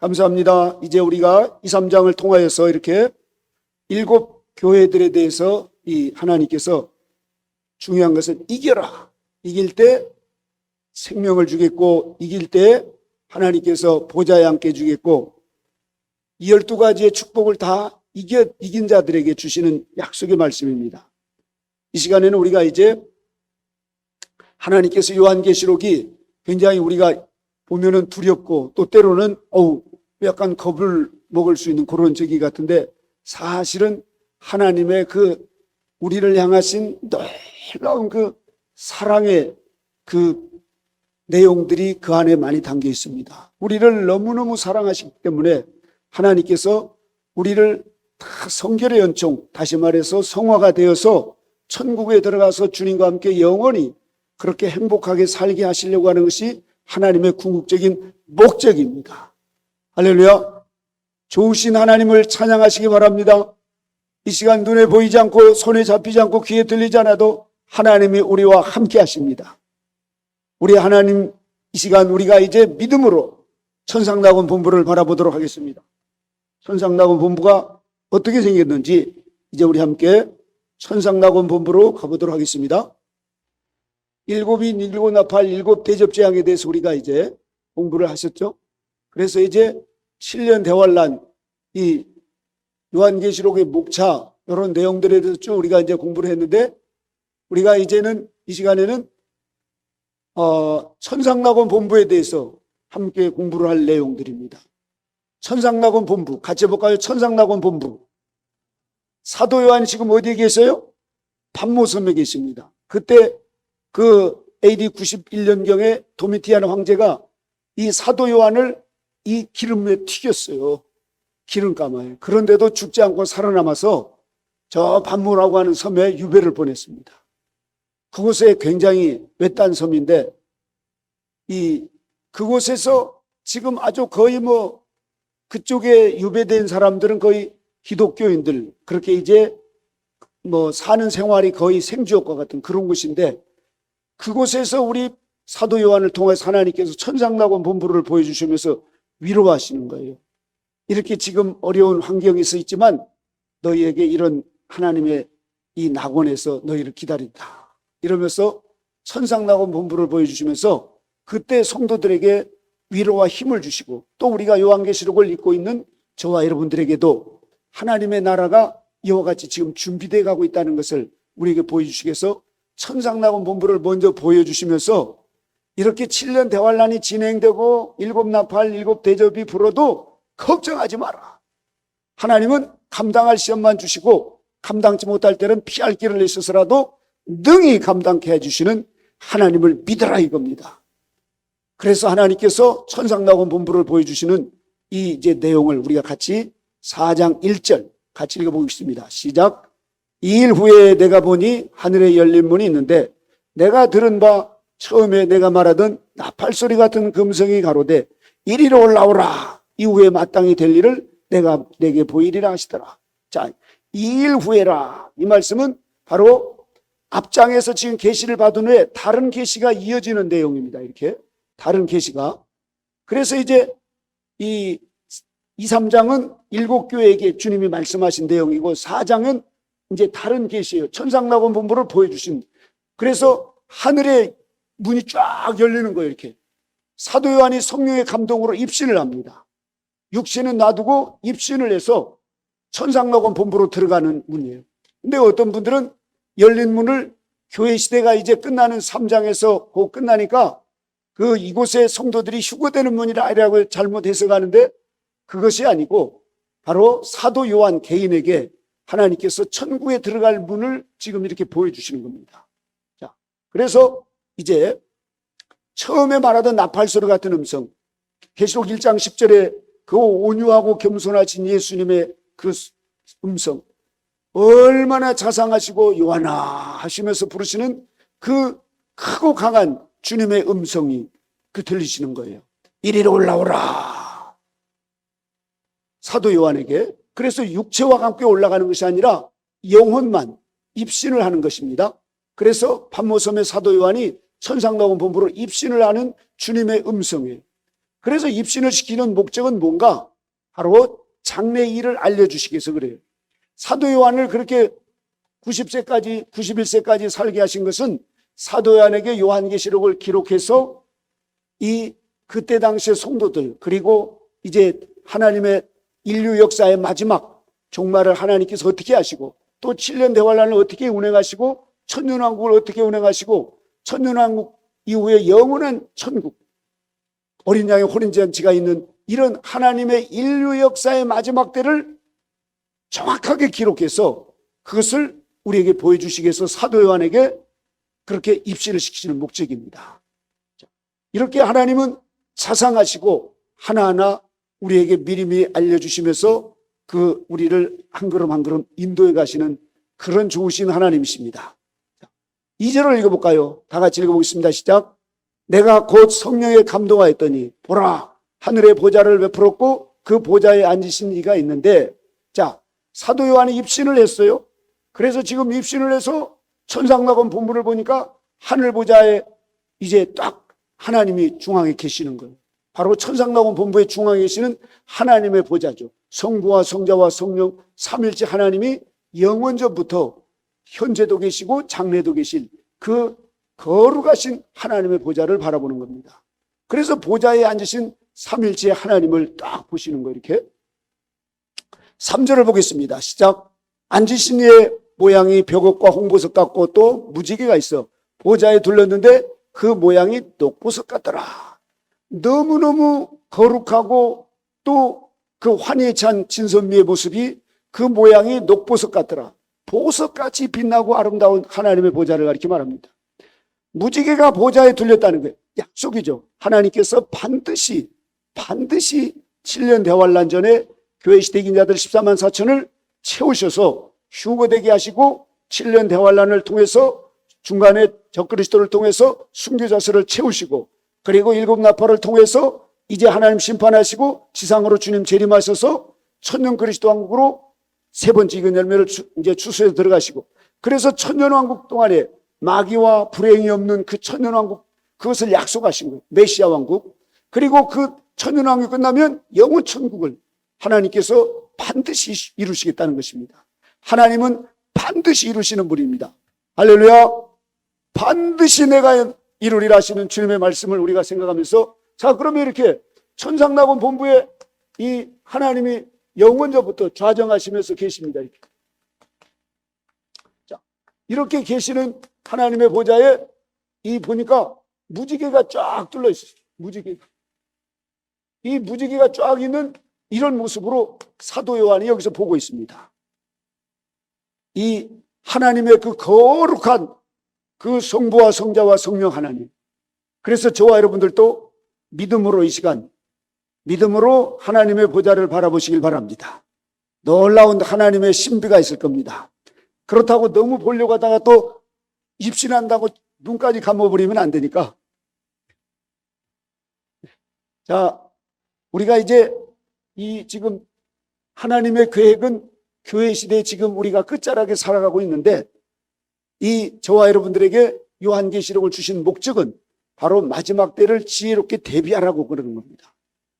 감사합니다. 이제 우리가 2, 3장을 통하여서 이렇게 7 교회들에 대해서 이 하나님께서 중요한 것은 이겨라. 이길 때 생명을 주겠고, 이길 때 하나님께서 보좌에 앉게 주겠고, 이 12가지의 축복을 다 이긴 자들에게 주시는 약속의 말씀입니다. 이 시간에는 우리가 이제 하나님께서 요한계시록이 굉장히 우리가 보면은 두렵고 또 때로는 약간 겁을 먹을 수 있는 그런 적이 같은데, 사실은 하나님의 그 우리를 향하신 놀라운 그 사랑의 그 내용들이 그 안에 많이 담겨 있습니다. 우리를 너무너무 사랑하시기 때문에 하나님께서 우리를 다 성결의 연총, 다시 말해서 성화가 되어서 천국에 들어가서 주님과 함께 영원히 그렇게 행복하게 살게 하시려고 하는 것이 하나님의 궁극적인 목적입니다. 할렐루야. 좋으신 하나님을 찬양하시기 바랍니다. 이 시간 눈에 보이지 않고 손에 잡히지 않고 귀에 들리지 않아도 하나님이 우리와 함께 하십니다. 우리 하나님, 이 시간 우리가 이제 믿음으로 천상낙원 본부를 바라보도록 하겠습니다. 천상낙원 본부가 어떻게 생겼는지 이제 우리 함께 천상낙원 본부로 가보도록 하겠습니다. 7인 7나팔 7대접재앙에 대해서 우리가 이제 공부를 하셨죠. 그래서 이제 7년 대환란, 이 요한계시록의 목차, 이런 내용들에 대해서 쭉 우리가 이제 공부를 했는데, 우리가 이제는 이 시간에는 천상낙원 본부에 대해서 함께 공부를 할 내용들입니다. 천상낙원 본부 같이 해볼까요? 천상낙원 본부. 사도 요한이 지금 어디에 계세요? pat모섬에 계십니다. 그때 그 AD 91년경에 도미티안 황제가 이 사도 요한을 이 기름에 튀겼어요. 기름감에. 그런데도 죽지 않고 살아남아서 저 pat모라고 하는 섬에 유배를 보냈습니다. 그곳에 굉장히 외딴 섬인데, 그곳에서 지금 아주 거의 그쪽에 유배된 사람들은 거의 기독교인들, 그렇게 이제 사는 생활이 거의 생주역과 같은 그런 곳인데, 그곳에서 우리 사도 요한을 통해서 하나님께서 천상낙원 본부를 보여주시면서 위로하시는 거예요. 이렇게 지금 어려운 환경에 서 있지만 너희에게 이런 하나님의 이 낙원에서 너희를 기다린다. 이러면서 천상낙원 본부를 보여주시면서 그때 성도들에게 위로와 힘을 주시고, 또 우리가 요한계시록을 읽고 있는 저와 여러분들에게도 하나님의 나라가 이와 같이 지금 준비되어 가고 있다는 것을 우리에게 보여주시기 위해서 천상낙원 본부를 먼저 보여주시면서, 이렇게 7년 대환란이 진행되고 7나팔 7대접이 불어도 걱정하지 마라. 하나님은 감당할 시험만 주시고 감당치 못할 때는 피할 길을 내셔서라도 능히 감당케 해주시는 하나님을 믿어라 이겁니다. 그래서 하나님께서 천상낙원 본부를 보여주시는 이 이제 내용을 우리가 같이 4장 1절 같이 읽어보겠습니다. 시작. 2일 후에 내가 보니 하늘에 열린 문이 있는데, 내가 들은 바 처음에 내가 말하던 나팔소리 같은 금성이 가로되 이리로 올라오라. 이후에 마땅히 될 일을 내가 내게 보이리라 하시더라. 자, 2일 후에라. 이 말씀은 바로 앞장에서 지금 계시를 받은 후에 다른 계시가 이어지는 내용입니다. 이렇게 다른 계시가. 그래서 이제 이 2, 3장은 7교회에게 주님이 말씀하신 내용이고, 4장은 이제 다른 계시예요. 천상낙원 본부를 보여주신. 그래서 하늘에 문이 쫙 열리는 거예요. 이렇게 사도 요한이 성령의 감동으로 입신을 합니다. 육신은 놔두고 입신을 해서 천상낙원 본부로 들어가는 문이에요. 근데 어떤 분들은 열린 문을 교회 시대가 이제 끝나는 3장에서 곧 끝나니까 이곳에 성도들이 휴거되는 문이라 이라고 잘못 해석하는데, 그것이 아니고 바로 사도 요한 개인에게 하나님께서 천국에 들어갈 문을 지금 이렇게 보여주시는 겁니다. 자, 그래서 이제 처음에 말하던 나팔소리 같은 음성, 계시록 1장 10절에 그 온유하고 겸손하신 예수님의 그 음성, 얼마나 자상하시고 요한아 하시면서 부르시는 그 크고 강한 주님의 음성이 들리시는 거예요. 이리로 올라오라. 사도 요한에게. 그래서 육체와 함께 올라가는 것이 아니라 영혼만 입신을 하는 것입니다. 그래서 pat모섬의 사도 요한이 천상낙원 본부로 입신을 하는 주님의 음성이에요. 그래서 입신을 시키는 목적은 뭔가? 바로 장래 일을 알려주시기 위해서 그래요. 사도 요한을 그렇게 90세까지, 91세까지 살게 하신 것은 사도 요한에게 요한계시록을 기록해서 그때 당시의 성도들, 그리고 이제 하나님의 인류 역사의 마지막 종말을 하나님께서 어떻게 하시고, 또 7년 대환란을 어떻게 운행하시고, 천년왕국을 어떻게 운행하시고, 천년왕국 이후에 영원한 천국, 어린 양의 혼인잔치가 있는 이런 하나님의 인류 역사의 마지막 때를 정확하게 기록해서 그것을 우리에게 보여주시기 위해서 사도 요한에게 그렇게 입신을 시키시는 목적입니다. 이렇게 하나님은 자상하시고 하나하나 우리에게 미리미리 알려주시면서 우리를 한 걸음 한 걸음 인도해 가시는 그런 좋으신 하나님이십니다. 2절을 읽어볼까요? 다 같이 읽어보겠습니다. 시작. 내가 곧 성령에 감동하였더니 보라, 하늘의 보좌를 베풀었고 그 보좌에 앉으신 이가 있는데, 자, 사도 요한이 입신을 했어요. 그래서 지금 입신을 해서 천상낙원 본문을 보니까 하늘 보좌에 이제 딱 하나님이 중앙에 계시는 거예요. 바로 천상낙원 본부의 중앙에 계시는 하나님의 보좌죠. 성부와 성자와 성령 삼일째 하나님이 영원전부터 현재도 계시고 장래도 계신 그 거룩하신 하나님의 보좌를 바라보는 겁니다. 그래서 보좌에 앉으신 삼일째 하나님을 딱 보시는 거예요. 이렇게 3절을 보겠습니다. 시작. 앉으신 이의 모양이 벽옥과 홍보석 같고 또 무지개가 있어 보좌에 둘렀는데 그 모양이 녹보석 같더라. 너무너무 거룩하고 또 그 환희에 찬 진선미의 모습이 그 모양이 녹보석 같더라. 보석같이 빛나고 아름다운 하나님의 보좌를 가리켜 말합니다. 무지개가 보좌에 둘렸다는 거예요. 약속이죠. 하나님께서 반드시 7년 대환란 전에 교회 시대긴 자들 14만 4천을 채우셔서 휴거되게 하시고 7년 대환란을 통해서 중간에 적그리스도를 통해서 순교자수를 채우시고, 그리고 7 나팔을 통해서 이제 하나님 심판하시고 지상으로 주님 재림하셔서 천년 그리스도 왕국으로 세 번째 이근 열매를 이제 추수해서 들어가시고, 그래서 천년 왕국 동안에 마귀와 불행이 없는 그 천년 왕국, 그것을 약속하신 거예요. 메시아 왕국. 그리고 그 천년 왕국이 끝나면 영원 천국을 하나님께서 반드시 이루시겠다는 것입니다. 하나님은 반드시 이루시는 분입니다. 할렐루야. 반드시 내가 이루리라 하시는 주님의 말씀을 우리가 생각하면서, 자, 그러면 이렇게 천상낙원 본부에 이 하나님이 영원전부터 좌정하시면서 계십니다. 이렇게. 자, 이렇게 계시는 하나님의 보좌에 보니까 무지개가 쫙 둘러 있어요. 무지개가. 이 무지개가 쫙 있는 이런 모습으로 사도 요한이 여기서 보고 있습니다. 이 하나님의 그 거룩한 그 성부와 성자와 성령 하나님. 그래서 저와 여러분들도 믿음으로 이 시간, 믿음으로 하나님의 보좌를 바라보시길 바랍니다. 놀라운 하나님의 신비가 있을 겁니다. 그렇다고 너무 보려고 하다가 또 입신한다고 눈까지 감아버리면 안 되니까. 자, 우리가 이제 지금 하나님의 계획은 교회 시대에 지금 우리가 끝자락에 살아가고 있는데, 저와 여러분들에게 요한계시록을 주신 목적은 바로 마지막 때를 지혜롭게 대비하라고 그러는 겁니다.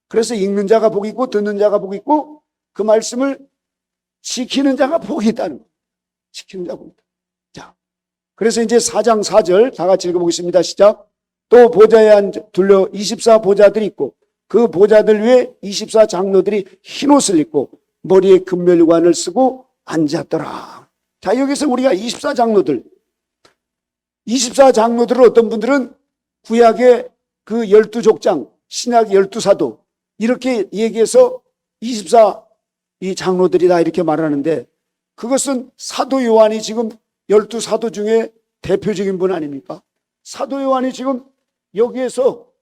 그래서 읽는 자가 복이 있고 듣는 자가 복이 있고 그 말씀을 지키는 자가 복이 있다는 거예요. 지키는 자가 복이 있다. 자, 그래서 이제 4장 4절 다 같이 읽어보겠습니다. 시작. 또 보좌에 둘러 24 보좌들이 있고 그 보좌들 위에 24 장로들이 흰옷을 입고 머리에 금멸관을 쓰고 앉았더라. 자, 여기서 우리가 24 장로들은 어떤 분들은 구약의 그 12족장, 신약 12사도 이렇게 얘기해서 24 이 장로들이다 이렇게 말하는데, 그것은 사도 요한이 지금 12사도 중에 대표적인 분 아닙니까? 사도 요한이 지금 여기에서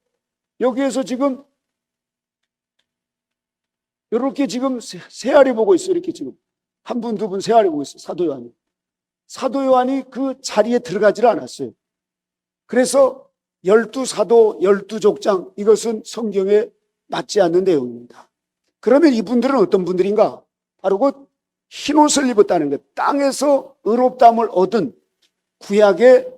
지금 이렇게 지금 세아리 보고 있어요. 이렇게 지금 한 분, 두 분 세아리 보고 있어요. 사도 요한이 그 자리에 들어가지를 않았어요. 그래서 12사도, 12족장 이것은 성경에 맞지 않는 내용입니다. 그러면 이분들은 어떤 분들인가? 바로 그 흰옷을 입었다는 것, 땅에서 의롭다함을 얻은 구약의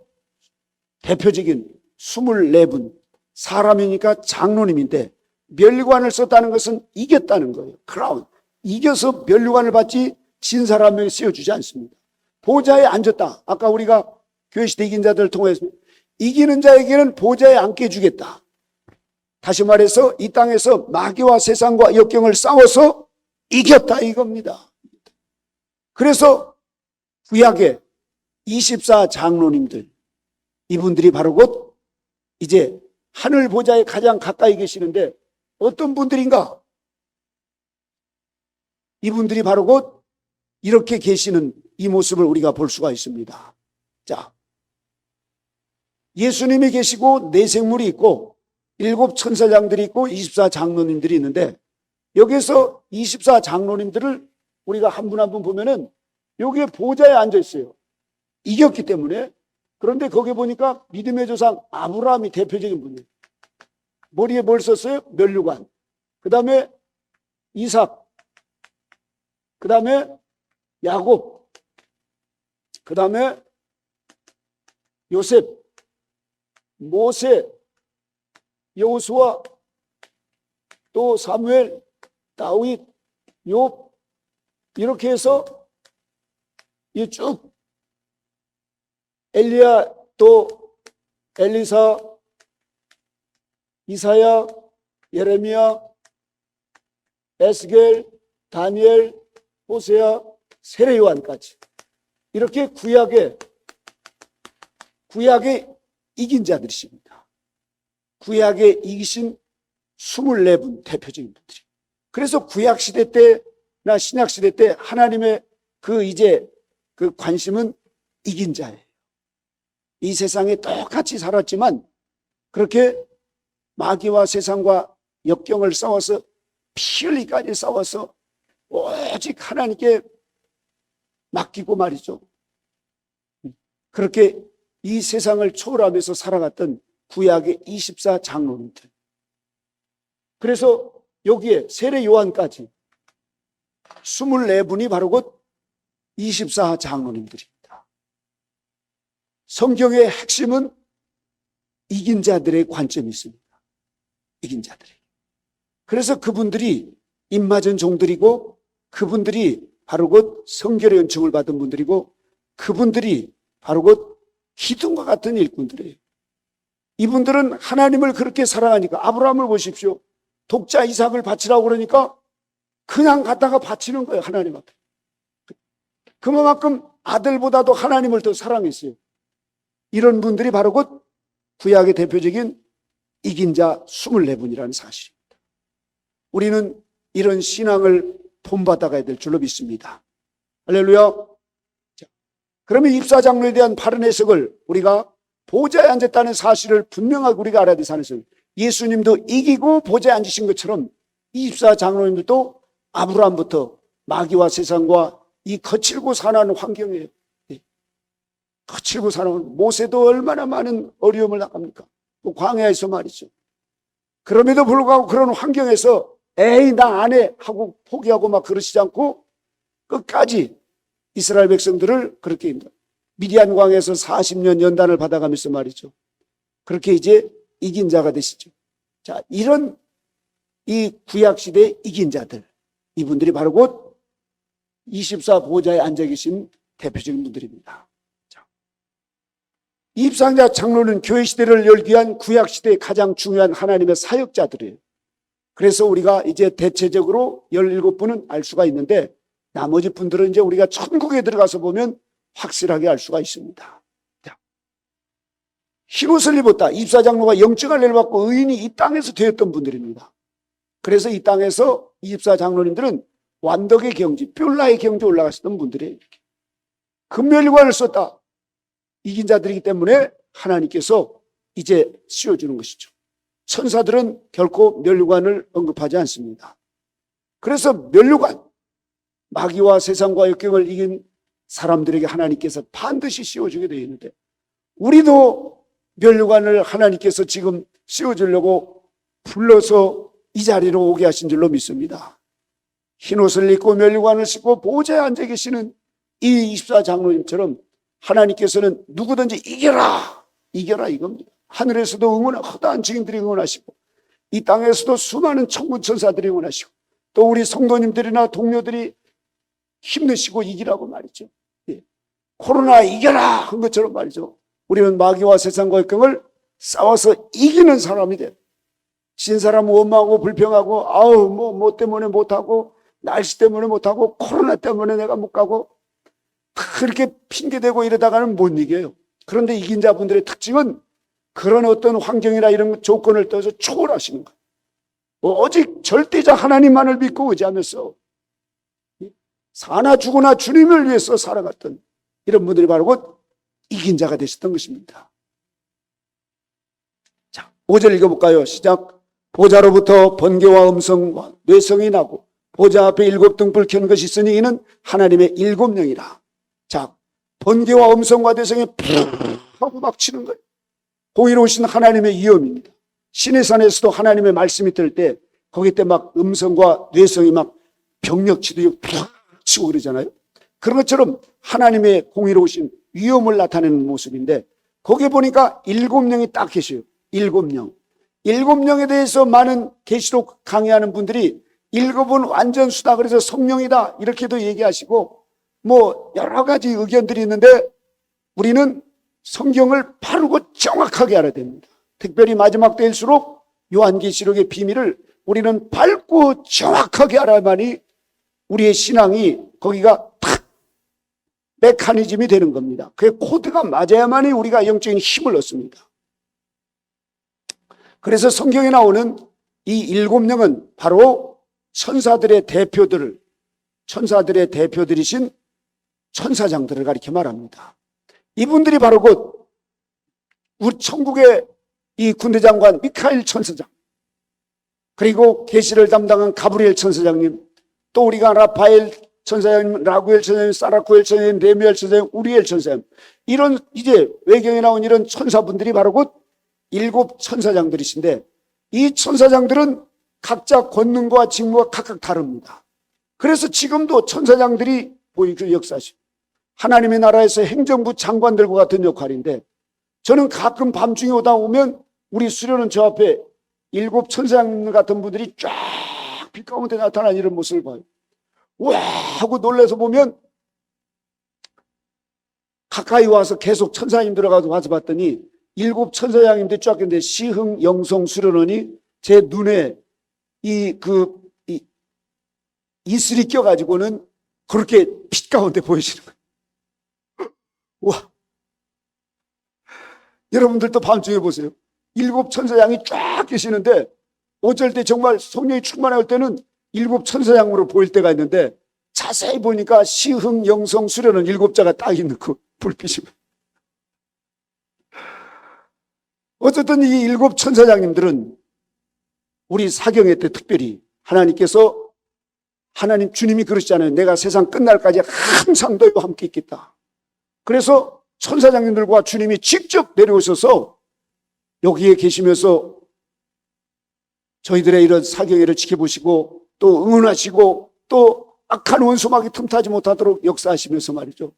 대표적인 24분 사람이니까 장로님인데, 면류관을 썼다는 것은 이겼다는 거예요. 크라운. 이겨서 면류관을 받지 진 사람에게 씌워주지 않습니다. 보좌에 앉았다. 아까 우리가 교회시대 이긴 자들을 통해서 이기는 자에게는 보좌에 앉게 해주겠다. 다시 말해서 이 땅에서 마귀와 세상과 역경을 싸워서 이겼다 이겁니다. 그래서 구약의 24 장로님들, 이분들이 바로 곧 이제 하늘 보좌에 가장 가까이 계시는데 어떤 분들인가? 이분들이 바로 곧 이렇게 계시는 이 모습을 우리가 볼 수가 있습니다. 자, 예수님이 계시고 네 생물이 있고 7 천사장들이 있고 24 장로님들이 있는데 여기서 24 장로님들을 우리가 한 분 한 분 보면은 여기에 보좌에 앉아 있어요. 이겼기 때문에. 그런데 거기 보니까 믿음의 조상 아브라함이 대표적인 분이에요. 머리에 뭘 썼어요? 면류관. 그 다음에 이삭. 그 다음에 야곱. 그 다음에 요셉, 모세, 여호수아, 또 사무엘, 다윗, 욥, 이렇게 해서 이 쭉 엘리야, 또 엘리사, 이사야, 예레미야, 에스겔, 다니엘, 호세아, 세례 요한까지 이렇게 구약의 이긴 자들이십니다. 구약에 이기신 24분 대표적인 분들이. 그래서 구약 시대 때나 신약 시대 때 하나님의 그 관심은 이긴 자예요. 이 세상에 똑같이 살았지만 그렇게 마귀와 세상과 역경을 싸워서 피 흘리까지 싸워서 오직 하나님께 맡기고 말이죠. 그렇게 이 세상을 초월하면서 살아갔던 구약의 24 장로님들. 그래서 여기에 세례 요한까지 24분이 바로 곧 24 장로님들입니다. 성경의 핵심은 이긴 자들의 관점이 있습니다. 이긴 자들이. 그래서 그분들이 입맞은 종들이고 그분들이 바로 곧 성결의 은총을 받은 분들이고 그분들이 바로 곧 기둥과 같은 일꾼들이에요. 이분들은 하나님을 그렇게 사랑하니까 아브라함을 보십시오. 독자 이삭을 바치라고 그러니까 그냥 갖다가 바치는 거예요. 하나님 앞에. 그만큼 아들보다도 하나님을 더 사랑했어요. 이런 분들이 바로 곧 구약의 대표적인 이긴 자 24분이라는 사실입니다. 우리는 이런 신앙을 본받아가야 될 줄로 믿습니다. 할렐루야. 자, 그러면 입사장로에 대한 바른 해석을 우리가 보좌에 앉았다는 사실을 분명하게 우리가 알아야 될 사실은 예수님도 이기고 보좌에 앉으신 것처럼 24장로님들도 아브라함부터 마귀와 세상과 이 거칠고 사나운 환경이에요. 거칠고 사나운 모세도 얼마나 많은 어려움을 나갑니까? 또 광야에서 말이죠. 그럼에도 불구하고 그런 환경에서 에이 나 안 해 하고 포기하고 막 그러시지 않고 끝까지 이스라엘 백성들을 그렇게 미디안 광야에서 40년 연단을 받아가면서 말이죠. 그렇게 이제 이긴 자가 되시죠. 자, 이런 이 구약시대의 이긴 자들, 이분들이 바로 곧 24 보좌에 앉아 계신 대표적인 분들입니다. 자, 입상자 장로는 교회 시대를 열기 위한 구약시대의 가장 중요한 하나님의 사역자들이에요. 그래서 우리가 이제 대체적으로 17분은 알 수가 있는데 나머지 분들은 이제 우리가 천국에 들어가서 보면 확실하게 알 수가 있습니다. 흰옷을 입었다. 입사장로가 영적 할례를 받고 의인이 이 땅에서 되었던 분들입니다. 그래서 이 땅에서 24장로님들은 완덕의 경지, 뷸라의 경지에 올라갔었던 분들이에요. 금면류관을 썼다. 이긴 자들이기 때문에 하나님께서 이제 씌워주는 것이죠. 천사들은 결코 면류관을 언급하지 않습니다. 그래서 면류관, 마귀와 세상과 역경을 이긴 사람들에게 하나님께서 반드시 씌워주게 되어 있는데 우리도 면류관을 하나님께서 지금 씌워주려고 불러서 이 자리로 오게 하신 줄로 믿습니다. 흰옷을 입고 면류관을 씌고 보좌에 앉아 계시는 이 24장로님처럼 하나님께서는 누구든지 이겨라 이겁니다. 하늘에서도 응원하고 허다한 증인들이 응원하시고 이 땅에서도 수많은 천군 천사들이 원하시고 또 우리 성도님들이나 동료들이 힘내시고 이기라고 말이죠. 예. 코로나 이겨라 한 것처럼 말이죠. 우리는 마귀와 세상과 역경을 싸워서 이기는 사람이 돼. 진 사람은 원망하고 불평하고 아우 뭐 때문에 못하고 날씨 때문에 못하고 코로나 때문에 내가 못 가고 그렇게 핑계대고 이러다가는 못 이겨요. 그런데 이긴 자분들의 특징은 그런 어떤 환경이나 이런 조건을 떠서 초월하시는 거예요. 오직 절대자 하나님만을 믿고 의지하면서 사나 죽으나 주님을 위해서 살아갔던 이런 분들이 바로 곧 이긴 자가 되셨던 것입니다. 자, 5절 읽어볼까요? 시작. 보좌로부터 번개와 음성과 뇌성이 나고 보좌 앞에 7등불 켠 것이 있으니 이는 하나님의 7명이라. 자, 번개와 음성과 뇌성이 푹 하고 막 치는 거예요. 공의로우신 하나님의 위엄입니다. 시내산에서도 하나님의 말씀이 들 때 거기 때 막 음성과 뇌성이 막 병력 치듯이 푹 치고 그러잖아요. 그런 것처럼 하나님의 공의로우신 위엄을 나타내는 모습인데 거기에 보니까 7명이 딱 계셔요. 7명. 7명에 대해서 많은 계시록 강의하는 분들이 7은 완전수다 그래서 성령이다 이렇게도 얘기하시고 뭐 여러 가지 의견들이 있는데 우리는 성경을 바르고 정확하게 알아야 됩니다. 특별히 마지막 때일수록 요한계시록의 비밀을 우리는 밝고 정확하게 알아야만이 우리의 신앙이 거기가 탁 메커니즘이 되는 겁니다. 그 코드가 맞아야만이 우리가 영적인 힘을 얻습니다. 그래서 성경에 나오는 이 7명은 바로 천사들의 대표들이신 천사장들을 가리켜 말합니다. 이분들이 바로 곧 우리 천국의 이 군대장관 미카엘 천사장, 그리고 계시를 담당한 가브리엘 천사장님, 또 우리가 라파엘 천사장님, 라구엘 천사장님, 사라쿠엘 천사장님, 레미엘 천사장님, 우리엘 천사장님, 이런 이제 외경에 나온 이런 천사분들이 바로 곧 7 천사장들이신데 이 천사장들은 각자 권능과 직무가 각각 다릅니다. 그래서 지금도 천사장들이 보이고 역사하십니다. 하나님의 나라에서 행정부 장관들과 같은 역할인데 저는 가끔 밤중에 오다 보면 우리 수련원 저 앞에 7 천사장 같은 분들이 쫙 빛 가운데 나타난 이런 모습을 봐요. 와 하고 놀라서 보면 가까이 와서 계속 천사님 들어가서 와서 봤더니 7 천사장님들이 쫙 있는데 시흥 영성 수련원이 제 눈에 이슬이 껴가지고는 그렇게 빛 가운데 보이시는 거예요. 와, 여러분들도 밤중에 보세요. 7 천사장이 쫙 계시는데 어쩔 때 정말 성령이 충만할 때는 7 천사장으로 보일 때가 있는데 자세히 보니까 시흥 영성 수련원 7자가 딱 있는 그 불빛이. 어쨌든 이 7 천사장님들은 우리 사경회 때 특별히 하나님께서 하나님 주님이 그러시잖아요. 내가 세상 끝날까지 항상 너희와 함께 있겠다. 그래서 천사장님들과 주님이 직접 내려오셔서 여기에 계시면서 저희들의 이런 사경회를 지켜보시고 또 응원하시고 또 악한 원수막이 틈타지 못하도록 역사하시면서 말이죠.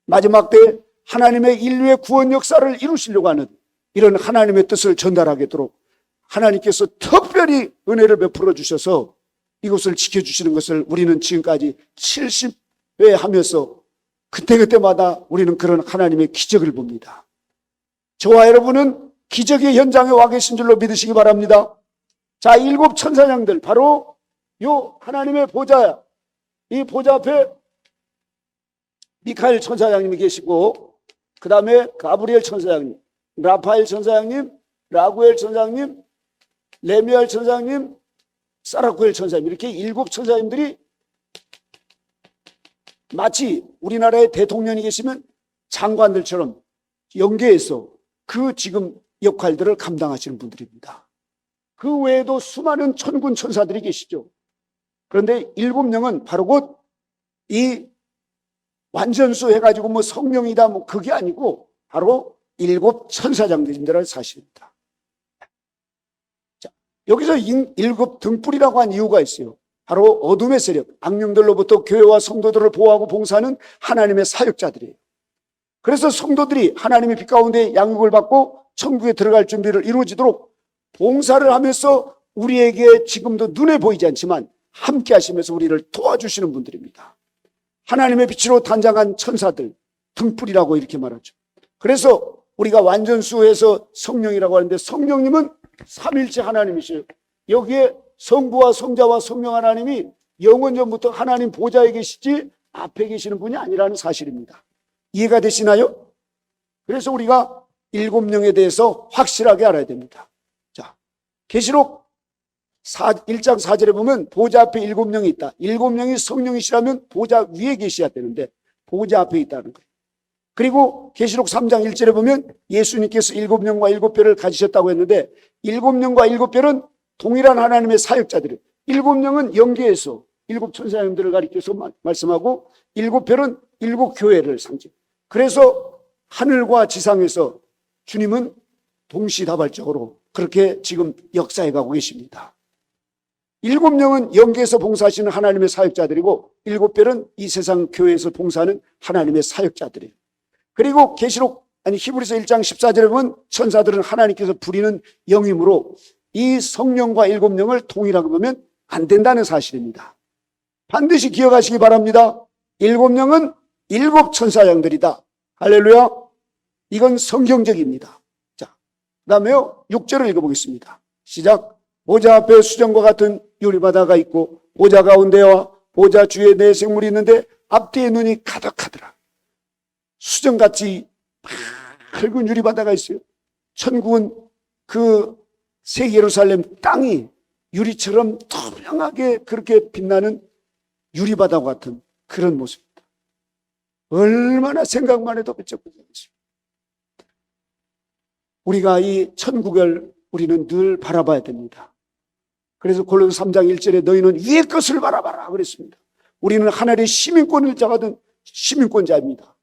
마지막 때 하나님의 인류의 구원 역사를 이루시려고 하는 이런 하나님의 뜻을 전달하도록 하나님께서 특별히 은혜를 베풀어 주셔서 이것을 지켜주시는 것을 우리는 지금까지 70회 하면서 그때그때마다 우리는 그런 하나님의 기적을 봅니다. 저와 여러분은 기적의 현장에 와 계신 줄로 믿으시기 바랍니다. 자, 7 천사장들 바로 요 하나님의 보좌야. 이 보좌 앞에 미카엘 천사장님이 계시고 그 다음에 가브리엘 천사장님, 라파엘 천사장님, 라구엘 천사장님, 레미엘 천사장님, 사라쿠엘 천사님, 이렇게 7 천사님들이 마치 우리나라의 대통령이 계시면 장관들처럼 연계해서 그 지금 역할들을 감당하시는 분들입니다. 그 외에도 수많은 천군 천사들이 계시죠. 그런데 7명은 바로 곧 이 완전수 해가지고 뭐 성령이다 뭐 그게 아니고 바로 7 천사장들인 사실입니다. 자, 여기서 7 등불이라고 한 이유가 있어요. 바로 어둠의 세력, 악령들로부터 교회와 성도들을 보호하고 봉사하는 하나님의 사역자들이에요. 그래서 성도들이 하나님의 빛 가운데 양육을 받고 천국에 들어갈 준비를 이루어지도록 봉사를 하면서 우리에게 지금도 눈에 보이지 않지만 함께 하시면서 우리를 도와주시는 분들입니다. 하나님의 빛으로 단장한 천사들, 등불이라고 이렇게 말하죠. 그래서 우리가 완전수호해서 성령이라고 하는데 성령님은 삼일체 하나님이시요. 여기에 성부와 성자와 성령 하나님이 영원전부터 하나님 보좌에 계시지 앞에 계시는 분이 아니라는 사실입니다. 이해가 되시나요? 그래서 우리가 7명에 대해서 확실하게 알아야 됩니다. 자, 계시록 1장 4절에 보면 보좌 앞에 7명이 있다. 7명이 성령이시라면 보좌 위에 계셔야 되는데 보좌 앞에 있다는 거예요. 그리고 계시록 3장 1절에 보면 예수님께서 7명과 7별을 가지셨다고 했는데 7명과 7별은 동일한 하나님의 사역자들이에요. 7명은 영계에서 7천사님들을 가리켜서 말씀하고 7별은 7교회를 상징. 그래서 하늘과 지상에서 주님은 동시다발적으로 그렇게 지금 역사해 가고 계십니다. 7명은 영계에서 봉사하시는 하나님의 사역자들이고 7별은 이 세상 교회에서 봉사하는 하나님의 사역자들이에요. 그리고 히브리서 1장 14절에 보면 천사들은 하나님께서 부리는 영이므로 이 성령과 7명을 동일하게 보면 안 된다는 사실입니다. 반드시 기억하시기 바랍니다. 7명은 7천사장들이다. 할렐루야. 이건 성경적입니다. 자, 그 다음에 6절을 읽어보겠습니다. 시작. 보좌 앞에 수정과 같은 유리바다가 있고 보좌 가운데와 보좌 주위에 네 생물이 있는데 앞뒤에 눈이 가득하더라. 수정같이 밝은 유리바다가 있어요. 천국은 그 새 예루살렘 땅이 유리처럼 투명하게 그렇게 빛나는 유리바다와 같은 그런 모습입니다. 얼마나 생각만 해도 삐쩍삐쩍해집니다. 우리가 이 천국을 우리는 늘 바라봐야 됩니다. 그래서 골로새 3장 1절에 너희는 위의 것을 바라봐라 그랬습니다. 우리는 하늘의 시민권을 잡아둔 시민권자입니다.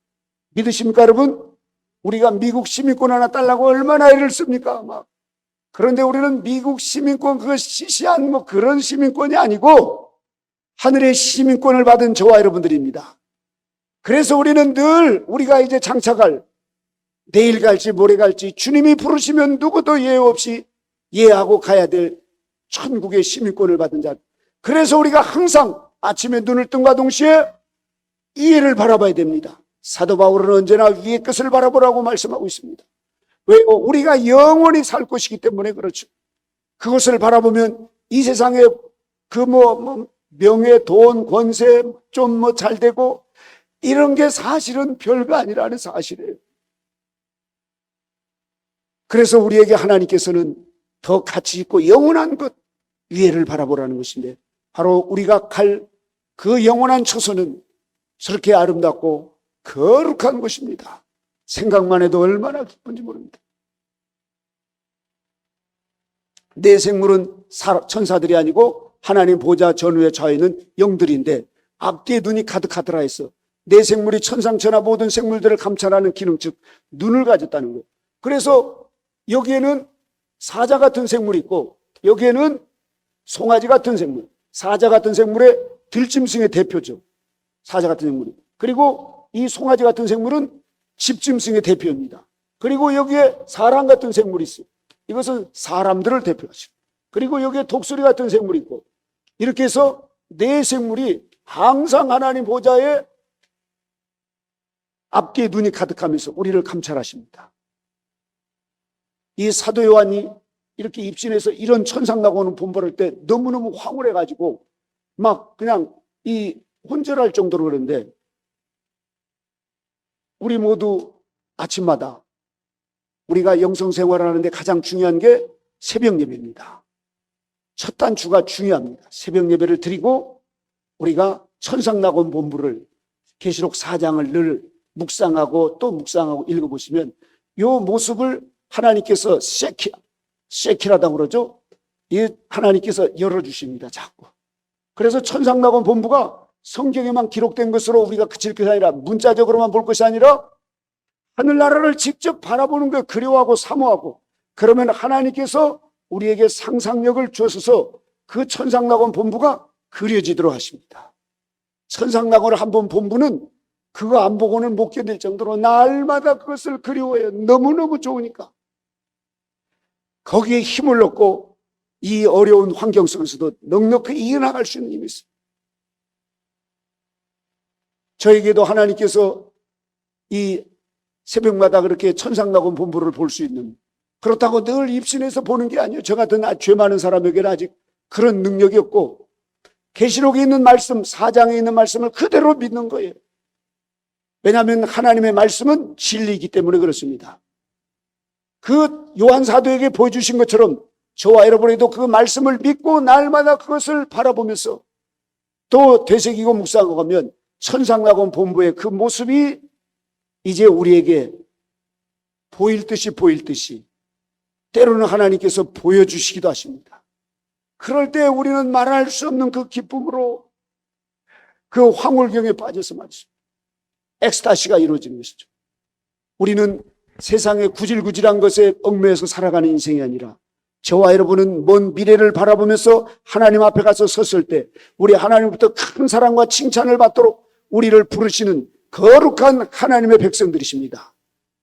믿으십니까 여러분? 우리가 미국 시민권 하나 달라고 얼마나 애를 씁니까? 그런데 우리는 미국 시민권 그거 시시한 그런 시민권이 아니고 하늘의 시민권을 받은 저와 여러분들입니다. 그래서 우리는 늘 우리가 이제 장차갈 내일 갈지 모레 갈지 주님이 부르시면 누구도 예외 없이 예하고 가야 될 천국의 시민권을 받은 자. 그래서 우리가 항상 아침에 눈을 뜬과 동시에 이해를 바라봐야 됩니다. 사도 바울은 언제나 위의 것을 바라보라고 말씀하고 있습니다. 왜요? 우리가 영원히 살 것이기 때문에 그렇죠. 그것을 바라보면 이 세상에 명예, 돈, 권세, 좀 잘 되고 이런 게 사실은 별거 아니라는 사실이에요. 그래서 우리에게 하나님께서는 더 가치 있고 영원한 것 위에를 바라보라는 것인데 바로 우리가 갈 그 영원한 처소는 저렇게 아름답고 거룩한 것입니다. 생각만 해도 얼마나 기쁜지 모릅니다. 내 생물은 천사들이 아니고 하나님 보좌 전후에 좌에는 영들인데 앞뒤에 눈이 가득하더라 해서 내 생물이 천상천하 모든 생물들을 감찰하는 기능 즉 눈을 가졌다는 거예요. 그래서 여기에는 사자 같은 생물이 있고 여기에는 송아지 같은 생물, 사자 같은 생물의 들짐승의 대표죠. 사자 같은 생물이. 그리고 이 송아지 같은 생물은 집짐승의 대표입니다. 그리고 여기에 사람 같은 생물이 있어요. 이것은 사람들을 대표하죠. 그리고 여기에 독수리 같은 생물이 있고 이렇게 해서 네 생물이 항상 하나님 보좌에 앞뒤에 눈이 가득하면서 우리를 감찰하십니다. 이 사도 요한이 이렇게 입신해서 이런 천상 나고는 본벌할 때 너무너무 황홀해가지고 막 그냥 이 혼절할 정도로 그러는데 우리 모두 아침마다 우리가 영성생활을 하는데 가장 중요한 게 새벽 예배입니다. 첫 단추가 중요합니다. 새벽 예배를 드리고 우리가 천상낙원 본부를 계시록 4장을 늘 묵상하고 또 묵상하고 읽어보시면 이 모습을 하나님께서 쉐키라다고 그러죠. 이 하나님께서 열어주십니다. 자꾸. 그래서 천상낙원 본부가 성경에만 기록된 것으로 우리가 그칠 것이 아니라 문자적으로만 볼 것이 아니라 하늘나라를 직접 바라보는 걸 그리워하고 사모하고 그러면 하나님께서 우리에게 상상력을 주셔서 그 천상낙원 본부가 그려지도록 하십니다. 천상낙원을 한번 본부는 그거 안 보고는 못 견딜 정도로 날마다 그것을 그리워해요. 너무너무 좋으니까. 거기에 힘을 얻고 이 어려운 환경 속에서도 넉넉히 이겨나갈 수 있는 힘이 있어요. 저에게도 하나님께서 이 새벽마다 그렇게 천상낙원 본부를 볼 수 있는, 그렇다고 늘 입신해서 보는 게 아니에요. 저 같은 죄 많은 사람에게는 아직 그런 능력이 없고, 계시록에 있는 말씀, 4장에 있는 말씀을 그대로 믿는 거예요. 왜냐하면 하나님의 말씀은 진리이기 때문에 그렇습니다. 그 요한 사도에게 보여주신 것처럼 저와 여러분에도 그 말씀을 믿고 날마다 그것을 바라보면서 또 되새기고 묵상하고 가면 천상낙원 본부의 그 모습이 이제 우리에게 보일 듯이 때로는 하나님께서 보여주시기도 하십니다. 그럴 때 우리는 말할 수 없는 그 기쁨으로 그 황홀경에 빠져서 말이죠. 엑스타시가 이루어지는 것이죠. 우리는 세상의 구질구질한 것에 얽매여서 살아가는 인생이 아니라 저와 여러분은 먼 미래를 바라보면서 하나님 앞에 가서 섰을 때 우리 하나님부터 큰 사랑과 칭찬을 받도록 우리를 부르시는 거룩한 하나님의 백성들이십니다.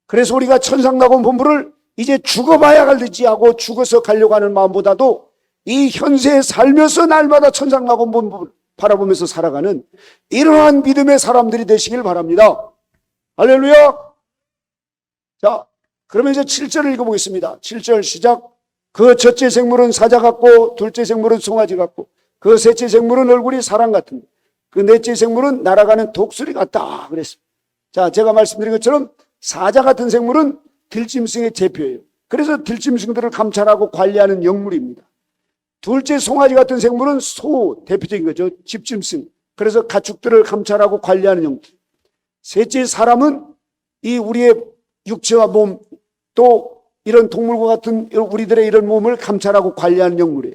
그래서 우리가 천상낙원 본부를 이제 죽어봐야 갈지 하고 죽어서 가려고 하는 마음보다도 이 현세에 살면서 날마다 천상낙원 본부를 바라보면서 살아가는 이러한 믿음의 사람들이 되시길 바랍니다. 할렐루야. 자, 그러면 이제 7절을 읽어보겠습니다. 7절 시작. 그 첫째 생물은 사자 같고 둘째 생물은 송아지 같고 그 셋째 생물은 얼굴이 사람 같은 그 넷째 생물은 날아가는 독수리 같다 그랬습니다. 자, 제가 말씀드린 것처럼 사자 같은 생물은 들짐승의 제표예요. 그래서 들짐승들을 감찰하고 관리하는 영물입니다. 둘째 송아지 같은 생물은 소, 대표적인 거죠. 집짐승. 그래서 가축들을 감찰하고 관리하는 영물. 셋째 사람은 이 우리의 육체와 몸, 또 이런 동물과 같은 우리들의 이런 몸을 감찰하고 관리하는 영물이에요.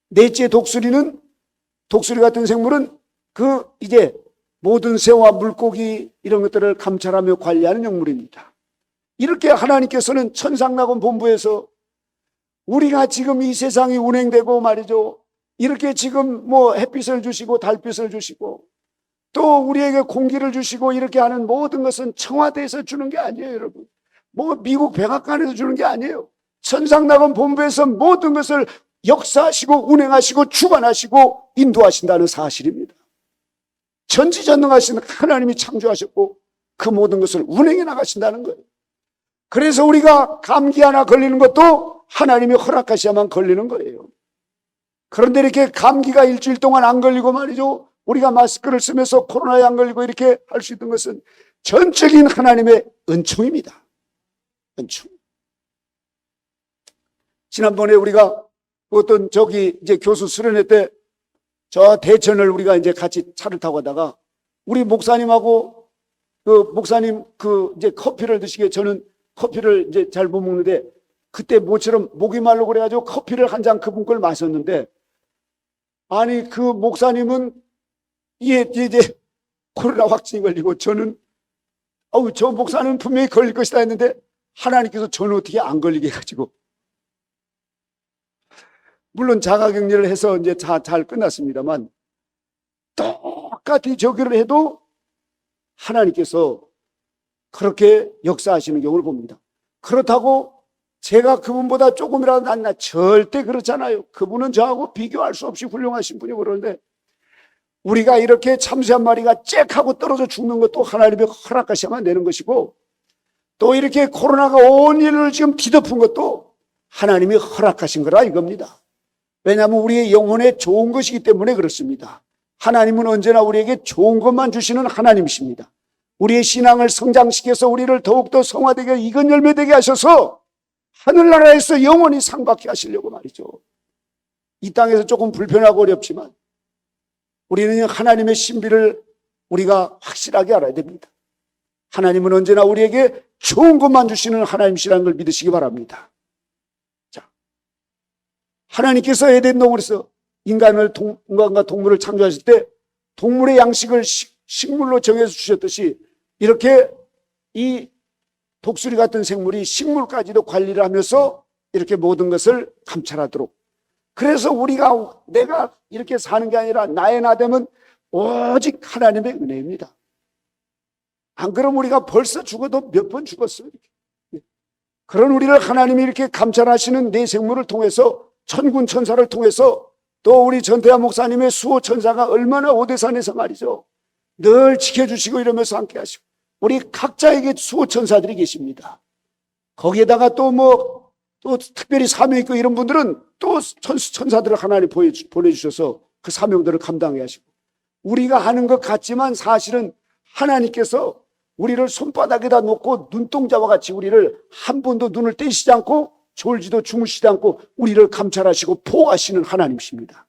넷째 독수리 같은 생물은 그 이제 모든 새와 물고기 이런 것들을 감찰하며 관리하는 영물입니다. 이렇게 하나님께서는 천상낙원 본부에서 우리가 지금 이 세상이 운행되고 말이죠. 이렇게 지금 뭐 햇빛을 주시고 달빛을 주시고 또 우리에게 공기를 주시고 이렇게 하는 모든 것은 청와대에서 주는 게 아니에요, 여러분. 뭐 미국 백악관에서 주는 게 아니에요. 천상낙원 본부에서 모든 것을 역사하시고 운행하시고 주관하시고 인도하신다는 사실입니다. 전지전능하신 하나님이 창조하셨고 그 모든 것을 운행해 나가신다는 거예요. 그래서 우리가 감기 하나 걸리는 것도 하나님이 허락하셔야만 걸리는 거예요. 그런데 이렇게 감기가 일주일 동안 안 걸리고 말이죠. 우리가 마스크를 쓰면서 코로나에 안 걸리고 이렇게 할 수 있는 것은 전적인 하나님의 은총입니다. 은총. 지난번에 우리가 어떤 이제 교수 수련회 때 저 대천을 우리가 이제 같이 차를 타고 가다가 우리 목사님하고 목사님 이제 커피를 드시게 저는 커피를 이제 잘 못 먹는데 그때 모처럼 목이 말라 그래가지고 커피를 한 잔 그분 걸 마셨는데 아니 그 목사님은 이제 코로나 확진이 걸리고 저는 저 목사는 분명히 걸릴 것이다 했는데 하나님께서 저는 어떻게 안 걸리게 해가지고 물론 자가격리를 해서 이제 잘 끝났습니다만 똑같이 저기를 해도 하나님께서 그렇게 역사하시는 경우를 봅니다. 그렇다고 제가 그분보다 조금이라도 낫나 절대 그렇잖아요. 그분은 저하고 비교할 수 없이 훌륭하신 분이고 그러는데 우리가 이렇게 참새 한 마리가 쨍하고 떨어져 죽는 것도 하나님의 허락하셔야만 되는 것이고 또 이렇게 코로나가 온 인류를 지금 뒤덮은 것도 하나님이 허락하신 거라 이겁니다. 왜냐하면 우리의 영혼에 좋은 것이기 때문에 그렇습니다. 하나님은 언제나 우리에게 좋은 것만 주시는 하나님이십니다. 우리의 신앙을 성장시켜서 우리를 더욱더 성화되게 익은 열매되게 하셔서 하늘나라에서 영원히 상받게 하시려고 말이죠. 이 땅에서 조금 불편하고 어렵지만 우리는 하나님의 신비를 우리가 확실하게 알아야 됩니다. 하나님은 언제나 우리에게 좋은 것만 주시는 하나님이시라는 걸 믿으시기 바랍니다. 자, 하나님께서 에덴 동굴에서 인간과 동물을 창조하실 때 동물의 양식을 식물로 정해서 주셨듯이 이렇게 이 독수리 같은 생물이 식물까지도 관리를 하면서 이렇게 모든 것을 감찰하도록. 그래서 내가 이렇게 사는 게 아니라 나의 나됨은 오직 하나님의 은혜입니다. 안 그러면 우리가 벌써 죽어도 몇 번 죽었어요. 그런 우리를 하나님이 이렇게 감찰하시는 내 생물을 통해서 천군 천사를 통해서 또 우리 전태환 목사님의 수호 천사가 얼마나 오대산에서 말이죠. 늘 지켜주시고 이러면서 함께 하시고 우리 각자에게 수호 천사들이 계십니다. 거기에다가 또 특별히 사명 있고 이런 분들은 또 천사들을 하나님 보내주셔서 그 사명들을 감당해 하시고 우리가 하는 것 같지만 사실은 하나님께서 우리를 손바닥에다 놓고 눈동자와 같이 우리를 한 번도 눈을 떼시지 않고 졸지도 주무시지 않고 우리를 감찰하시고 보호하시는 하나님이십니다.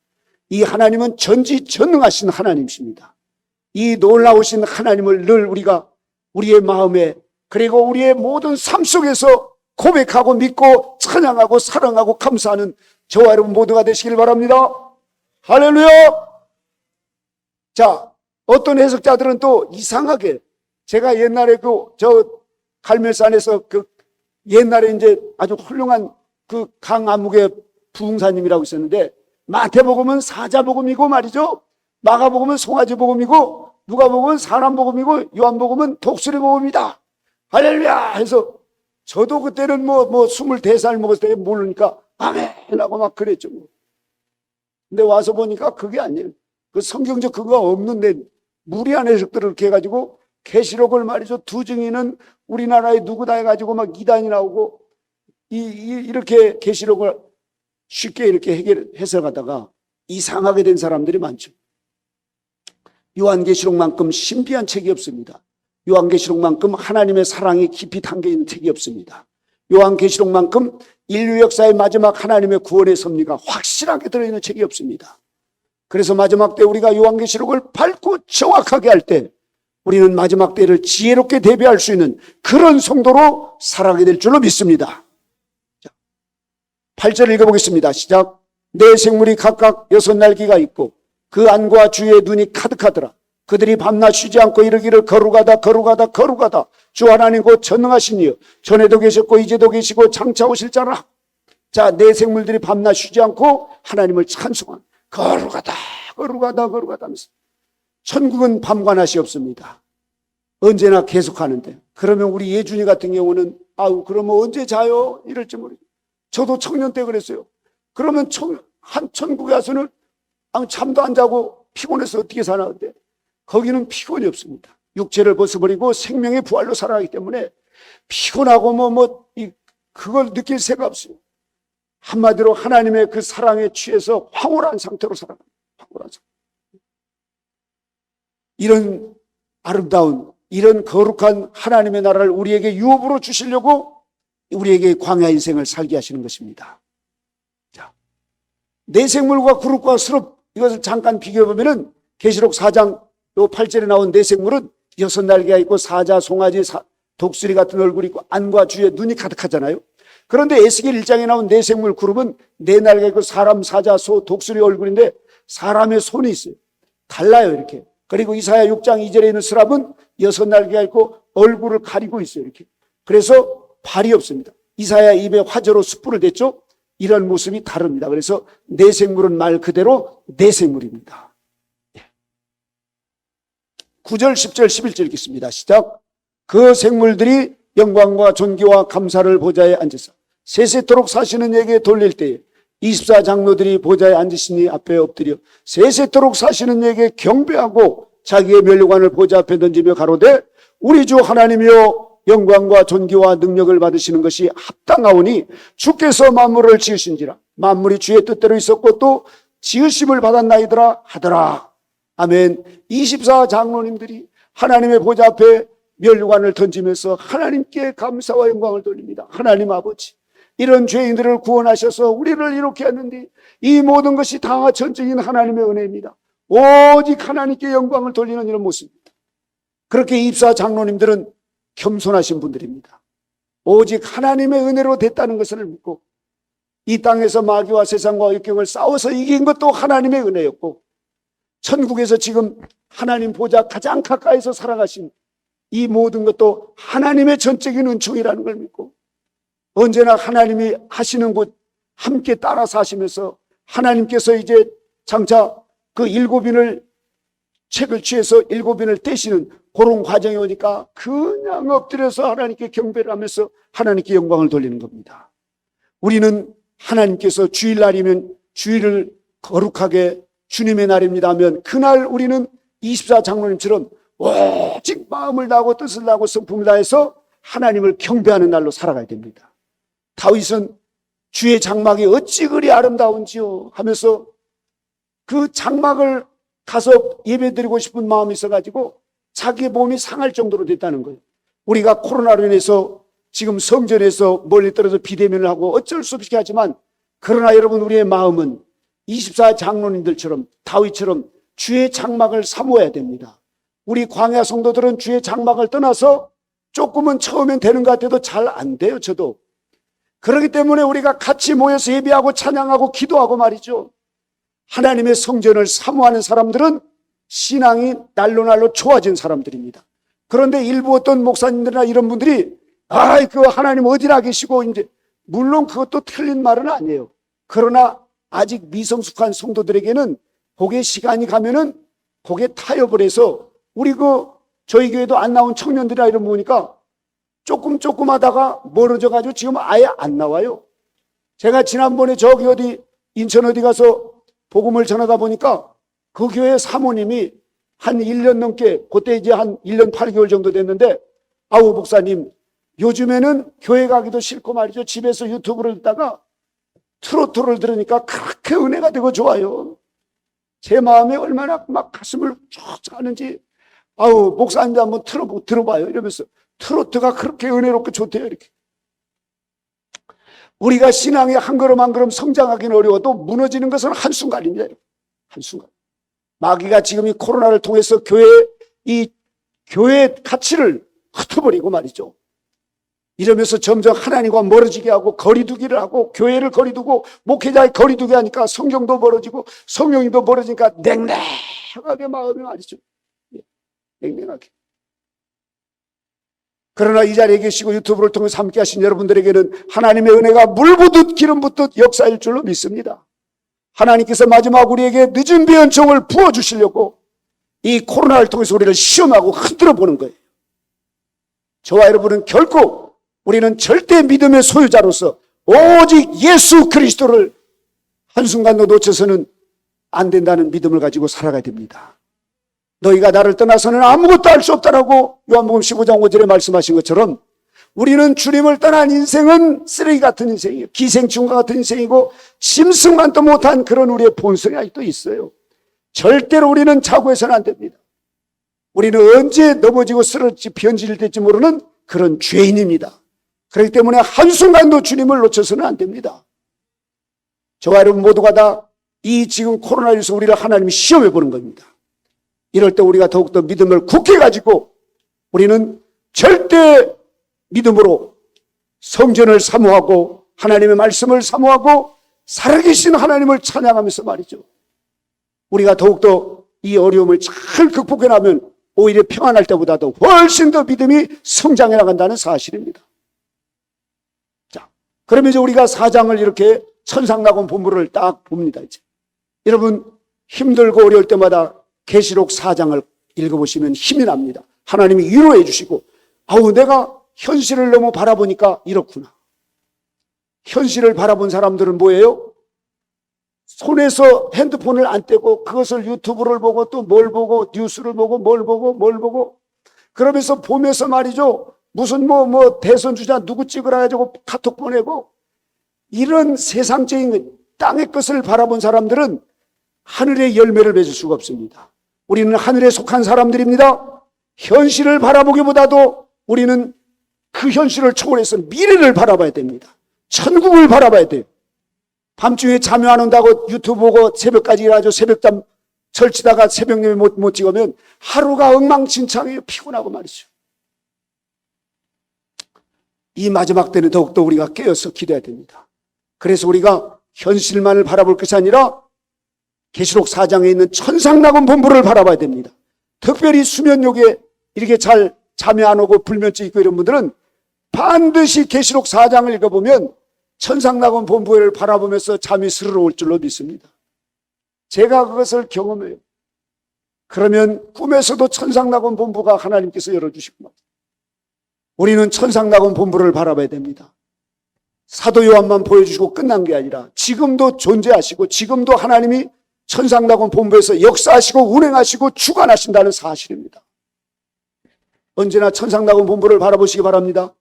이 하나님은 전지전능하신 하나님이십니다. 이 놀라우신 하나님을 늘 우리가 우리의 마음에 그리고 우리의 모든 삶 속에서 고백하고 믿고 찬양하고 사랑하고 감사하는 저와 여러분 모두가 되시길 바랍니다. 할렐루야. 자, 어떤 해석자들은 또 이상하게 제가 옛날에 갈멜산에서 옛날에 이제 아주 훌륭한 강아무개 부흥사님이라고 있었는데 마태복음은 사자복음이고 말이죠. 마가복음은 송아지복음이고 누가복음은 사람복음이고 요한복음은 독수리복음이다. 할렐루야 해서 저도 그때는 24살 먹었을 때 모르니까 아멘 하고 막 그랬죠. 근데 와서 보니까 그게 아니에요. 그 성경적 근거가 없는데 무리한 해석들을 이렇게 해가지고 계시록을 말이죠. 두 증인은 우리나라에 누구다 해가지고 막 이단이 나오고 이렇게 계시록을 쉽게 이렇게 해석하다가 이상하게 된 사람들이 많죠. 요한계시록만큼 신비한 책이 없습니다. 요한계시록만큼 하나님의 사랑이 깊이 담겨있는 책이 없습니다. 요한계시록만큼 인류 역사의 마지막 하나님의 구원의 섭리가 확실하게 들어있는 책이 없습니다. 그래서 마지막 때 우리가 요한계시록을 밝고 정확하게 할 때 우리는 마지막 때를 지혜롭게 대비할 수 있는 그런 성도로 살아가게 될 줄로 믿습니다. 8절 읽어보겠습니다. 시작. 네 생물이 각각 6날개가 있고 그 안과 주의 눈이 가득하더라. 그들이 밤낮 쉬지 않고 이르기를 거룩하다 주 하나님 곧 전능하신 이여 전에도 계셨고 이제도 계시고 장차 오실 자라. 자, 네 생물들이 밤낮 쉬지 않고 하나님을 찬송한 거룩하다 하면서 천국은 밤과 낮이 없습니다. 언제나 계속하는데 그러면 우리 예준이 같은 경우는 그러면 언제 자요? 이럴지 모르겠어요. 저도 청년 때 그랬어요. 그러면 천국에 와서는 잠도 안 자고 피곤해서 어떻게 사나. 근데 거기는 피곤이 없습니다. 육체를 벗어버리고 생명의 부활로 살아가기 때문에 피곤하고 그걸 느낄 새가 없어요. 한마디로 하나님의 그 사랑에 취해서 황홀한 상태로 살아갑니다. 황홀한 상태. 이런 아름다운 이런 거룩한 하나님의 나라를 우리에게 유업으로 주시려고 우리에게 광야 인생을 살게 하시는 것입니다. 자, 내생물과 구름과 수룹 이것을 잠깐 비교해 보면은 계시록 4장 8절에 나온 내생물은 6날개가 있고 사자, 송아지, 독수리 같은 얼굴이 있고 안과 주에 눈이 가득하잖아요. 그런데 에스겔 1장에 나온 내생물 그룹은 4날개가 있고 사람, 사자, 소, 독수리 얼굴인데 사람의 손이 있어요. 달라요 이렇게. 그리고 이사야 6장 2절에 있는 스랍은 6날개가 있고 얼굴을 가리고 있어요 이렇게. 그래서 발이 없습니다. 이사야 입에 화저로 숯불을 댔죠. 이런 모습이 다릅니다. 그래서 내생물은 말 그대로 내생물입니다. 9절, 10절, 11절 읽겠습니다. 시작. 그 생물들이 영광과 존귀와 감사를 보좌에 앉으사 세세토록 사시는 이에게 돌릴 때에 24장로들이 보좌에 앉으시니 앞에 엎드려 세세토록 사시는 이에게 경배하고 자기의 면류관을 보좌 앞에 던지며 가로되 우리 주 하나님이여 영광과 존귀와 능력을 받으시는 것이 합당하오니 주께서 만물을 지으신지라 만물이 주의 뜻대로 있었고 또 지으심을 받았나이더라 하더라. 아멘. 24장로님들이 하나님의 보좌 앞에 면류관을 던지면서 하나님께 감사와 영광을 돌립니다. 하나님 아버지, 이런 죄인들을 구원하셔서 우리를 이렇게 했는데 이 모든 것이 다 전적인 하나님의 은혜입니다. 오직 하나님께 영광을 돌리는 이런 모습입니다. 그렇게 24장로님들은 겸손하신 분들입니다. 오직 하나님의 은혜로 됐다는 것을 믿고 이 땅에서 마귀와 세상과 역경을 싸워서 이긴 것도 하나님의 은혜였고 천국에서 지금 하나님 보좌 가장 가까이서 살아가신 이 모든 것도 하나님의 전적인 은총이라는 걸 믿고 언제나 하나님이 하시는 곳 함께 따라 사시면서 하나님께서 이제 장차 그 7인을 책을 취해서 7인을 떼시는 그런 과정이 오니까 그냥 엎드려서 하나님께 경배를 하면서 하나님께 영광을 돌리는 겁니다. 우리는 하나님께서 주일날이면 주일을 거룩하게 주님의 날입니다 하면 그날 우리는 24장로님처럼 오직 마음을 다하고 뜻을 다하고 성품을 다해서 하나님을 경배하는 날로 살아가야 됩니다. 다윗은 주의 장막이 어찌 그리 아름다운지요 하면서 그 장막을 가서 예배드리고 싶은 마음이 있어가지고 자기의 몸이 상할 정도로 됐다는 거예요. 우리가 코로나로 인해서 지금 성전에서 멀리 떨어져 비대면을 하고 어쩔 수 없이 하지만 그러나 여러분 우리의 마음은 24장로님들처럼 다윗처럼 주의 장막을 사모해야 됩니다. 우리 광야 성도들은 주의 장막을 떠나서 조금은 처음엔 되는 것 같아도 잘 안 돼요. 저도. 그렇기 때문에 우리가 같이 모여서 예배하고 찬양하고 기도하고 말이죠. 하나님의 성전을 사모하는 사람들은 신앙이 날로 좋아진 사람들입니다. 그런데 일부 어떤 목사님들이나 이런 분들이 그 하나님 어디나 계시고 이제 물론 그것도 틀린 말은 아니에요. 그러나 아직 미성숙한 성도들에게는 그게 시간이 가면은 그게 타협을 해서 우리 저희 교회도 안 나온 청년들이나 이런 거 보니까 조금 하다가 멀어져 가지고 지금 아예 안 나와요. 제가 지난번에 저기 어디 인천 어디 가서 복음을 전하다 보니까 그 교회 사모님이 한 1년 넘게 그때 이제 한 1년 8개월 정도 됐는데 아우 목사님 요즘에는 교회 가기도 싫고 말이죠. 집에서 유튜브를 듣다가 트로트를 들으니까 그렇게 은혜가 되고 좋아요. 제 마음에 얼마나 막 가슴을 쫙 하는지 아우 목사님도 한번 들어봐요 이러면서 트로트가 그렇게 은혜롭고 좋대요. 이렇게 우리가 신앙에 한 걸음 한 걸음 성장하기는 어려워도 무너지는 것은 한순간입니다. 한순간. 마귀가 지금 이 코로나를 통해서 교회의 가치를 흩어버리고 말이죠. 이러면서 점점 하나님과 멀어지게 하고 거리두기를 하고 교회를 거리두고 목회자의 거리두기 하니까 성경도 멀어지고 성령님도 멀어지니까 냉랭하게 마음이 말이죠. 냉랭하게. 그러나 이 자리에 계시고 유튜브를 통해서 함께 하신 여러분들에게는 하나님의 은혜가 물 붓듯 기름 붓듯 역사일 줄로 믿습니다. 하나님께서 마지막 우리에게 늦은 비 은총을 부어주시려고 이 코로나를 통해서 우리를 시험하고 흔들어 보는 거예요. 저와 여러분은 결코 우리는 절대 믿음의 소유자로서 오직 예수 그리스도를 한순간도 놓쳐서는 안 된다는 믿음을 가지고 살아가야 됩니다. 너희가 나를 떠나서는 아무것도 할 수 없다라고 요한복음 15장 5절에 말씀하신 것처럼 우리는 주님을 떠난 인생은 쓰레기 같은 인생이에요. 기생충과 같은 인생이고 짐승만도 못한 그런 우리의 본성이 아직도 있어요. 절대로 우리는 자고해서는 안 됩니다. 우리는 언제 넘어지고 쓰러질지 변질될지 모르는 그런 죄인입니다. 그렇기 때문에 한순간도 주님을 놓쳐서는 안 됩니다. 저와 여러분 모두가 다 이 지금 코로나19에서 우리를 하나님이 시험해 보는 겁니다. 이럴 때 우리가 더욱더 믿음을 굳게 가지고 우리는 절대 믿음으로 성전을 사모하고 하나님의 말씀을 사모하고 살아계신 하나님을 찬양하면서 말이죠. 우리가 더욱더 이 어려움을 잘 극복해 나면 오히려 평안할 때보다도 훨씬 더 믿음이 성장해 나간다는 사실입니다. 자, 그러면 이제 우리가 4장을 이렇게 천상낙원 본부를 딱 봅니다. 이제 여러분 힘들고 어려울 때마다 계시록 4장을 읽어보시면 힘이 납니다. 하나님이 위로해 주시고 아우 내가 현실을 너무 바라보니까 이렇구나. 현실을 바라본 사람들은 뭐예요? 손에서 핸드폰을 안 떼고 그것을 유튜브를 보고 또 뭘 보고 뉴스를 보고 뭘 보고 그러면서 보면서 말이죠. 무슨 대선 주자 누구 찍으라 해가지고 카톡 보내고 이런 세상적인 땅의 것을 바라본 사람들은 하늘의 열매를 맺을 수가 없습니다. 우리는 하늘에 속한 사람들입니다. 현실을 바라보기보다도 우리는 그 현실을 초월해서 미래를 바라봐야 됩니다. 천국을 바라봐야 돼요. 밤중에 잠이 안 온다고 유튜브 보고 새벽까지 일하죠. 새벽잠 설치다가 새벽 예배 못 찍으면 하루가 엉망진창이에요. 피곤하고 말이죠. 이 마지막 때는 더욱더 우리가 깨어서 기도해야 됩니다. 그래서 우리가 현실만을 바라볼 것이 아니라 계시록 4장에 있는 천상낙원 본부를 바라봐야 됩니다. 특별히 수면욕에 이렇게 잘 잠이 안 오고 불면증 있고 이런 분들은 반드시 계시록 4장을 읽어보면 천상낙원 본부를 바라보면서 잠이 스르르 올 줄로 믿습니다. 제가 그것을 경험해요. 그러면 꿈에서도 천상낙원 본부가 하나님께서 열어주시고 우리는 천상낙원 본부를 바라봐야 됩니다. 사도 요한만 보여주시고 끝난 게 아니라 지금도 존재하시고 지금도 하나님이 천상낙원 본부에서 역사하시고 운행하시고 주관하신다는 사실입니다. 언제나 천상낙원 본부를 바라보시기 바랍니다.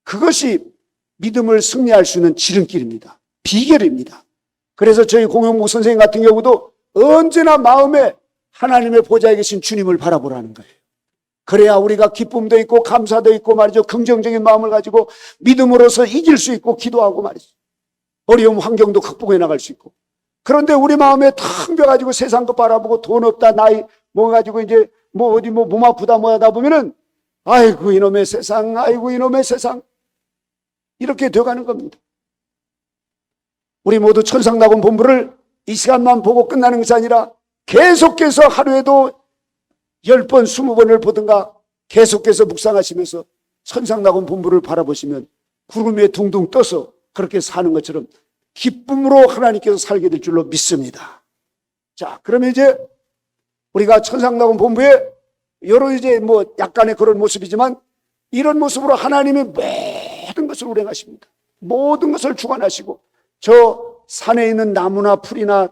그것이 믿음을 승리할 수 있는 지름길입니다. 비결입니다. 그래서 저희 공영목 선생님 같은 경우도 언제나 마음에 하나님의 보좌에 계신 주님을 바라보라는 거예요. 그래야 우리가 기쁨도 있고 감사도 있고 말이죠. 긍정적인 마음을 가지고 믿음으로서 이길 수 있고 기도하고 말이죠. 어려운 환경도 극복해 나갈 수 있고. 그런데 우리 마음에 텅 비어가지고 세상도 바라보고 돈 없다 나이 뭐 가지고 이제 뭐 어디 뭐 몸 아프다 뭐 하다 보면은 아이고 이놈의 세상 아이고 이놈의 세상 이렇게 되어가는 겁니다. 우리 모두 천상낙원 본부를 이 시간만 보고 끝나는 것이 아니라 계속해서 하루에도 10번, 20번을 보든가 계속해서 묵상하시면서 천상낙원 본부를 바라보시면 구름 위에 둥둥 떠서 그렇게 사는 것처럼 기쁨으로 하나님께서 살게 될 줄로 믿습니다. 자, 그러면 이제 우리가 천상낙원 본부에 여러 이제 뭐 약간의 그런 모습이지만 이런 모습으로 하나님이 모든 것을 운행하십니다. 모든 것을 주관하시고 저 산에 있는 나무나 풀이나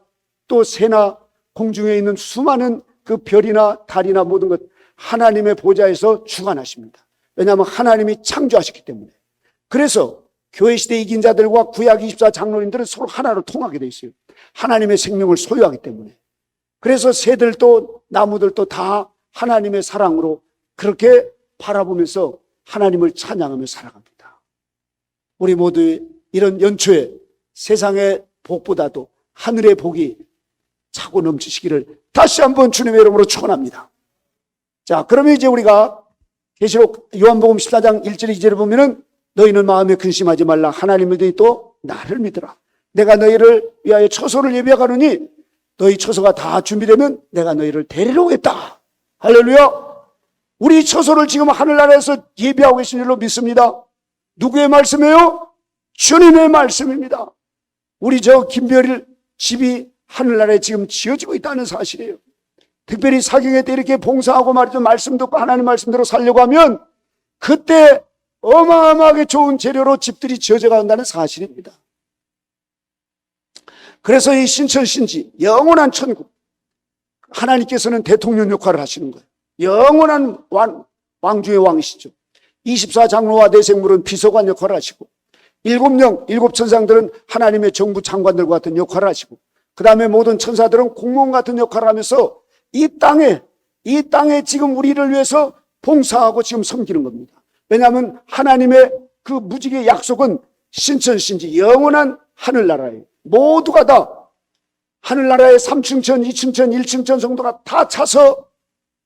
또 새나 공중에 있는 수많은 그 별이나 달이나 모든 것 하나님의 보좌에서 주관하십니다. 왜냐하면 하나님이 창조하셨기 때문에. 그래서 교회 시대 이긴 자들과 구약 24 장로님들은 서로 하나로 통하게 돼 있어요. 하나님의 생명을 소유하기 때문에. 그래서 새들도 나무들도 다 하나님의 사랑으로 그렇게 바라보면서 하나님을 찬양하며 살아갑니다. 우리 모두 이런 연초에 세상의 복보다도 하늘의 복이 차고 넘치시기를 다시 한번 주님의 이름으로 축원합니다. 자, 그러면 이제 우리가 계시록 요한복음 14장 1절 2절을 보면은 너희는 마음에 근심하지 말라. 하나님을 너희 또 나를 믿으라. 내가 너희를 위하여 처소를 예비하노니 너희 처소가 다 준비되면 내가 너희를 데리러 오겠다. 할렐루야. 우리 처소를 지금 하늘나라에서 예비하고 계신 줄로 믿습니다. 누구의 말씀이에요? 주님의 말씀입니다. 우리 저 김별일 집이 하늘나라에 지금 지어지고 있다는 사실이에요. 특별히 사경회 때 이렇게 봉사하고 말이죠. 말씀 듣고 하나님 말씀대로 살려고 하면 그때 어마어마하게 좋은 재료로 집들이 지어져 간다는 사실입니다. 그래서 이 신천신지 영원한 천국 하나님께서는 대통령 역할을 하시는 거예요. 영원한 왕중의 왕이시죠. 24장로와 내생물은 비서관 역할을 하시고 7명, 7천상들은 하나님의 정부 장관들과 같은 역할을 하시고 그 다음에 모든 천사들은 공무원 같은 역할을 하면서 이 땅에 지금 우리를 위해서 봉사하고 지금 섬기는 겁니다. 왜냐하면 하나님의 그 무지개 약속은 신천신지 영원한 하늘나라예요. 모두가 다 하늘나라의 3층천, 2층천, 1층천 성도가 다 차서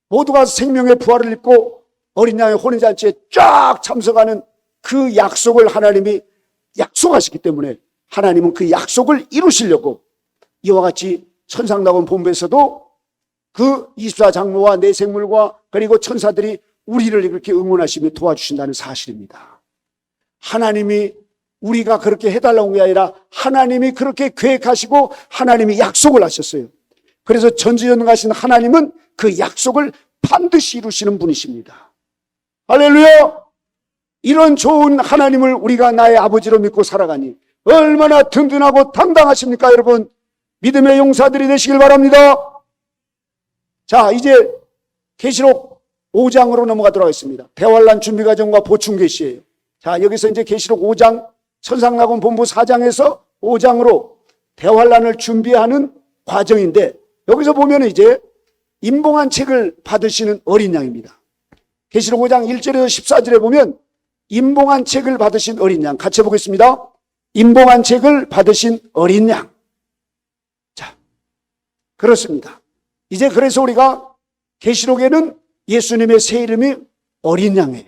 모두가 생명의 부활을 입고 어린 양의 혼인잔치에 쫙 참석하는 그 약속을 하나님이 약속하시기 때문에 하나님은 그 약속을 이루시려고 이와 같이 천상낙원 본부에서도 그 24장로와 내생물과 그리고 천사들이 우리를 이렇게 응원하시며 도와주신다는 사실입니다. 하나님이 우리가 그렇게 해달라는 게 아니라 하나님이 그렇게 계획하시고 하나님이 약속을 하셨어요. 그래서 전지전능하신 하나님은 그 약속을 반드시 이루시는 분이십니다. 할렐루야! 이런 좋은 하나님을 우리가 나의 아버지로 믿고 살아가니 얼마나 든든하고 당당하십니까, 여러분? 믿음의 용사들이 되시길 바랍니다. 자, 이제 계시록 5장으로 넘어가도록 하겠습니다. 대환란 준비 과정과 보충 계시예요. 자, 여기서 이제 계시록 5장 천상낙원 본부 4장에서 5장으로 대환란을 준비하는 과정인데 여기서 보면 이제 임봉한 책을 받으시는 어린 양입니다. 계시록 5장 1절에서 14절에 보면 임봉한 책을 받으신 어린 양 같이 보겠습니다. 임봉한 책을 받으신 어린 양. 자, 그렇습니다. 이제 그래서 우리가 계시록에는 예수님의 새 이름이 어린 양이에요.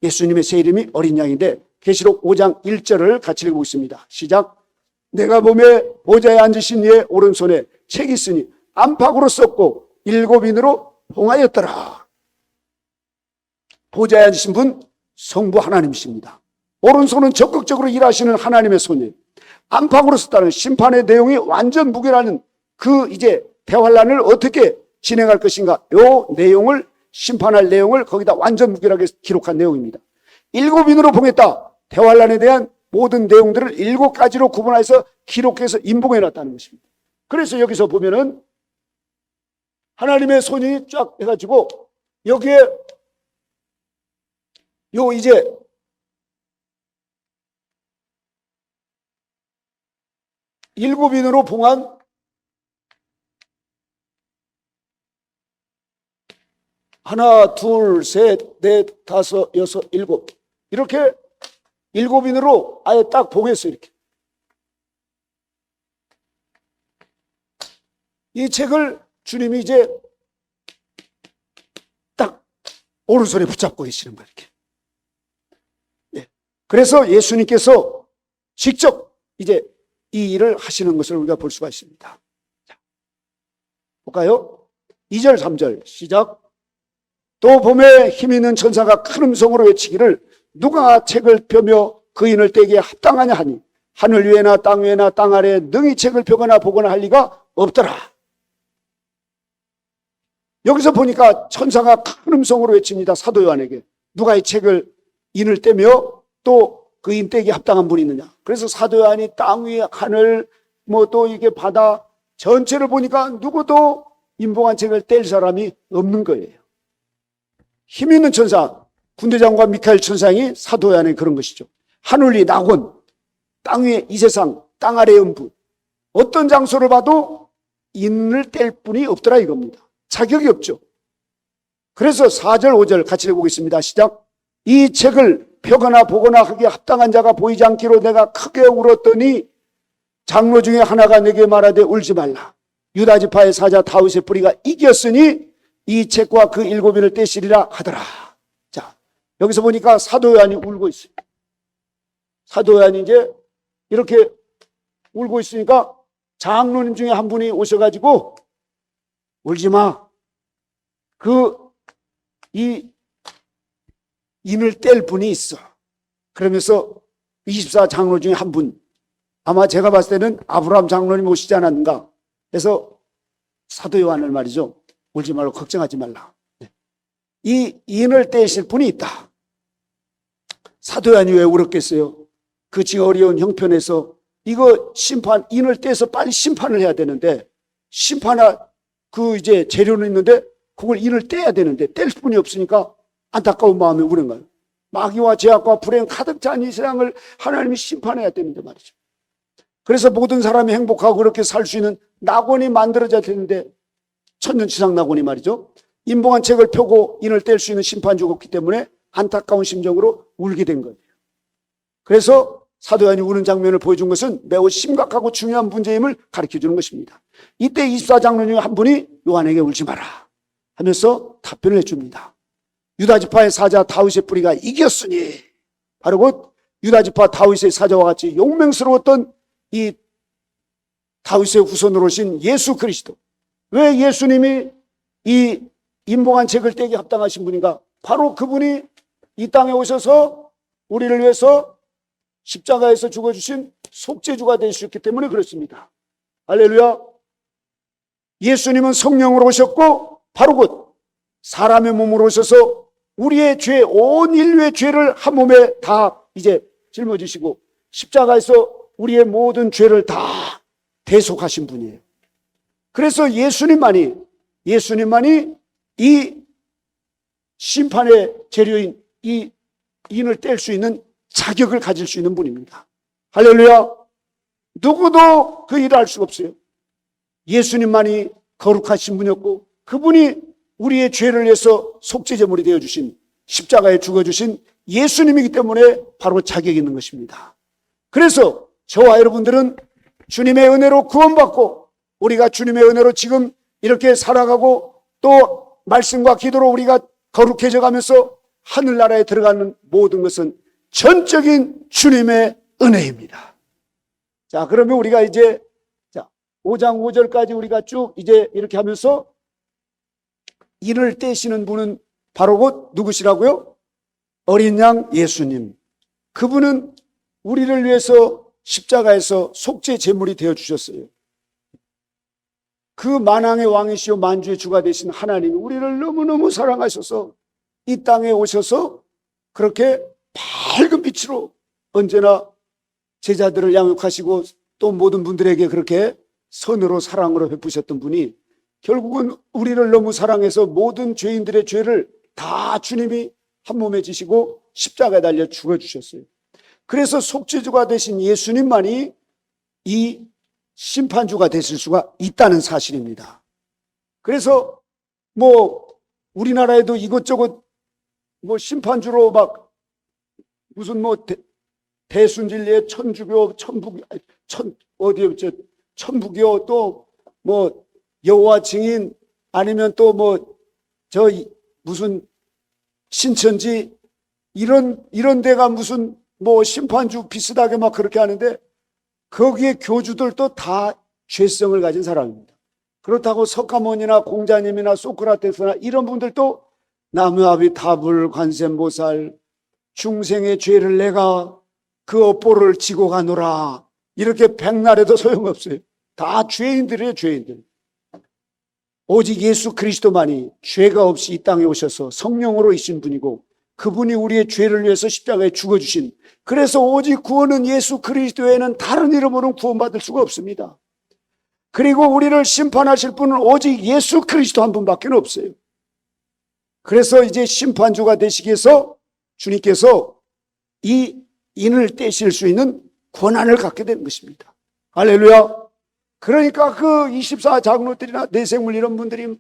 예수님의 새 이름이 어린 양인데 계시록 5장 1절을 같이 읽어보겠습니다. 시작. 내가 보매 보좌에 앉으신 이의 오른손에 책이 있으니 안팎으로 썼고 7인으로 봉하였더라. 보좌에 앉으신 분 성부 하나님이십니다. 오른손은 적극적으로 일하시는 하나님의 손이에요. 안팎으로 썼다는 심판의 내용이 완전 무결하는 그 이제 대환란을 어떻게 진행할 것인가 요 내용을 심판할 내용을 거기다 완전 무결하게 기록한 내용입니다. 7인으로 봉했다. 대환란에 대한 모든 내용들을 7가지로 구분해서 기록해서 인봉해 놨다는 것입니다. 그래서 여기서 보면은 하나님의 손이 쫙 해가지고 여기에 요 이제 일곱 인으로 봉한 하나, 둘, 셋, 넷, 다섯, 여섯, 일곱 이렇게 일곱 인으로 아예 딱 봉했어요. 이렇게 이 책을 주님이 이제 딱 오른손에 붙잡고 계시는 거예요. 이렇게. 예. 그래서 예수님께서 직접 이제 이 일을 하시는 것을 우리가 볼 수가 있습니다. 자, 볼까요? 2절, 3절 시작. 또 봄에 힘 있는 천사가 큰 음성으로 외치기를 누가 책을 펴며 그 인을 떼기에 합당하냐 하니 하늘 위에나 땅 위에나 땅 아래에 능히 책을 펴거나 보거나 할 리가 없더라. 여기서 보니까 천사가 큰 음성으로 외칩니다. 사도 요한에게 누가 이 책을 인을 떼며 또 그 인 떼기에 합당한 분이 있느냐. 그래서 사도 요한이 땅 위 하늘 뭐 또 이게 바다 전체를 보니까 누구도 인봉한 책을 뗄 사람이 없는 거예요. 힘 있는 천사 군대장관 미카엘 천상이 사도 요한에 그런 것이죠. 하늘 위 낙원, 땅 위에 이 세상, 땅 아래의 음부 어떤 장소를 봐도 인을 뗄 분이 없더라 이겁니다. 자격이 없죠. 그래서 4절 5절 같이 읽어보겠습니다. 시작. 이 책을 펴거나 보거나 하기에 합당한 자가 보이지 않기로 내가 크게 울었더니 장로 중에 하나가 내게 말하되 울지 말라. 유다 지파의 사자 다윗의 뿌리가 이겼으니 이 책과 그 7인을 떼시리라 하더라. 자, 여기서 보니까 사도 요한이 울고 있어요. 사도 요한이 이제 이렇게 울고 있으니까 장로님 중에 한 분이 오셔가지고 울지 마. 이 인을 뗄 분이 있어. 그러면서 24장로 중에 한 분, 아마 제가 봤을 때는 아브라함 장로님 오시지 않았는가 해서 사도 요한을 말이죠. 울지 말고 걱정하지 말라. 이 인을 떼실 분이 있다. 사도 요한이 왜 울었겠어요? 그 지금 어려운 형편에서 이거 심판, 인을 떼서 빨리 심판을 해야 되는데 그 이제 재료는 있는데 그걸 인을 떼야 되는데 뗄 분이 없으니까 안타까운 마음에 우는 거예요. 마귀와 죄악과 불행 가득 찬 이 세상을 하나님이 심판해야 되는데 말이죠. 그래서 모든 사람이 행복하고 그렇게 살 수 있는 낙원이 만들어져야 되는데 천년치상 낙원이 말이죠. 인봉한 책을 펴고 인을 뗄 수 있는 심판주가 없기 때문에 안타까운 심정으로 울게 된 거예요. 그래서 사도 요한이 우는 장면을 보여준 것은 매우 심각하고 중요한 문제임을 가르쳐주는 것입니다. 이때 24장로 중에 한 분이 요한에게 울지 마라 하면서 답변을 해줍니다. 유다지파의 사자 다윗의 뿌리가 이겼으니 바로 곧 유다지파 다윗의 사자와 같이 용맹스러웠던 이 다윗의 후손으로 오신 예수 그리스도. 왜 예수님이 이 인봉한 책을 떼기 합당하신 분인가? 바로 그분이 이 땅에 오셔서 우리를 위해서 십자가에서 죽어주신 속죄주가 되셨기 때문에 그렇습니다. 할렐루야. 예수님은 성령으로 오셨고 바로 곧 사람의 몸으로 오셔서 우리의 죄, 온 인류의 죄를 한 몸에 다 이제 짊어지시고 십자가에서 우리의 모든 죄를 다 대속하신 분이에요. 그래서 예수님만이 이 심판의 재료인 이 인을 뗄 수 있는 자격을 가질 수 있는 분입니다. 할렐루야. 누구도 그 일을 할 수가 없어요. 예수님만이 거룩하신 분이었고 그분이 우리의 죄를 위해서 속죄제물이 되어주신 십자가에 죽어주신 예수님이기 때문에 바로 자격이 있는 것입니다. 그래서 저와 여러분들은 주님의 은혜로 구원받고 우리가 주님의 은혜로 지금 이렇게 살아가고 또 말씀과 기도로 우리가 거룩해져 가면서 하늘나라에 들어가는 모든 것은 전적인 주님의 은혜입니다. 자, 그러면 우리가 이제 5장 5절까지 우리가 쭉 이제 이렇게 하면서 인을 떼시는 분은 바로 곧 누구시라고요? 어린 양 예수님. 그분은 우리를 위해서 십자가에서 속죄 제물이 되어 주셨어요. 그 만왕의 왕이시오 만주의 주가 되신 하나님이 우리를 너무너무 사랑하셔서 이 땅에 오셔서 그렇게 밝은 빛으로 언제나 제자들을 양육하시고 또 모든 분들에게 그렇게 선으로 사랑으로 베푸셨던 분이 결국은 우리를 너무 사랑해서 모든 죄인들의 죄를 다 주님이 한 몸에 지시고 십자가에 달려 죽어주셨어요. 그래서 속죄주가 되신 예수님만이 이 심판주가 되실 수가 있다는 사실입니다. 그래서 우리나라에도 이것저것 심판주로 막 무슨 대순진리의 천주교, 천부교 또 여호와 증인 아니면 또 무슨 신천지 이런 데가 무슨 심판주 비슷하게 막 그렇게 하는데 거기에 교주들도 다 죄성을 가진 사람입니다. 그렇다고 석가모니나 공자님이나 소크라테스나 이런 분들도 나무아비 타불 관세음보살 중생의 죄를 내가 그 업보를 지고 가노라 이렇게 백날해도 소용없어요. 다 죄인들이에요. 죄인들. 오직 예수 그리스도만이 죄가 없이 이 땅에 오셔서 성령으로 이신 분이고 그분이 우리의 죄를 위해서 십자가에 죽어주신, 그래서 오직 구원은 예수 그리스도에는 다른 이름으로는 구원받을 수가 없습니다. 그리고 우리를 심판하실 분은 오직 예수 그리스도 한 분밖에 없어요. 그래서 이제 심판주가 되시기 위해서 주님께서 이 인을 떼실 수 있는 권한을 갖게 되는 것입니다. 할렐루야. 그러니까 그 24장로들이나 내생물 이런 분들이 막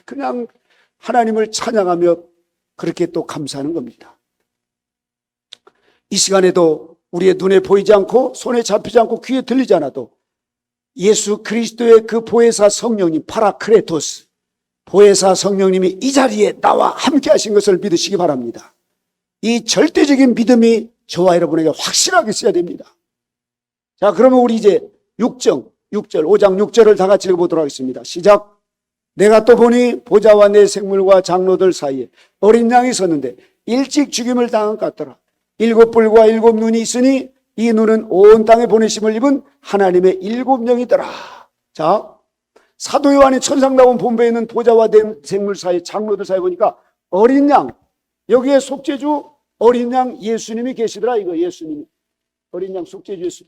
그냥 하나님을 찬양하며 그렇게 또 감사하는 겁니다. 이 시간에도 우리의 눈에 보이지 않고 손에 잡히지 않고 귀에 들리지 않아도 예수 그리스도의 그 보혜사 성령님 파라크레토스 보혜사 성령님이 이 자리에 나와 함께 하신 것을 믿으시기 바랍니다. 이 절대적인 믿음이 저와 여러분에게 확실하게 있어야 됩니다. 자, 그러면 우리 이제 5장 6절을 다 같이 읽어보도록 하겠습니다. 시작. 내가 또 보니 보좌와 내 생물과 장로들 사이에 어린 양이 섰는데 일찍 죽임을 당한 것 같더라. 7뿔과 7눈이 있으니 이 눈은 온 땅에 보내심을 입은 하나님의 7영이더라. 자, 사도 요한이 천상 나온 본배에 있는 보좌와 내 생물 사이 장로들 사이에 보니까 어린 양, 여기에 속죄주 어린 양 예수님이 계시더라. 이거 예수님이 어린 양 속죄주 예수.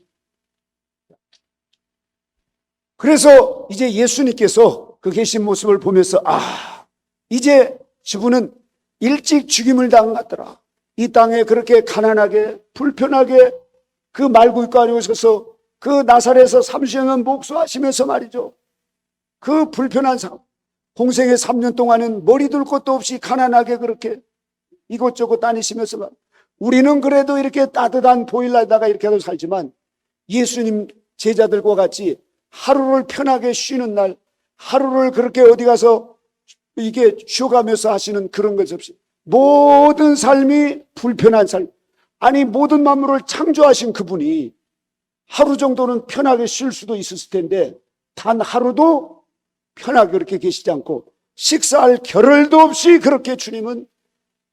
그래서 이제 예수님께서 그 계신 모습을 보면서 이제 저분은 일찍 죽임을 당했더라. 이 땅에 그렇게 가난하게 불편하게 그 말구유가에 오셔서 그 나사렛에서 30년 목수하시면서 말이죠. 그 불편한 삶, 공생의 3년 동안은 머리 둘 것도 없이 가난하게 그렇게 이곳저곳 다니시면서 우리는 그래도 이렇게 따뜻한 보일러에다가 이렇게 하고 살지만 예수님 제자들과 같이 하루를 편하게 쉬는 날, 하루를 그렇게 어디 가서 이게 쉬어가면서 하시는 그런 것 없이 모든 삶이 불편한 삶, 아니 모든 만물을 창조하신 그분이 하루 정도는 편하게 쉴 수도 있었을 텐데 단 하루도 편하게 그렇게 계시지 않고 식사할 겨를도 없이 그렇게 주님은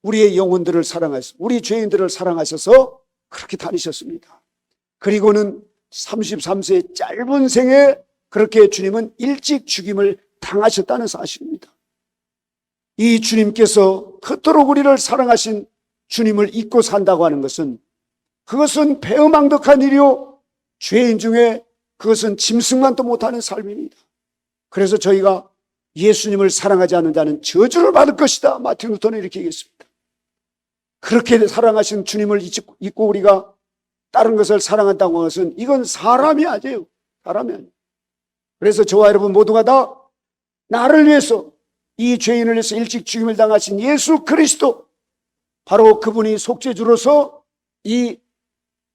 우리의 영혼들을 사랑하셔서 우리 죄인들을 사랑하셔서 그렇게 다니셨습니다. 그리고는 33세의 짧은 생에 그렇게 주님은 일찍 죽임을 당하셨다는 사실입니다. 이 주님께서 그토록 우리를 사랑하신 주님을 잊고 산다고 하는 것은 그것은 배은망덕한 일이요 죄인 중에 그것은 짐승만도 못하는 삶입니다. 그래서 저희가 예수님을 사랑하지 않는 자는 저주를 받을 것이다. 마틴 루터는 이렇게 얘기했습니다. 그렇게 사랑하신 주님을 잊고 우리가 다른 것을 사랑한다고 하는 것은 이건 사람이 아니에요. 사람이 아니에요. 그래서 저와 여러분 모두가 다 나를 위해서 이 죄인을 위해서 일찍 죽임을 당하신 예수 그리스도, 바로 그분이 속죄주로서 이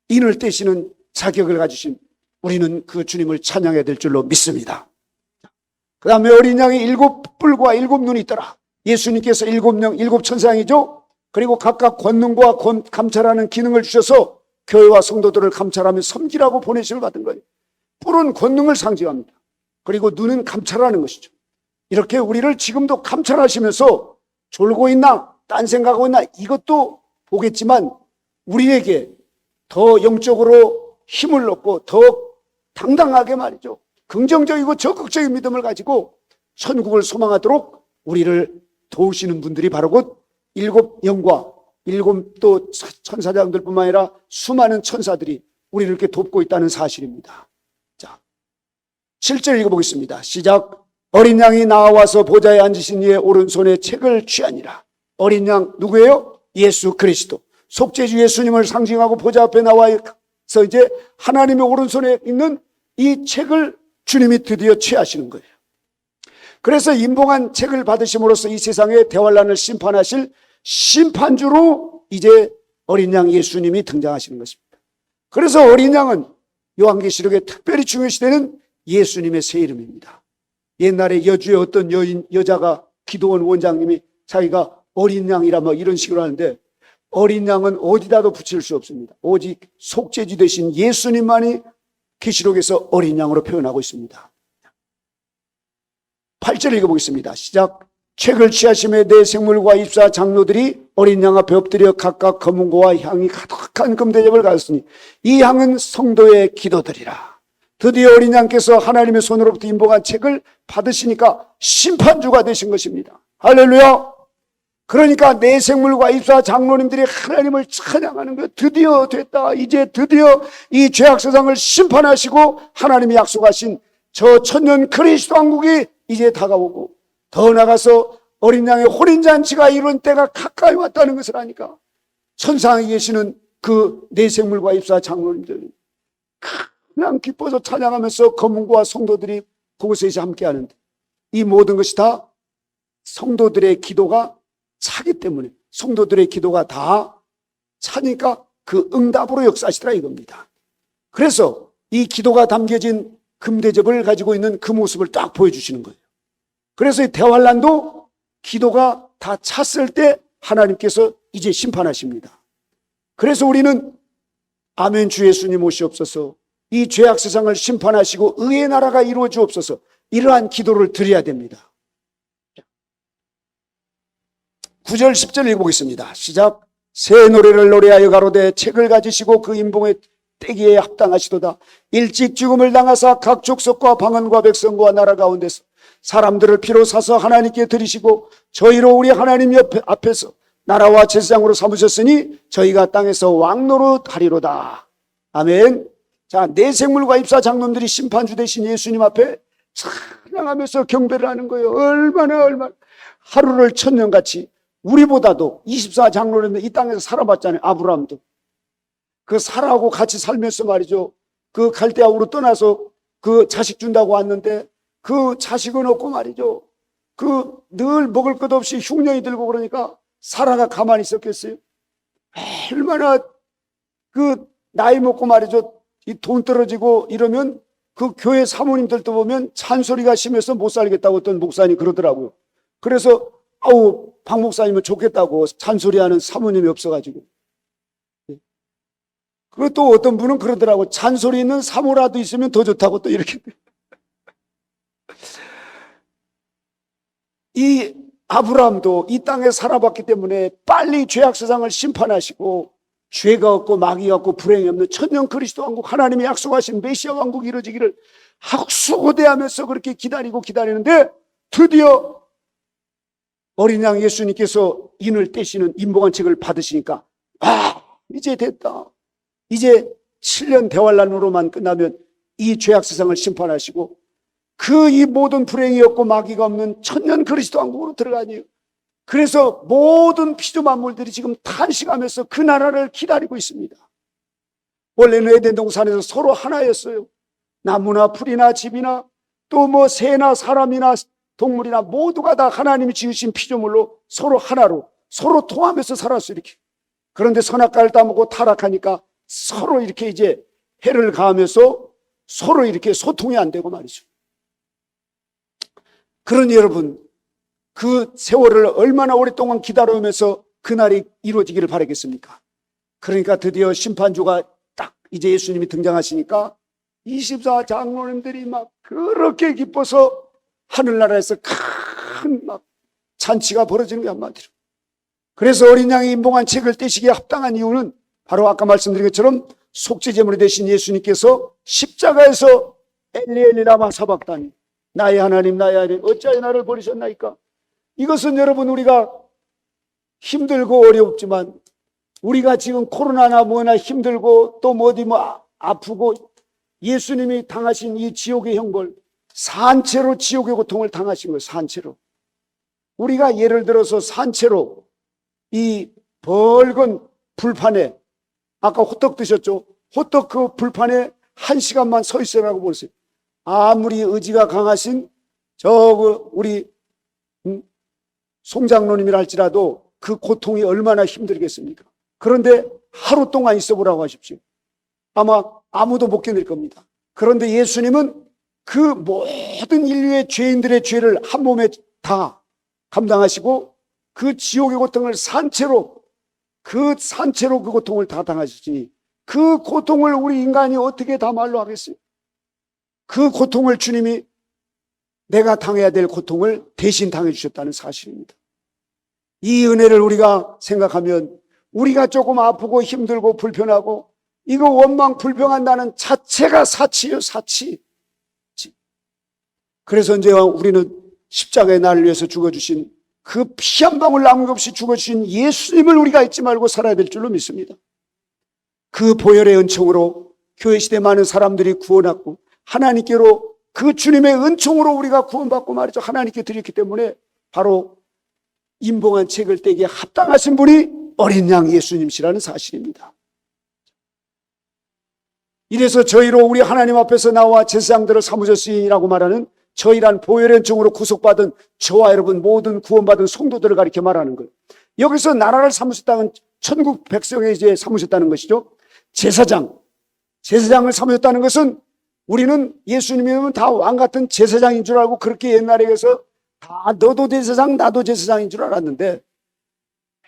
인을 떼시는 자격을 가지신 우리는 그 주님을 찬양해야 될 줄로 믿습니다. 그 다음에 어린 양이 7뿔과 7눈이 있더라. 예수님께서 7영, 7천사양이죠. 그리고 각각 권능과 감찰하는 기능을 주셔서 교회와 성도들을 감찰하며 섬기라고 보내심을 받은 거예요. 뿔은 권능을 상징합니다. 그리고 눈은 감찰하는 것이죠. 이렇게 우리를 지금도 감찰하시면서 졸고 있나 딴 생각하고 있나 이것도 보겠지만 우리에게 더 영적으로 힘을 얻고 더 당당하게 말이죠, 긍정적이고 적극적인 믿음을 가지고 천국을 소망하도록 우리를 도우시는 분들이 바로 곧 7영과 7 또 천사장들뿐만 아니라 수많은 천사들이 우리를 이렇게 돕고 있다는 사실입니다. 자, 7절 읽어보겠습니다. 시작. 어린 양이 나와서 보좌에 앉으신 이의 오른손에 책을 취하니라. 어린 양 누구예요? 예수 그리스도. 속죄주 예수님을 상징하고 보좌 앞에 나와서 이제 하나님의 오른손에 있는 이 책을 주님이 드디어 취하시는 거예요. 그래서 임봉한 책을 받으심으로써 이 세상의 대환란을 심판하실 심판주로 이제 어린 양 예수님이 등장하시는 것입니다. 그래서 어린 양은 요한계시록에 특별히 중요시되는 예수님의 새 이름입니다. 옛날에 여주의 어떤 여자가 기도원 원장님이 자기가 어린 양이라 뭐 이런 식으로 하는데, 어린 양은 어디다도 붙일 수 없습니다. 오직 속죄주 되신 예수님만이 계시록에서 어린 양으로 표현하고 있습니다. 8절 읽어보겠습니다. 시작. 책을 취하심에 내 생물과 입사 장로들이 어린 양 앞에 엎드려 각각 검은고와 향이 가득한 금대접을 가졌으니 이 향은 성도의 기도들이라. 드디어 어린 양께서 하나님의 손으로부터 임봉한 책을 받으시니까 심판주가 되신 것입니다. 할렐루야. 그러니까 내 생물과 입사 장로님들이 하나님을 찬양하는 거예요. 드디어 됐다. 이제 드디어 이 죄악 세상을 심판하시고 하나님이 약속하신 저 천년 그리스도 왕국이 이제 다가오고, 더 나가서 어린 양의 혼인잔치가 이룬 때가 가까이 왔다는 것을 아니까 천상에 계시는 그 내 생물과 입사 장로님들 그냥 기뻐서 찬양하면서 검은고와 성도들이 그곳에 이제 함께하는데, 이 모든 것이 다 성도들의 기도가 차기 때문에, 성도들의 기도가 다 차니까 그 응답으로 역사하시더라 이겁니다. 그래서 이 기도가 담겨진 금대접을 가지고 있는 그 모습을 딱 보여주시는 거예요. 그래서 이 대환란도 기도가 다 찼을 때 하나님께서 이제 심판하십니다. 그래서 우리는 아멘 주 예수님 오시옵소서, 이 죄악 세상을 심판하시고 의의 나라가 이루어지옵소서, 이러한 기도를 드려야 됩니다. 9절 10절 읽어보겠습니다. 시작. 새 노래를 노래하여 가로되 책을 가지시고 그 임봉의 때기에 합당하시도다. 일찍 죽음을 당하사 각 족속과 방언과 백성과 나라 가운데서 사람들을 피로 사서 하나님께 드리시고 저희로 우리 하나님 앞에서 나라와 제사장으로 삼으셨으니 저희가 땅에서 왕노릇 하리로다. 아멘. 자, 내 생물과 입사 장로들이 심판주 되신 예수님 앞에 찬양하면서 경배를 하는 거예요. 얼마나 하루를 천년같이. 우리보다도 24장로는 이 땅에서 살아봤잖아요. 아브라함도 그 사라하고 같이 살면서 말이죠, 그 갈대아우로 떠나서 그 자식 준다고 왔는데 그 자식은 없고 말이죠, 그 늘 먹을 것 없이 흉년이 들고 그러니까 사라가 가만히 있었겠어요? 얼마나 그 나이 먹고 말이죠, 이 돈 떨어지고 이러면 그 교회 사모님들도 보면 잔소리가 심해서 못 살겠다고 어떤 목사님이 그러더라고요. 그래서 아우 박 목사님은 좋겠다고 잔소리하는 사모님이 없어가지고. 그것도 어떤 분은 그러더라고, 잔소리 있는 사모라도 있으면 더 좋다고 또 이렇게. 이 아브라함도 이 땅에 살아봤기 때문에 빨리 죄악 세상을 심판하시고 죄가 없고 마귀가 없고 불행이 없는 천년 그리스도 왕국, 하나님이 약속하신 메시아 왕국이 이루어지기를 학수고대하면서 그렇게 기다리는데 드디어 어린 양 예수님께서 인을 떼시는 임봉한 책을 받으시니까 이제 됐다. 이제 7년 대환란으로만 끝나면 이 죄악 세상을 심판하시고 그 이 모든 불행이 없고 마귀가 없는 천년 그리스도 왕국으로 들어가니요. 그래서 모든 피조 만물들이 지금 탄식하면서 그 나라를 기다리고 있습니다. 원래는 에덴 동산에서 서로 하나였어요. 나무나 풀이나 집이나 또 뭐 새나 사람이나 동물이나 모두가 다 하나님이 지으신 피조물로 서로 하나로 서로 통하면서 살았어요. 이렇게. 그런데 선악과를 따먹고 타락하니까 서로 이렇게 이제 해를 가하면서 서로 이렇게 소통이 안 되고 말이죠. 그러니 여러분, 그 세월을 얼마나 오랫동안 기다려오면서 그날이 이루어지기를 바라겠습니까? 그러니까 드디어 심판주가 딱 이제 예수님이 등장하시니까 24장로님들이 막 그렇게 기뻐서 하늘나라에서 큰 막 잔치가 벌어지는 게 한마디로. 그래서 어린 양이 임봉한 책을 떼시기에 합당한 이유는 바로 아까 말씀드린 것처럼 속죄제물이 되신 예수님께서 십자가에서 엘리 엘리 라마 사박다니, 나의 하나님 나의 하나님 어찌하여 나를 버리셨나이까. 이것은 여러분, 우리가 힘들고 어렵지만, 우리가 지금 코로나나 뭐나 힘들고 또 뭐 어디 뭐 아프고 예수님이 당하신 이 지옥의 형벌, 산채로 지옥의 고통을 당하신 거예요. 산채로. 우리가 예를 들어서 산채로 이 벌건 불판에, 아까 호떡 드셨죠? 호떡 그 불판에 1시간만 서 있으라고 보세요. 아무리 의지가 강하신 우리 송장로님이라 할지라도 그 고통이 얼마나 힘들겠습니까? 그런데 하루 동안 있어 보라고 하십시오. 아마 아무도 못 견딜 겁니다. 그런데 예수님은 그 모든 인류의 죄인들의 죄를 한 몸에 다 감당하시고 그 지옥의 고통을 산채로 그 고통을 다 당하시니 그 고통을 우리 인간이 어떻게 다 말로 하겠어요? 그 고통을 주님이 내가 당해야 될 고통을 대신 당해 주셨다는 사실입니다. 이 은혜를 우리가 생각하면 우리가 조금 아프고 힘들고 불편하고 이거 원망 불평한다는 자체가 사치예요. 사치. 그래서 이제 우리는 십자가의 나를 위해서 죽어주신 그 피 한 방울 남김없이 죽어주신 예수님을 우리가 잊지 말고 살아야 될 줄로 믿습니다. 그 보혈의 은총으로 교회 시대 많은 사람들이 구원받고 하나님께로 그 주님의 은총으로 우리가 구원받고 말이죠. 하나님께 드렸기 때문에 바로 임봉한 책을 떼기에 합당하신 분이 어린 양 예수님이시라는 사실입니다. 이래서 저희로 우리 하나님 앞에서 나와 제사장들을 사무졌으니라고 말하는 저희란 보혈의 은총으로 구속받은 저와 여러분 모든 구원받은 성도들을 가리켜 말하는 거예요. 여기서 나라를 사무셨다는 천국 백성에 이제 사무셨다는 것이죠. 제사장을 사무셨다는 것은 우리는 예수님이면 다 왕 같은 제사장인 줄 알고 그렇게 옛날에 그래서 다 너도 제사장 나도 제사장인 줄 알았는데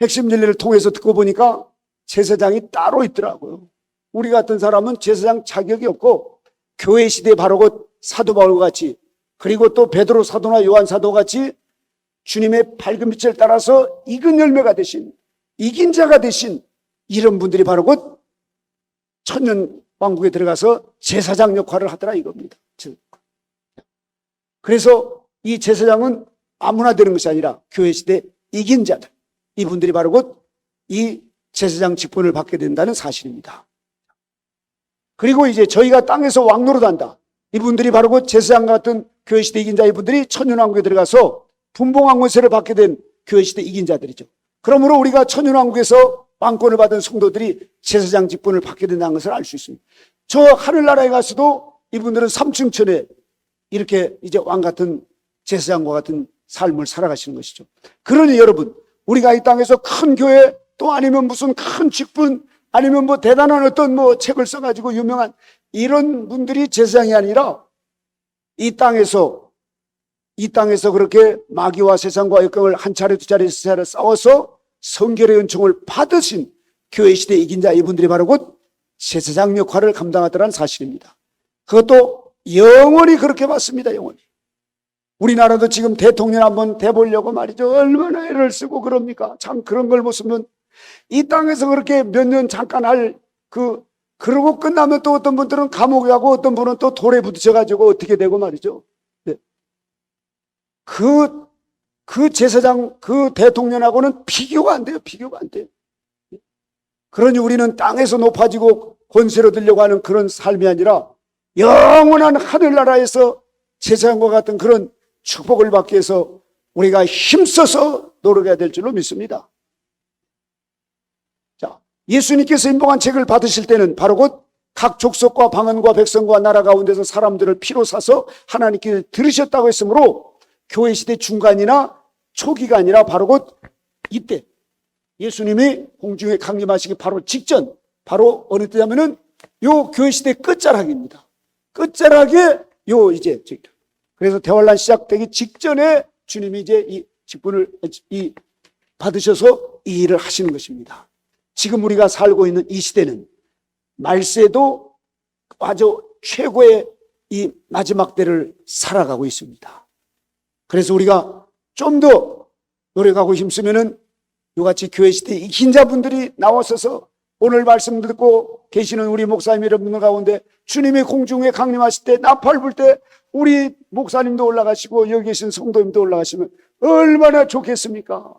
핵심 진리를 통해서 듣고 보니까 제사장이 따로 있더라고요. 우리 같은 사람은 제사장 자격이 없고 교회 시대 바로 그 사도 바울과 같이 그리고 또 베드로 사도나 요한 사도 같이 주님의 밝은 빛을 따라서 익은 열매가 되신 이긴 자가 되신 이런 분들이 바로 곧 천년 왕국에 들어가서 제사장 역할을 하더라 이겁니다. 그래서 이 제사장은 아무나 되는 것이 아니라 교회 시대 이긴 자들, 이분들이 바로 곧 이 제사장 직분을 받게 된다는 사실입니다. 그리고 이제 저희가 땅에서 왕노릇한다. 이분들이 바로 곧 제사장 같은 교회 시대 이긴 자, 이분들이 천년왕국에 들어가서 분봉왕권세를 받게 된 교회 시대 이긴 자들이죠. 그러므로 우리가 천년왕국에서 왕권을 받은 성도들이 제사장 직분을 받게 된다는 것을 알 수 있습니다. 저 하늘나라에 가서도 이분들은 삼층천에 이렇게 이제 왕 같은 제사장과 같은 삶을 살아가시는 것이죠. 그러니 여러분, 우리가 이 땅에서 큰 교회 또 아니면 무슨 큰 직분 아니면 뭐 대단한 어떤 뭐 책을 써가지고 유명한 이런 분들이 제사장이 아니라 이 땅에서 그렇게 마귀와 세상과 역경을 한 차례 두 차례 세 차례 싸워서 성결의 은총을 받으신 교회 시대 이긴 자 이분들이 바로 곧 제사장 역할을 감당하더라는 사실입니다. 그것도 영원히 그렇게 받습니다. 영원히. 우리나라도 지금 대통령 한번 돼보려고 말이죠. 얼마나 애를 쓰고 그럽니까? 참 그런 걸 보시면 이 땅에서 그렇게 몇 년 잠깐 그러고 끝나면 또 어떤 분들은 감옥에 가고 어떤 분은 또 돌에 부딪혀가지고 어떻게 되고 말이죠. 네. 그 제사장, 그 대통령하고는 비교가 안 돼요. 비교가 안 돼요. 그러니 우리는 땅에서 높아지고 권세로 들려고 하는 그런 삶이 아니라 영원한 하늘나라에서 제사장과 같은 그런 축복을 받기 위해서 우리가 힘써서 노력해야 될 줄로 믿습니다. 자, 예수님께서 임봉한 책을 받으실 때는 바로 곧 각 족속과 방언과 백성과 나라 가운데서 사람들을 피로 사서 하나님께 들으셨다고 했으므로 교회 시대 중간이나 초기가 아니라 바로 곧 이때 예수님이 공중에 강림하시기 바로 직전, 바로 어느 때냐면은 요 교회 시대 끝자락입니다. 끝자락에 이제 그래서 대환란 시작되기 직전에 주님이 이제 이 직분을 받으셔서 이 일을 하시는 것입니다. 지금 우리가 살고 있는 이 시대는 말세도 아주 최고의 이 마지막 때를 살아가고 있습니다. 그래서 우리가 좀 더 노력하고 힘쓰면은 이같이 교회 시대 이긴 자분들이 나와서서 오늘 말씀 듣고 계시는 우리 목사님 여러분들 가운데 주님의 공중에 강림하실 때 나팔 불 때 우리 목사님도 올라가시고 여기 계신 성도님도 올라가시면 얼마나 좋겠습니까?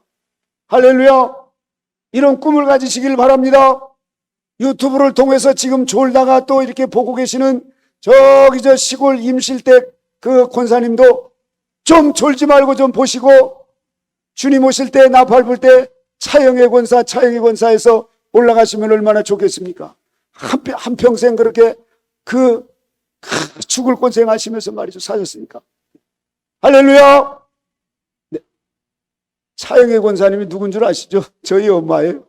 할렐루야. 이런 꿈을 가지시길 바랍니다. 유튜브를 통해서 지금 졸다가 또 이렇게 보고 계시는 저기 저 시골 임실댁 그 권사님도 좀 졸지 말고 좀 보시고 주님 오실 때 나팔 불 때 차영의 권사에서 올라가시면 얼마나 좋겠습니까? 한평생 그렇게 죽을 고생하시면서 말이죠. 사셨으니까. 할렐루야! 네. 차영의 권사님이 누군 줄 아시죠? 저희 엄마예요.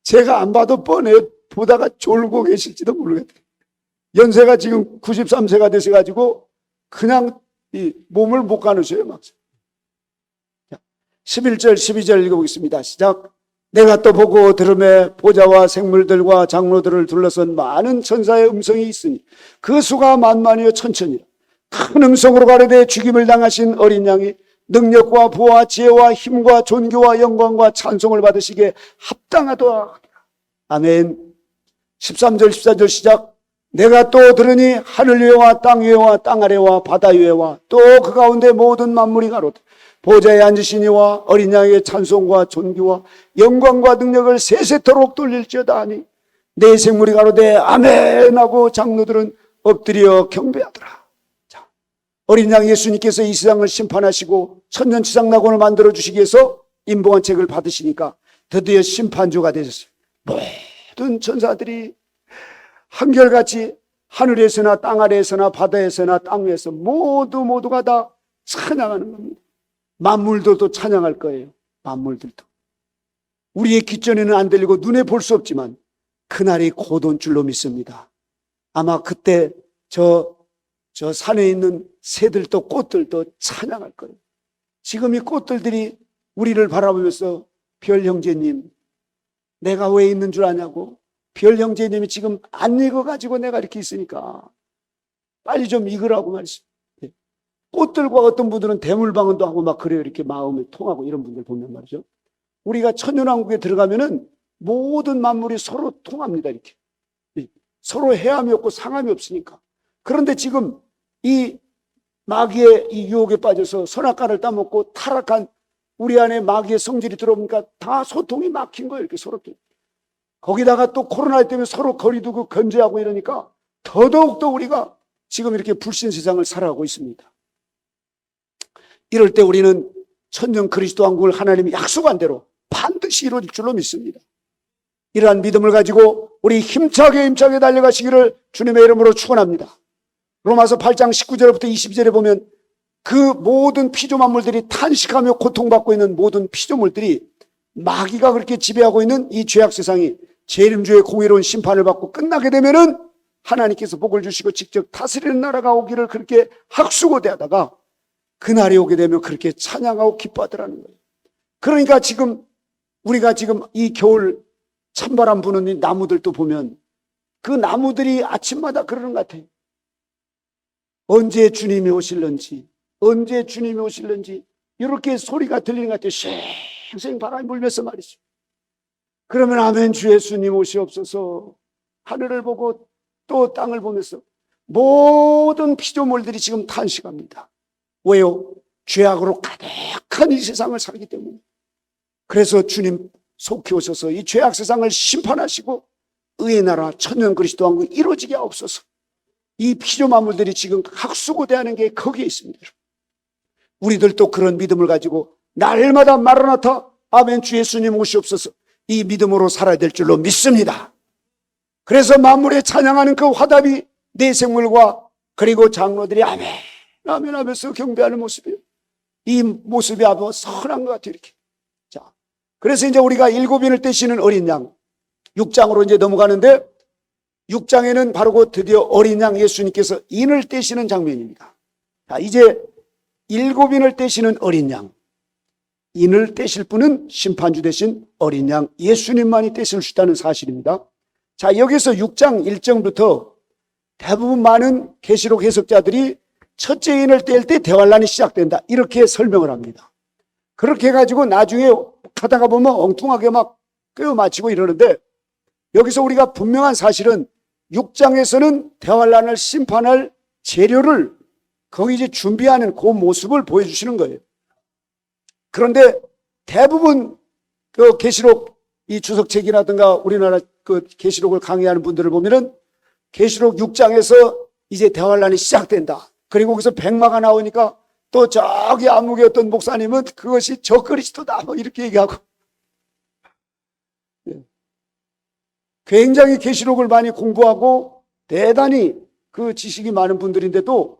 제가 안 봐도 뻔해요. 보다가 졸고 계실지도 모르겠어요. 연세가 지금 93세가 되셔가지고 그냥 이 몸을 못 가누셔요. 막. 11절 12절 읽어보겠습니다. 시작. 내가 또 보고 들음에 보좌와 생물들과 장로들을 둘러선 많은 천사의 음성이 있으니 그 수가 만만이요 천천이라. 큰 음성으로 가로되 죽임을 당하신 어린 양이 능력과 부와 지혜와 힘과 존귀와 영광과 찬송을 받으시기에 합당하도다. 아멘. 13절 14절 시작. 내가 또 들으니 하늘 위에와 땅 위에와 땅 아래와 바다 위에와 또 그 가운데 모든 만물이 가로되 보좌에 앉으신 이와 어린 양의 찬송과 존귀와 영광과 능력을 세세토록 돌릴지어다 하니 내 생물이 가로되 아멘 하고 장로들은 엎드려 경배하더라. 자, 어린 양 예수님께서 이 세상을 심판하시고 천년치상 낙원을 만들어 주시기 위해서 임봉한 책을 받으시니까 드디어 심판주가 되셨어요. 모든 천사들이 한결같이 하늘에서나 땅 아래에서나 바다에서나 땅 위에서 모두가 다 찬양하는 겁니다. 만물들도 찬양할 거예요. 만물들도. 우리의 귓전에는 안 들리고 눈에 볼 수 없지만 그날이 곧 온 줄로 믿습니다. 아마 그때 저 산에 있는 새들도 꽃들도 찬양할 거예요. 지금 이 꽃들들이 우리를 바라보면서 별 형제님 내가 왜 있는 줄 아냐고. 별 형제님이 지금 안 익어가지고 내가 이렇게 있으니까 빨리 좀 익으라고 말씀. 꽃들과 어떤 분들은 대물방언도 하고 막 그래요. 이렇게 마음이 통하고 이런 분들 보면 말이죠. 우리가 천년왕국에 들어가면은 모든 만물이 서로 통합니다. 이렇게. 서로 해함이 없고 상함이 없으니까. 그런데 지금 이 마귀의 이 유혹에 빠져서 선악과를 따먹고 타락한 우리 안에 마귀의 성질이 들어오니까 다 소통이 막힌 거예요. 이렇게 서로. 거기다가 또 코로나 때문에 서로 거리 두고 견제하고 이러니까 더더욱더 우리가 지금 이렇게 불신 세상을 살아가고 있습니다. 이럴 때 우리는 천년 그리스도 왕국을 하나님이 약속한 대로 반드시 이루어질 줄로 믿습니다. 이러한 믿음을 가지고 우리 힘차게 달려가시기를 주님의 이름으로 축원합니다. 로마서 8장 19절부터 20절에 보면 그 모든 피조만물들이 탄식하며 고통받고 있는 모든 피조물들이 마귀가 그렇게 지배하고 있는 이 죄악 세상이 재림주의 공의로운 심판을 받고 끝나게 되면은 하나님께서 복을 주시고 직접 다스리는 나라가 오기를 그렇게 학수고대하다가 그날이 오게 되면 그렇게 찬양하고 기뻐하더라는 거예요. 그러니까 지금 우리가 지금 이 겨울 찬바람 부는 이 나무들도 보면 그 나무들이 아침마다 그러는 것 같아요. 언제 주님이 오실런지 이렇게 소리가 들리는 것 같아요. 쌩쌩 바람이 불면서 말이죠. 그러면 아멘 주 예수님 오시옵소서. 하늘을 보고 또 땅을 보면서 모든 피조물들이 지금 탄식합니다. 왜요? 죄악으로 가득한 이 세상을 살기 때문에. 그래서 주님 속히 오셔서 이 죄악 세상을 심판하시고 의의 나라 천년 그리스도 왕국이 이루어지게 하옵소서. 이 피조 만물들이 지금 학수고대하는 게 거기에 있습니다. 우리들도 그런 믿음을 가지고 날마다 마라나타 아멘 주 예수님 오시옵소서 이 믿음으로 살아야 될 줄로 믿습니다. 그래서 만물에 찬양하는 그 화답이 내 생물과 그리고 장로들이 아멘 아멘 하면서 경배하는 모습이에요. 이 모습이 아주 선한 것 같아요. 이렇게. 자, 그래서 이제 우리가 7인을 떼시는 어린 양 6장으로 이제 넘어가는데 6장에는 바로 드디어 어린 양 예수님께서 인을 떼시는 장면입니다. 자, 이제 7인을 떼시는 어린 양. 인을 떼실 분은 심판주 대신 어린 양 예수님만이 떼실 수 있다는 사실입니다. 자, 여기서 6장 1절부터 대부분 많은 계시록 해석자들이 첫째 인을 뗄 때 대환란이 시작된다 이렇게 설명을 합니다. 그렇게 해가지고 나중에 하다가 보면 엉뚱하게 막 꿰어 맞히고 이러는데 여기서 우리가 분명한 사실은 6장에서는 대환란을 심판할 재료를 거기 이제 준비하는 그 모습을 보여주시는 거예요. 그런데 대부분 그 계시록 이 주석책이라든가 우리나라 그 계시록을 강의하는 분들을 보면은 계시록 6장에서 이제 대환란이 시작된다. 그리고 거기서 백마가 나오니까 또 저기 암흑의 어떤 목사님은 그것이 저 그리스도다 뭐 이렇게 얘기하고, 굉장히 계시록을 많이 공부하고 대단히 그 지식이 많은 분들인데도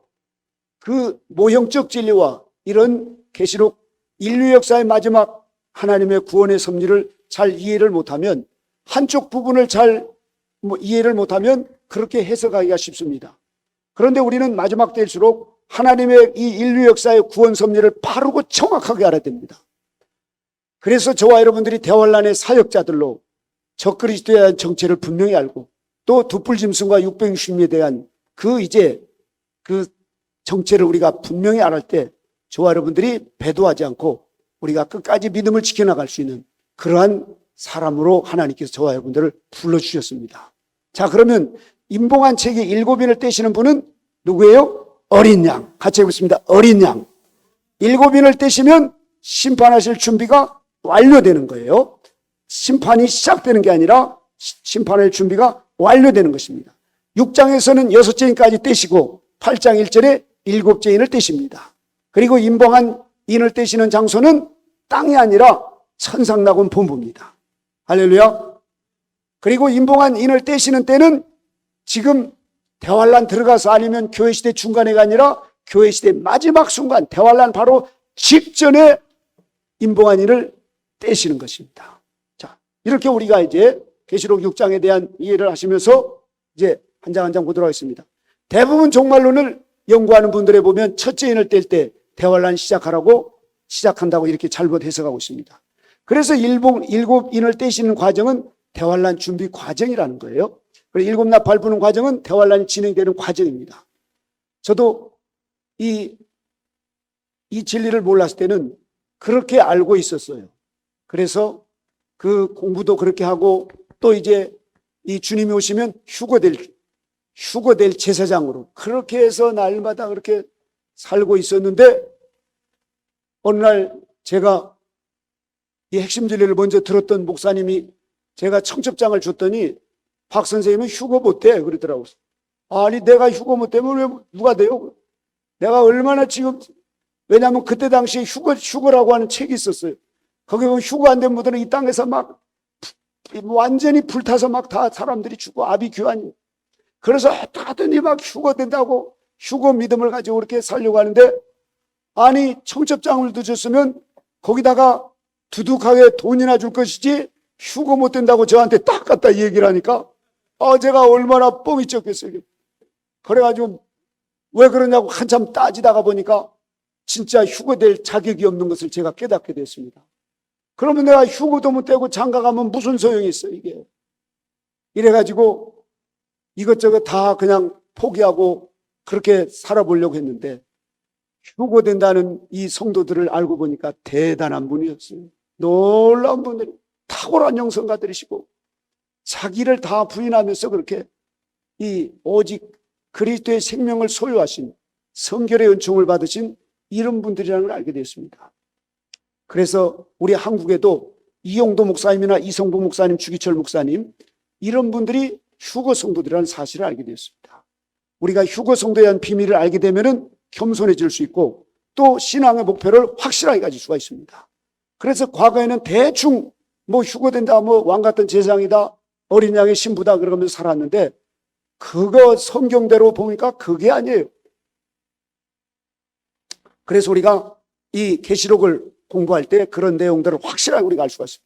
그 모형적 진리와 이런 계시록 인류 역사의 마지막 하나님의 구원의 섭리를 잘 이해를 못하면, 한쪽 부분을 잘 이해를 못하면 그렇게 해석하기가 쉽습니다. 그런데 우리는 마지막 때일수록 하나님의 이 인류 역사의 구원 섭리를 바르고 정확하게 알아야 됩니다. 그래서 저와 여러분들이 대환란의 사역자들로 적그리스도에 대한 정체를 분명히 알고, 또 두뿔짐승과 660미에 대한 그 정체를 우리가 분명히 알을 때 저와 여러분들이 배도하지 않고 우리가 끝까지 믿음을 지켜나갈 수 있는 그러한 사람으로 하나님께서 저와 여러분들을 불러주셨습니다. 자, 그러면 임봉한 책의 7인을 떼시는 분은 누구예요? 어린 양. 같이 해보겠습니다. 어린 양. 7인을 떼시면 심판하실 준비가 완료되는 거예요. 심판이 시작되는 게 아니라 심판할 준비가 완료되는 것입니다. 6장에서는 6제인까지 떼시고 8장 1절에 7제인을 떼십니다. 그리고 임봉한 인을 떼시는 장소는 땅이 아니라 천상낙원 본부입니다. 할렐루야. 그리고 임봉한 인을 떼시는 때는 지금 대환란 들어가서 아니면 교회시대 중간에가 아니라 교회시대 마지막 순간, 대환란 바로 직전에 임봉한 인을 떼시는 것입니다. 자, 이렇게 우리가 이제 계시록 6장에 대한 이해를 하시면서 이제 한 장 한 장 보도록 하겠습니다. 대부분 종말론을 연구하는 분들에 보면 첫째 인을 뗄 때 대환란 시작한다고 이렇게 잘못 해석하고 있습니다. 그래서 7인을 떼시는 과정은 대환란 준비 과정이라는 거예요. 그리고 7납 부는 과정은 대환란이 진행되는 과정입니다. 저도 이 진리를 몰랐을 때는 그렇게 알고 있었어요. 그래서 그 공부도 그렇게 하고, 또 이제 이 주님이 오시면 휴거될 제사장으로 그렇게 해서 날마다 그렇게 살고 있었는데, 어느 날 제가 이 핵심 진리를 먼저 들었던 목사님이 제가 청첩장을 줬더니 박 선생님은 휴거 못해 그러더라고요. 아니, 내가 휴거 못하면 왜 누가 돼요? 내가 얼마나 지금, 왜냐하면 그때 당시에 휴거라고 하는 책이 있었어요. 거기 보면 휴거 안 된 분들은 이 땅에서 막 완전히 불타서 막 다 사람들이 죽고 아비규환이. 그래서 하더니 막 휴거 된다고 휴거 믿음을 가지고 그렇게 살려고 하는데, 아니, 청첩장을 줬으면 거기다가 두둑하게 돈이나 줄 것이지 휴거 못 된다고 저한테 딱 갖다 얘기를 하니까 제가 얼마나 뻥이 쳤겠어요. 그래가지고 왜 그러냐고 한참 따지다가 보니까 진짜 휴거될 자격이 없는 것을 제가 깨닫게 됐습니다. 그러면 내가 휴거도 못 되고 장가 가면 무슨 소용이 있어 이게. 이래가지고 이것저것 다 그냥 포기하고 그렇게 살아보려고 했는데, 휴거된다는 이 성도들을 알고 보니까 대단한 분이었어요. 놀라운 분들이, 탁월한 영성가들이시고 자기를 다 부인하면서 그렇게 오직 그리스도의 생명을 소유하신, 성결의 은총을 받으신 이런 분들이라는 걸 알게 되었습니다. 그래서 우리 한국에도 이용도 목사님이나 이성부 목사님, 주기철 목사님, 이런 분들이 휴거 성도들이라는 사실을 알게 되었습니다. 우리가 휴거 성도에 대한 비밀을 알게 되면은 겸손해질 수 있고, 또 신앙의 목표를 확실하게 가질 수가 있습니다. 그래서 과거에는 대충 휴거된다, 왕 같은 제사장이다, 어린 양의 신부다 그러면서 살았는데, 그거 성경대로 보니까 그게 아니에요. 그래서 우리가 이 계시록을 공부할 때 그런 내용들을 확실하게 우리가 알 수가 있습니다.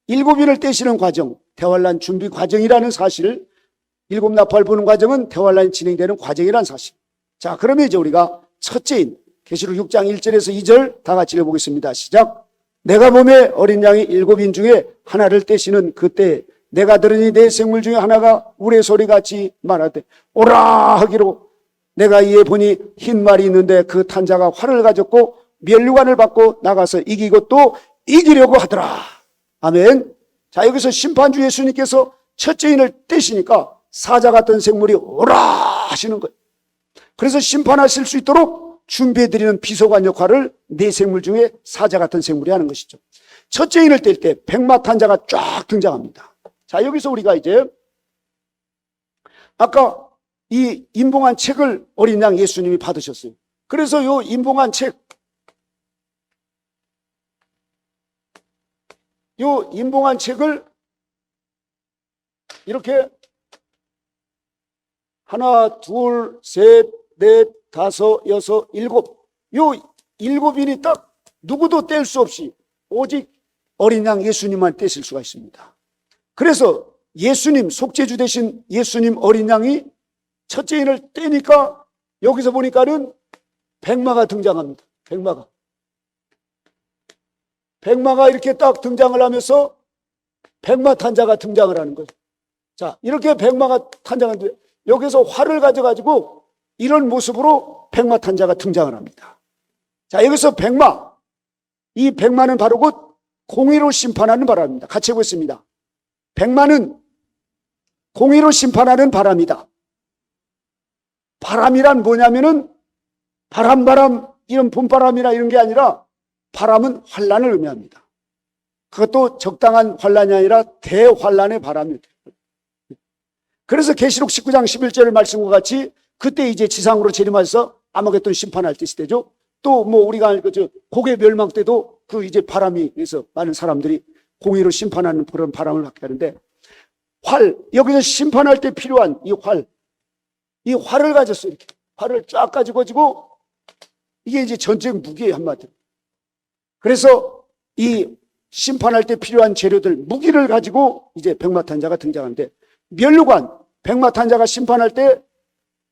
7인을 떼시는 과정, 대환란 준비 과정이라는 사실, 7납 부는 과정은 대환란이 진행되는 과정이라는 사실. 자, 그러면 이제 우리가 첫째인 계시록 6장 1절에서 2절 다 같이 읽어보겠습니다. 시작. 내가 보매 어린 양이 7인 중에 하나를 떼시는 그때 내가 들으니 내 생물 중에 하나가 우레 소리같이 말하되 오라 하기로, 내가 이에 보니 흰 말이 있는데 그 탄자가 활을 가졌고 면류관을 받고 나가서 이기고 또 이기려고 하더라. 아멘. 자, 여기서 심판주 예수님께서 첫째인을 떼시니까 사자 같은 생물이 오라 하시는 거예요. 그래서 심판하실 수 있도록 준비해드리는 비서관 역할을 네 생물 중에 사자 같은 생물이 하는 것이죠. 첫째 인을 뗄 때 백마탄자가 쫙 등장합니다. 자, 여기서 우리가 이제 아까 이 임봉한 책을 어린 양 예수님이 받으셨어요. 그래서 요 임봉한 책, 요 임봉한 책을 이렇게 하나, 둘, 셋, 넷, 다섯, 여섯, 일곱, 요 일곱인이 딱 누구도 뗄 수 없이 오직 어린 양 예수님만 떼실 수가 있습니다. 그래서 예수님, 속죄주 되신 예수님 어린 양이 첫째 인을 떼니까 여기서 보니까는 백마가 등장합니다. 백마가 이렇게 딱 등장을 하면서 백마탄자가 등장을 하는 거예요. 자, 이렇게 백마가 탄장하는데 여기서 활을 가져가지고 이런 모습으로 백마탄자가 등장을 합니다. 자, 여기서 백마, 이 백마는 바로 곧 공의로 심판하는 바람입니다. 같이 해보겠습니다. 백마는 공의로 심판하는 바람이다. 바람이란 뭐냐면은 바람 이런 봄바람이나 이런 게 아니라 바람은 환란을 의미합니다. 그것도 적당한 환란이 아니라 대환란의 바람입니다. 그래서 계시록 19장 11절 말씀과 같이 그때 이제 지상으로 재림하셔서 아마겟돈 심판할 때 시대죠. 또 뭐 우리가 알고 고개 멸망 때도 그 이제 바람이 있어 많은 사람들이 공의로 심판하는 그런 바람을 받게 하는데 여기서 심판할 때 필요한 이 활을 가졌어요. 이렇게 활을 쫙 가지고 이게 이제 전쟁 무기예요, 한마디로. 그래서 이 심판할 때 필요한 재료들 무기를 가지고 이제 백마탄자가 등장하는데 면류관 백마탄자가 심판할 때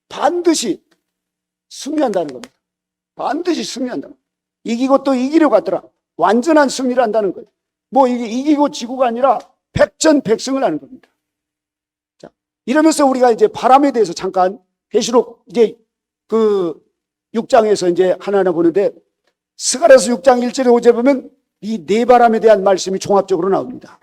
반드시 승리한다는 겁니다. 반드시 승리한다. 이기고 또 이기려고 하더라. 완전한 승리를 한다는 거예요. 뭐 이게 이기고 지고가 아니라 백전백승을 하는 겁니다. 자, 이러면서 우리가 이제 바람에 대해서 잠깐 계시록 이제 그 6장에서 이제 하나하나 보는데 스가랴서 6장 1절에 5절에 보면 이 네 바람에 대한 말씀이 종합적으로 나옵니다.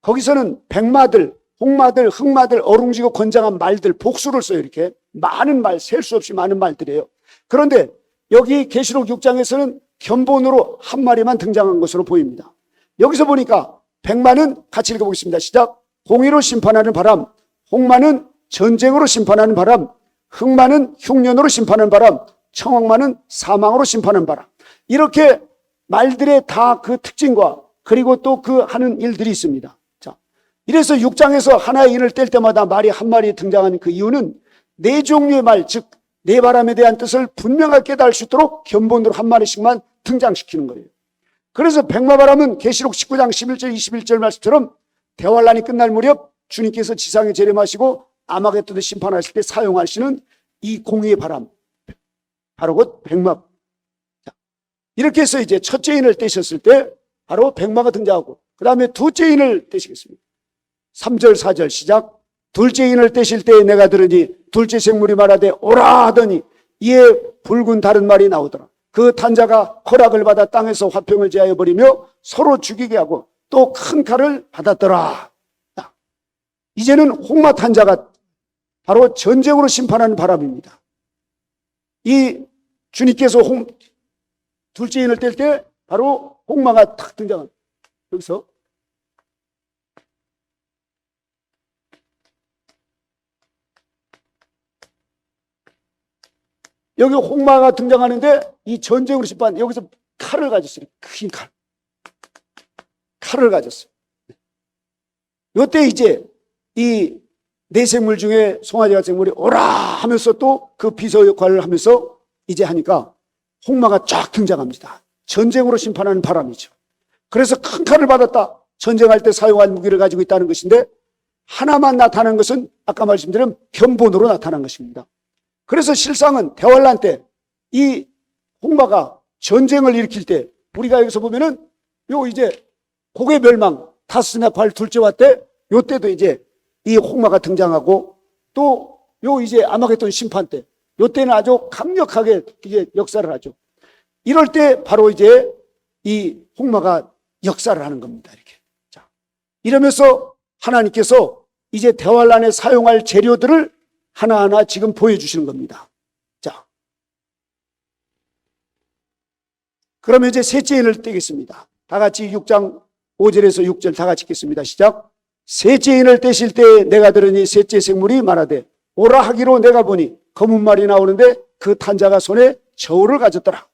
거기서는 백마들, 홍마들, 흑마들, 어룽지고 건장한 말들 복수를 써요. 이렇게 많은 말, 셀 수 없이 많은 말들이에요. 그런데 여기 계시록 6장에서는 견본으로 한 마리만 등장한 것으로 보입니다. 여기서 보니까 백마는 같이 읽어보겠습니다. 시작. 공의로 심판하는 바람, 홍마는 전쟁으로 심판하는 바람, 흑마는 흉년으로 심판하는 바람, 청홍마는 사망으로 심판하는 바람. 이렇게 말들의 다 그 특징과 그리고 또 그 하는 일들이 있습니다. 자, 이래서 6장에서 하나의 인을 뗄 때마다 말이 한 마리 등장하는 그 이유는 네 종류의 말, 즉 네 바람에 대한 뜻을 분명하게 깨달을 수 있도록 견본으로 한 마리씩만 등장시키는 거예요. 그래서 백마바람은 계시록 19장 11절 21절 말씀처럼 대환란이 끝날 무렵 주님께서 지상에 재림하시고 아마겟돈을 심판하실 때 사용하시는 이 공의의 바람, 바로 곧 백마. 이렇게 해서 이제 첫째 인을 떼셨을 때 바로 백마가 등장하고 그 다음에 둘째 인을 떼시겠습니다. 3절 4절 시작. 둘째 인을 떼실 때 내가 들으니 둘째 생물이 말하되 오라 하더니 이에 붉은 다른 말이 나오더라. 그 탄자가 허락을 받아 땅에서 화평을 제하여 버리며 서로 죽이게 하고 또 큰 칼을 받았더라. 이제는 홍마 탄자가 바로 전쟁으로 심판하는 바람입니다. 이 주님께서 둘째 인을 뗄 때 바로 홍마가 탁 등장합니다. 여기서 여기 홍마가 등장하는데 이 전쟁으로 심판 여기서 칼을 가졌어요. 큰 칼을 가졌어요. 이때 이제 이 네 생물 중에 송아지 같은 생물이 오라 하면서 또 그 비서 역할을 하면서 이제 하니까 홍마가 쫙 등장합니다. 전쟁으로 심판하는 바람이죠. 그래서 큰 칼을 받았다. 전쟁할 때 사용할 무기를 가지고 있다는 것인데 하나만 나타난 것은 아까 말씀드린 견본으로 나타난 것입니다. 그래서 실상은 대환란 때 이 홍마가 전쟁을 일으킬 때 우리가 여기서 보면은 요 이제 고개 멸망 다스나팔 둘째와 때 요때도 이제 이 홍마가 등장하고 또 요 이제 아마겟돈 심판 때 요때는 아주 강력하게 이제 역사를 하죠. 이럴 때 바로 이제 이 홍마가 역사를 하는 겁니다. 이렇게. 자, 이러면서 하나님께서 이제 대환란에 사용할 재료들을 하나하나 지금 보여주시는 겁니다. 자, 그러면 이제 셋째 인을 떼겠습니다. 다 같이 6장 5절에서 6절 다 같이 읽겠습니다. 시작. 셋째 인을 떼실 때 내가 들으니 셋째 생물이 말하되 오라 하기로 내가 보니 검은 말이 나오는데 그 탄자가 손에 저울을 가졌더라.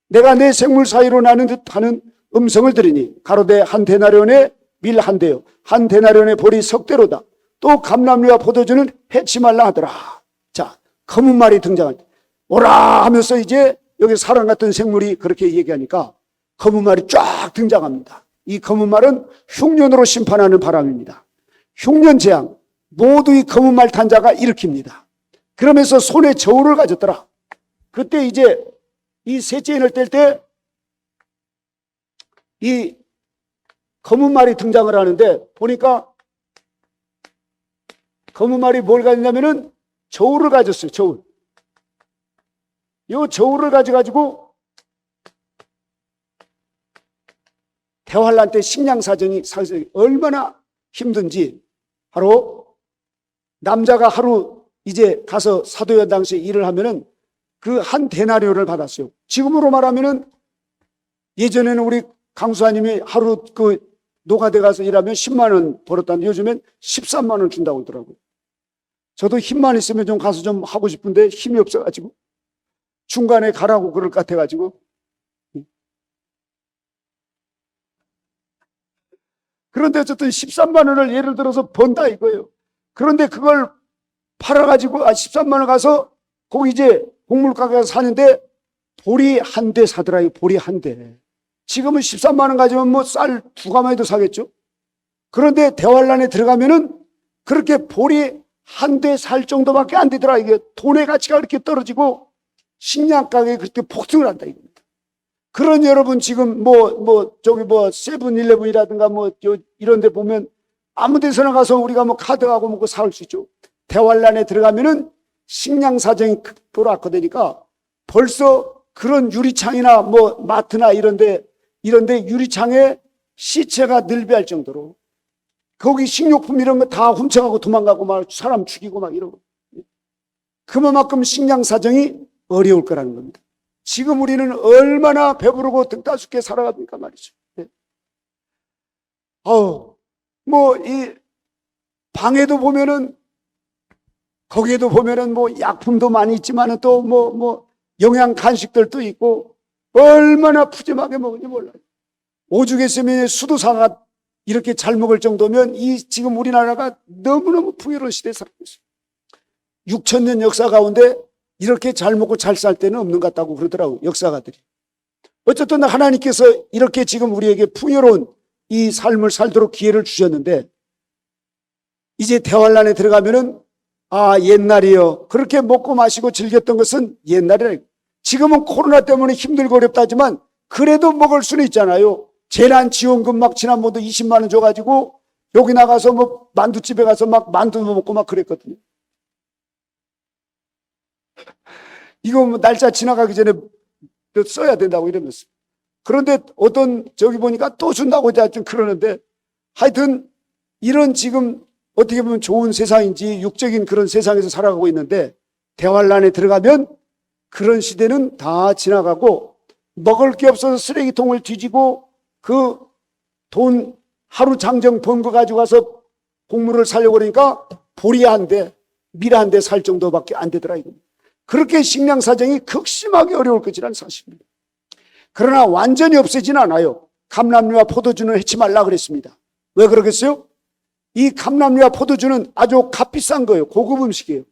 내가 내 생물 사이로 나는 듯하는 음성을 들으니 가로되 한 데나리온의 밀 한 대요 한 데나리온의 보리 석 대로다. 또 감람류와 포도주는 해치 말라 하더라. 자, 검은 말이 등장할 때 오라 하면서 이제 여기 사람 같은 생물이 그렇게 얘기하니까 검은 말이 쫙 등장합니다. 이 검은 말은 흉년으로 심판하는 바람입니다. 흉년 재앙 모두 이 검은 말 탄자가 일으킵니다. 그러면서 손에 저울을 가졌더라. 그때 이제 이 셋째 인을 뗄 때 이 검은 말이 등장을 하는데 보니까 검은 말이 뭘 가졌냐면은 저울을 가졌어요. 저울. 이 저울을 가져가지고 대환란 때 식량 사정이 얼마나 힘든지 바로 남자가 하루 이제 가서 사도연 당시에 일을 하면은 그 한 데나리온을 받았어요. 지금으로 말하면은 예전에는 우리 강수아님이 하루 그 노가대 가서 일하면 10만 원 벌었다는데 요즘엔 13만 원 준다고 하더라고요. 저도 힘만 있으면 좀 가서 좀 하고 싶은데 힘이 없어가지고 중간에 가라고 그럴 것 같아가지고. 그런데 어쨌든 13만 원을 예를 들어서 번다 이거예요. 그런데 그걸 팔아가지고 13만 원 가서 거기 이제 곡물가게 가서 사는데 보리 한 대 사더라고요. 보리 한 대. 지금은 13만 원 가지면 뭐 쌀 두 가마에도 사겠죠. 그런데 대환란에 들어가면은 그렇게 보리 한 대 살 정도밖에 안 되더라. 이게 돈의 가치가 그렇게 떨어지고 식량 가격이 그렇게 폭등을 한다 이겁니다. 그런 여러분 지금 저기 세븐일레븐이라든가 이런 데 보면 아무 데서나 가서 우리가 카드하고 뭐 사올 수 있죠. 대환란에 들어가면은 식량 사정이 돌아왔거든요. 벌써 그런 유리창이나 마트나 이런데 유리창에 시체가 늘배할 정도로 거기 식료품 이런 거 다 훔쳐가고 도망가고 막 사람 죽이고 막 이러고 그만큼 식량 사정이 어려울 거라는 겁니다. 지금 우리는 얼마나 배부르고 등따숩게 살아갑니까 말이죠. 이 방에도 보면은 거기에도 보면은 약품도 많이 있지만은 또 영양 간식들도 있고 얼마나 푸짐하게 먹은지 몰라요. 오죽했으면 수도사가 이렇게 잘 먹을 정도면 지금 우리나라가 너무너무 풍요로운 시대에 살고 있어요. 6천 년 역사 가운데 이렇게 잘 먹고 잘 살 때는 없는 것 같다고 그러더라고요. 역사가들이. 어쨌든 하나님께서 이렇게 지금 우리에게 풍요로운 이 삶을 살도록 기회를 주셨는데 이제 대환란에 들어가면은 옛날이요. 그렇게 먹고 마시고 즐겼던 것은 옛날이라. 지금은 코로나 때문에 힘들고 어렵다지만 그래도 먹을 수는 있잖아요. 재난지원금 막 지난번도 20만 원 줘가지고 여기 나가서 만두집에 가서 막 만두 먹고 막 그랬거든요. 이거 날짜 지나가기 전에 써야 된다고 이러면서. 그런데 어떤 저기 보니까 또 준다고 하여튼 그러는데 하여튼 이런 지금 어떻게 보면 좋은 세상인지 육적인 그런 세상에서 살아가고 있는데 대환란에 들어가면 그런 시대는 다 지나가고 먹을 게 없어서 쓰레기통을 뒤지고 그 돈 하루 장정 번 거 가지고 가서 곡물을 사려고 그러니까 보리 한 대, 밀 한 대 살 정도밖에 안 되더라 이겁니다. 그렇게 식량 사정이 극심하게 어려울 것이라는 사실입니다. 그러나 완전히 없애지는 않아요. 감람류와 포도주는 해치 말라 그랬습니다. 왜 그러겠어요? 이 감람류와 포도주는 아주 값비싼 거예요. 고급 음식이에요.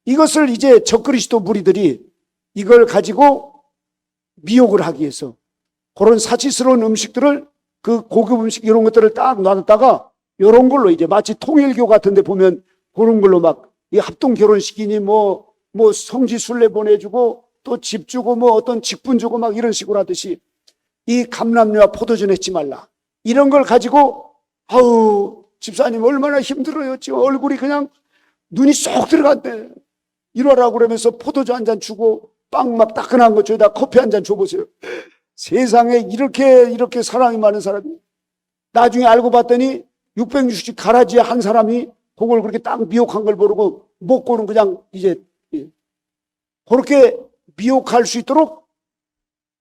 이것을 이제 적그리스도 무리들이 이걸 가지고 미혹을 하기 위해서 그런 사치스러운 음식들을 그 고급 음식 이런 것들을 딱 놔뒀다가 이런 걸로 이제 마치 통일교 같은 데 보면 그런 걸로 막 이 합동 결혼식이니 성지 순례 보내주고 또 집 주고 어떤 직분 주고 막 이런 식으로 하듯이 이 감람류와 포도주 내지 말라. 이런 걸 가지고 집사님 얼마나 힘들어요. 지금 얼굴이 그냥 눈이 쏙 들어갔네. 이러라고 그러면서 포도주 한 잔 주고 빵 막 따끈한 거 저기다 커피 한 잔 줘보세요. 세상에 이렇게 사랑이 많은 사람이 나중에 알고 봤더니 660 가라지에 한 사람이 그걸 그렇게 딱 미혹한 걸 모르고 먹고는 그냥 이제 그렇게 미혹할 수 있도록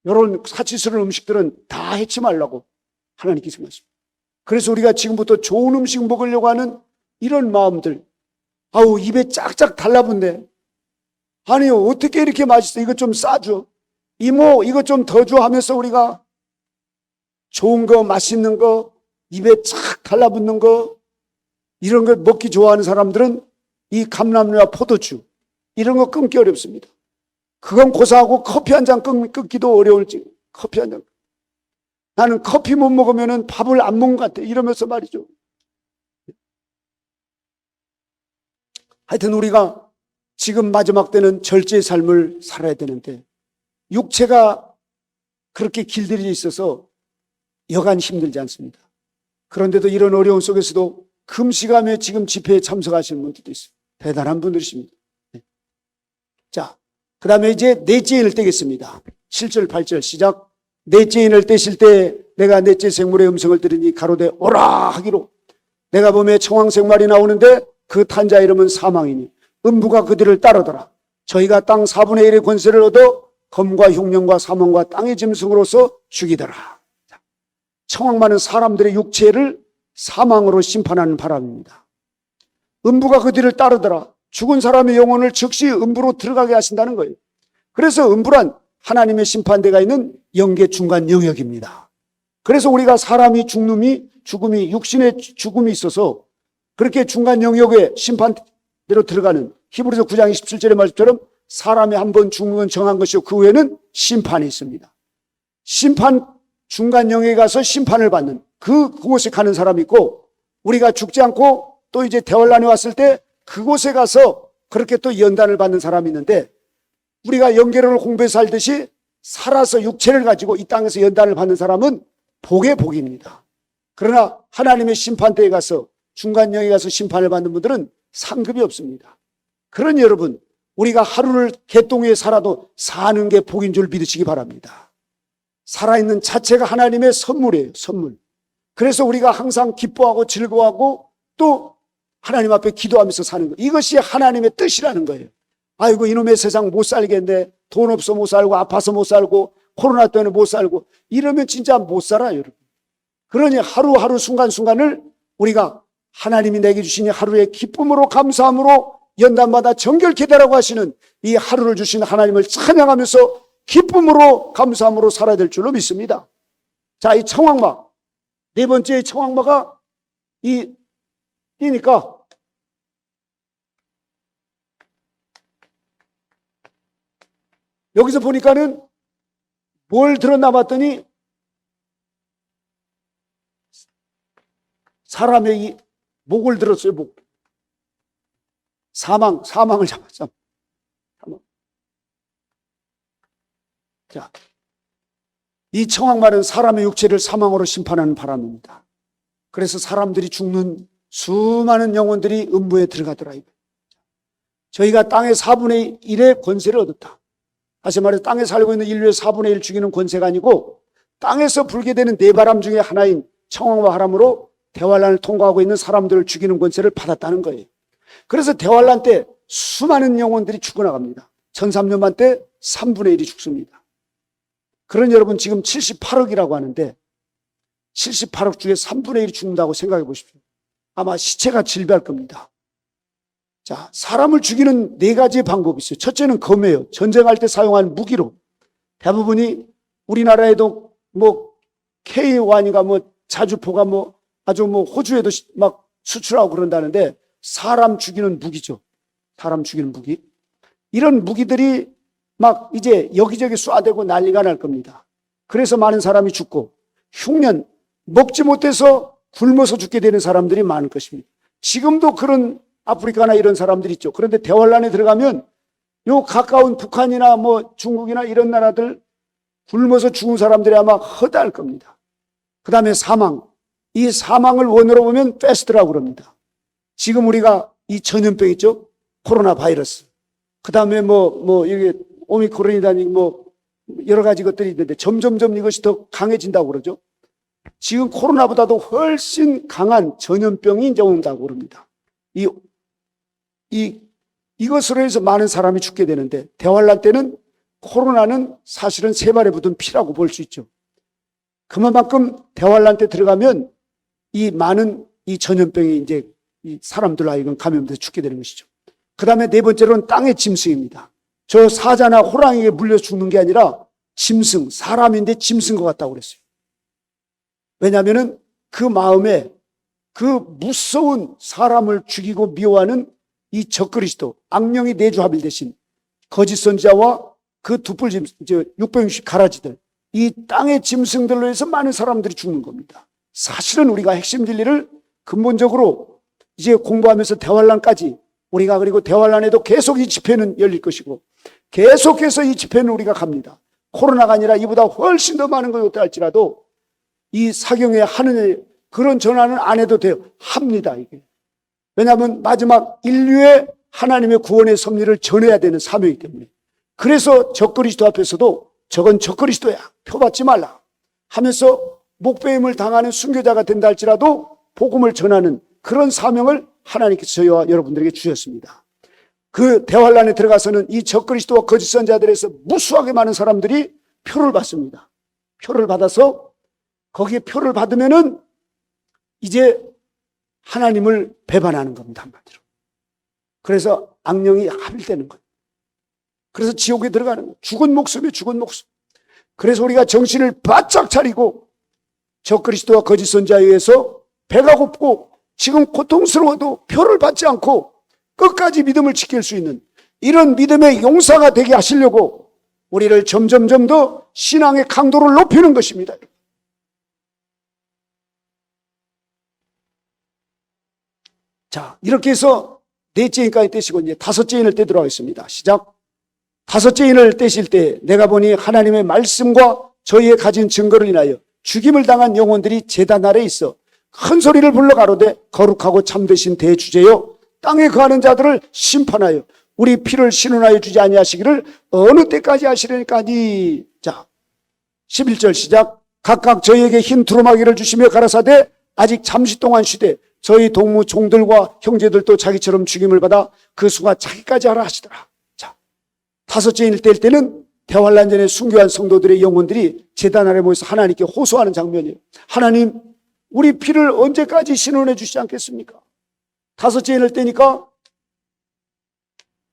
이런 사치스러운 음식들은 다 해치 말라고 하나님께서 말씀하십니다. 그래서 우리가 지금부터 좋은 음식 먹으려고 하는 이런 마음들, 아우 입에 짝짝 달라붙네. 아니요, 어떻게 이렇게 맛있어? 이것 좀 싸줘. 이모 이것 좀 더 줘 하면서 우리가 좋은 거 맛있는 거 입에 착 달라붙는 거 이런 걸 먹기 좋아하는 사람들은 이 감람류와 포도주 이런 거 끊기 어렵습니다. 그건 고사하고 커피 한 잔 끊기도 어려울지. 커피 한 잔. 나는 커피 못 먹으면 밥을 안 먹는 것 같아. 이러면서 말이죠. 하여튼 우리가 지금 마지막 때는 절제의 삶을 살아야 되는데 육체가 그렇게 길들여져 있어서 여간 힘들지 않습니다. 그런데도 이런 어려움 속에서도 금시감에 지금 집회에 참석하시는 분들도 있어요. 대단한 분들이십니다. 자, 그 다음에 이제 넷째 인을 떼겠습니다. 7절 8절 시작. 넷째 인을 떼실 때 내가 넷째 생물의 음성을 들으니 가로되 오라 하기로 내가 보매 청황생물이 나오는데 그 탄자 이름은 사망이니 음부가 그들을 따르더라. 저희가 땅 4분의 1의 권세를 얻어 검과 흉령과 사망과 땅의 짐승으로서 죽이더라. 청황만은 사람들의 육체를 사망으로 심판하는 바람입니다. 음부가 그들을 따르더라. 죽은 사람의 영혼을 즉시 음부로 들어가게 하신다는 거예요. 그래서 음부란 하나님의 심판대가 있는 영계 중간 영역입니다. 그래서 우리가 사람이 죽음이 육신의 죽음이 있어서 그렇게 중간 영역에 심판대로 들어가는 히브리서 9장 27절의 말씀처럼 사람이 한 번 죽는 건 정한 것이고 그 후에는 심판이 있습니다. 심판 중간 영역에 가서 심판을 받는 그곳에 가는 사람이 있고 우리가 죽지 않고 또 이제 대환란에 왔을 때 그곳에 가서 그렇게 또 연단을 받는 사람이 있는데 우리가 영계론을 공부해서 알듯이 살아서 육체를 가지고 이 땅에서 연단을 받는 사람은 복의 복입니다. 그러나 하나님의 심판대에 가서 중간영에 가서 심판을 받는 분들은 상급이 없습니다. 그러니 여러분 우리가 하루를 개똥 위에 살아도 사는 게 복인 줄 믿으시기 바랍니다. 살아있는 자체가 하나님의 선물이에요. 선물. 그래서 우리가 항상 기뻐하고 즐거워하고 또 하나님 앞에 기도하면서 사는 거. 이것이 하나님의 뜻이라는 거예요. 아이고 이놈의 세상 못 살겠네. 돈 없어 못 살고 아파서 못 살고 코로나 때문에 못 살고 이러면 진짜 못 살아요. 여러분. 그러니 하루하루 순간순간을 우리가 하나님이 내게 주신 하루의 기쁨으로 감사함으로 연단마다 정결케 되라고 하시는 이 하루를 주신 하나님을 찬양하면서 기쁨으로 감사함으로 살아야 될 줄로 믿습니다. 자, 이 청황마 네 번째 청황마가 이니까 여기서 보니까는 뭘 들었나 봤더니 사람의 이 목을 들었어요. 목. 사망을 잡았어. 사망. 자, 이 청황말은 사람의 육체를 사망으로 심판하는 바람입니다. 그래서 사람들이 죽는 수많은 영혼들이 음부에 들어가더라. 저희가 땅의 4분의 1의 권세를 얻었다. 다시 말해서 땅에 살고 있는 인류의 4분의 1 죽이는 권세가 아니고 땅에서 불게 되는 네 바람 중에 하나인 청황과 바람으로 대환란을 통과하고 있는 사람들을 죽이는 권세를 받았다는 거예요. 그래서 대환란 때 수많은 영혼들이 죽어나갑니다. 1300만 때 3분의 1이 죽습니다. 그런 여러분 지금 78억이라고 하는데 78억 중에 3분의 1이 죽는다고 생각해 보십시오. 아마 시체가 질비할 겁니다. 자, 사람을 죽이는 네 가지의 방법이 있어요. 첫째는 검이에요. 전쟁할 때 사용하는 무기로. 대부분이 우리나라에도 뭐 K1인가 뭐 자주포가 뭐 아주 뭐 호주에도 막 수출하고 그런다는데 사람 죽이는 무기죠. 사람 죽이는 무기. 이런 무기들이 막 이제 여기저기 쏴대고 난리가 날 겁니다. 그래서 많은 사람이 죽고 흉년, 먹지 못해서 굶어서 죽게 되는 사람들이 많을 것입니다. 지금도 그런 아프리카나 이런 사람들이 있죠. 그런데 대환란에 들어가면 요 가까운 북한이나 뭐 중국이나 이런 나라들 굶어서 죽은 사람들이 아마 허다할 겁니다. 그 다음에 사망. 이 사망을 원어로 보면 패스트라고 그럽니다. 지금 우리가 이 전염병 있죠? 코로나 바이러스. 그 다음에 이게 오미크론이다니 여러 가지 것들이 있는데 점점점 이것이 더 강해진다고 그러죠. 지금 코로나보다도 훨씬 강한 전염병이 이제 온다고 그럽니다. 이것으로 해서 많은 사람이 죽게 되는데 대환란 때는 코로나는 사실은 세 발에 붙은 피라고 볼 수 있죠. 그만큼 대환란 때 들어가면 이 많은 이 전염병이 이제 이 사람들 하여금 감염돼서 죽게 되는 것이죠. 그 다음에 네 번째로는 땅의 짐승입니다. 저 사자나 호랑이에 물려 죽는 게 아니라 짐승, 사람인데 짐승 것 같다고 그랬어요. 왜냐하면은 그 마음에 그 무서운 사람을 죽이고 미워하는 이 적그리스도, 악령이 내주합일 대신 거짓 선지자와 그 두뿔 짐승, 660 가라지들, 이 땅의 짐승들로 해서 많은 사람들이 죽는 겁니다. 사실은 우리가 핵심 진리를 근본적으로 이제 공부하면서 대환란까지 우리가, 그리고 대환란에도 계속 이 집회는 열릴 것이고 계속해서 이 집회는 우리가 갑니다. 코로나가 아니라 이보다 훨씬 더 많은 것이 할지라도 이 사경에 하는 그런 전환은 안 해도 돼요. 합니다, 이게. 왜냐하면 마지막 인류의 하나님의 구원의 섭리를 전해야 되는 사명이기 때문에. 그래서 적그리스도 앞에서도 저건 적그리스도야, 표받지 말라 하면서 목배임을 당하는 순교자가 된다 할지라도 복음을 전하는 그런 사명을 하나님께서 저희와 여러분들에게 주셨습니다. 그 대환란에 들어가서는 이 적그리스도와 거짓 선지자들에서 무수하게 많은 사람들이 표를 받습니다. 표를 받아서 거기에 표를 받으면은 이제 하나님을 배반하는 겁니다, 한마디로. 그래서 악령이 합일되는 거예요. 그래서 지옥에 들어가는 거예요. 죽은 목숨에 죽은 목숨. 그래서 우리가 정신을 바짝 차리고 적그리스도와 거짓 선지자에 의해서 배가 고프고 지금 고통스러워도 표를 받지 않고 끝까지 믿음을 지킬 수 있는 이런 믿음의 용사가 되게 하시려고 우리를 점점점 더 신앙의 강도를 높이는 것입니다. 자, 이렇게 해서 넷째 인까지 떼시고 이제 다섯째 인을 떼도록 하겠습니다. 시작. 다섯째 인을 떼실 때 내가 보니 하나님의 말씀과 저희의 가진 증거를 인하여 죽임을 당한 영혼들이 제단 아래 있어 큰 소리를 불러 가로되 거룩하고 참되신 대주제여 땅에 거하는 자들을 심판하여 우리 피를 신원하여 주지 아니하시기를 어느 때까지 하시려니까니. 자, 11절 시작. 각각 저희에게 흰 두루마기를 주시며 가라사대 아직 잠시 동안 쉬되 저희 동무 종들과 형제들도 자기처럼 죽임을 받아 그 수가 자기까지 하라 하시더라. 자, 다섯째 인을 뗄 때는 대환란 전에 순교한 성도들의 영혼들이 제단 아래 모여서 하나님께 호소하는 장면이에요. 하나님, 우리 피를 언제까지 신원해 주시지 않겠습니까? 다섯째 인을 떼니까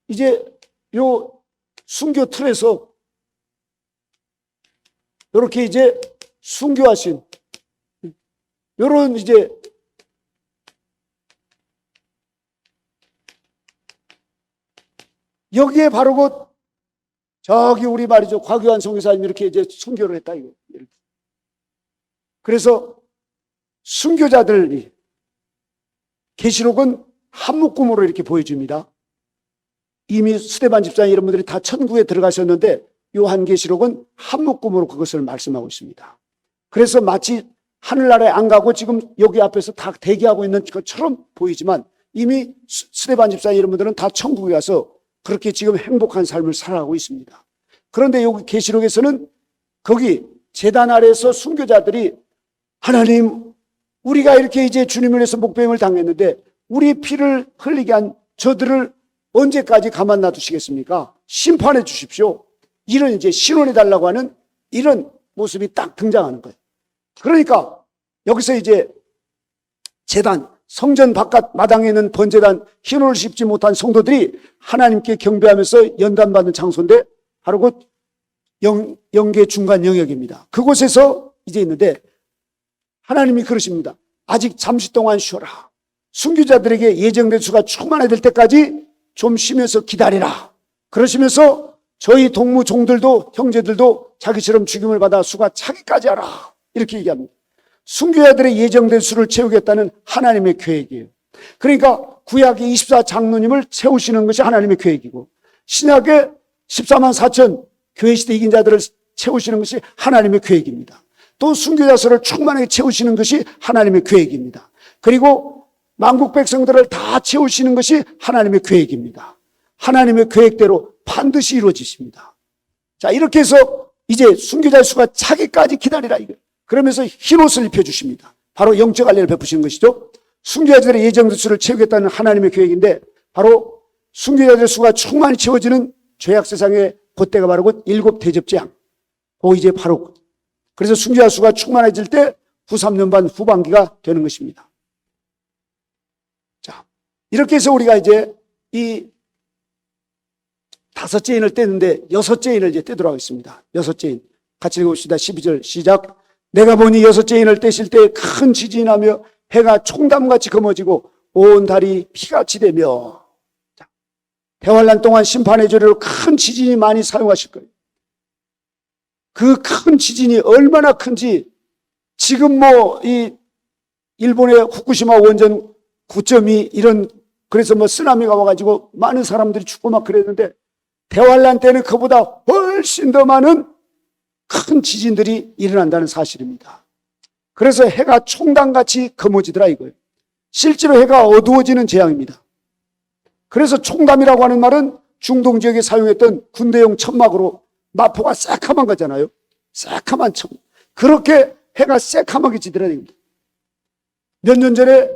이제 요 순교 틀에서 이렇게 이제 순교하신 요런 이제 여기에 바로 그 저기 우리 말이죠. 곽유한 선교사님이 이렇게 이제 순교를 했다 이거. 그래서 순교자들이 계시록은 한 묶음으로 이렇게 보여줍니다. 이미 스데반 집사님 이런 분들이 다 천국에 들어가셨는데 요한계시록은 한 묶음으로 그것을 말씀하고 있습니다. 그래서 마치 하늘나라에 안 가고 지금 여기 앞에서 다 대기하고 있는 것처럼 보이지만 이미 스데반 집사님 이런 분들은 다 천국에 가서 그렇게 지금 행복한 삶을 살아가고 있습니다. 그런데 여기 계시록에서는 거기 제단 아래에서 순교자들이 하나님, 우리가 이렇게 이제 주님을 위해서 목배임을 당했는데 우리 피를 흘리게 한 저들을 언제까지 가만 놔두시겠습니까? 심판해 주십시오. 이런 이제 신원해 달라고 하는 이런 모습이 딱 등장하는 거예요. 그러니까 여기서 이제 제단, 성전 바깥 마당에 있는 번제단 흰옷을 입지 못한 성도들이 하나님께 경배하면서 연단받는 장소인데 바로 그 영계 중간 영역입니다. 그곳에서 이제 있는데 하나님이 그러십니다. 아직 잠시 동안 쉬어라. 순교자들에게 예정된 수가 충만해질 때까지 좀 쉬면서 기다리라. 그러시면서 저희 동무 종들도 형제들도 자기처럼 죽임을 받아 수가 차기까지 하라. 이렇게 얘기합니다. 순교자들의 예정된 수를 채우겠다는 하나님의 계획이에요. 그러니까 구약의 24장로님을 채우시는 것이 하나님의 계획이고 신약의 14만 4천 교회시대 이긴 자들을 채우시는 것이 하나님의 계획입니다. 또 순교자 수를 충만하게 채우시는 것이 하나님의 계획입니다. 그리고 만국 백성들을 다 채우시는 것이 하나님의 계획입니다. 하나님의 계획대로 반드시 이루어지십니다. 자, 이렇게 해서 이제 순교자 수가 차기까지 기다리라 이거예요. 그러면서 흰옷을 입혀주십니다. 바로 영적 할례를 베푸시는 것이죠. 순교자들의 예정된 수를 채우겠다는 하나님의 계획인데 바로 순교자들의 수가 충만히 채워지는 죄악 세상에 그때가 바로 일곱 대접재앙. 이제 바로 그래서 순교자수가 충만해질 때 후 3년 반 후반기가 되는 것입니다. 자, 이렇게 해서 우리가 이제 이 다섯째 인을 떼는데 여섯째 인을 이제 떼도록 하겠습니다. 여섯째 인. 같이 읽어봅시다. 12절 시작. 내가 보니 여섯째 인을 떼실 때 큰 지진이 나며 해가 총담같이 검어지고 온 달이 피같이 되며. 자, 대환란 동안 심판의 조류로 큰 지진이 많이 사용하실 거예요. 그 큰 지진이 얼마나 큰지 지금 이 일본의 후쿠시마 원전 9.2 이런 그래서 쓰나미가 와가지고 많은 사람들이 죽고 막 그랬는데 대환란 때는 그보다 훨씬 더 많은 큰 지진들이 일어난다는 사실입니다. 그래서 해가 총당같이 검어지더라 이거예요. 실제로 해가 어두워지는 재앙입니다. 그래서 총담이라고 하는 말은 중동 지역에 사용했던 군대용 천막으로 마포가 새카만 거잖아요. 새카만 천. 그렇게 해가 새카맣게 지더라 이겁니다. 몇 년 전에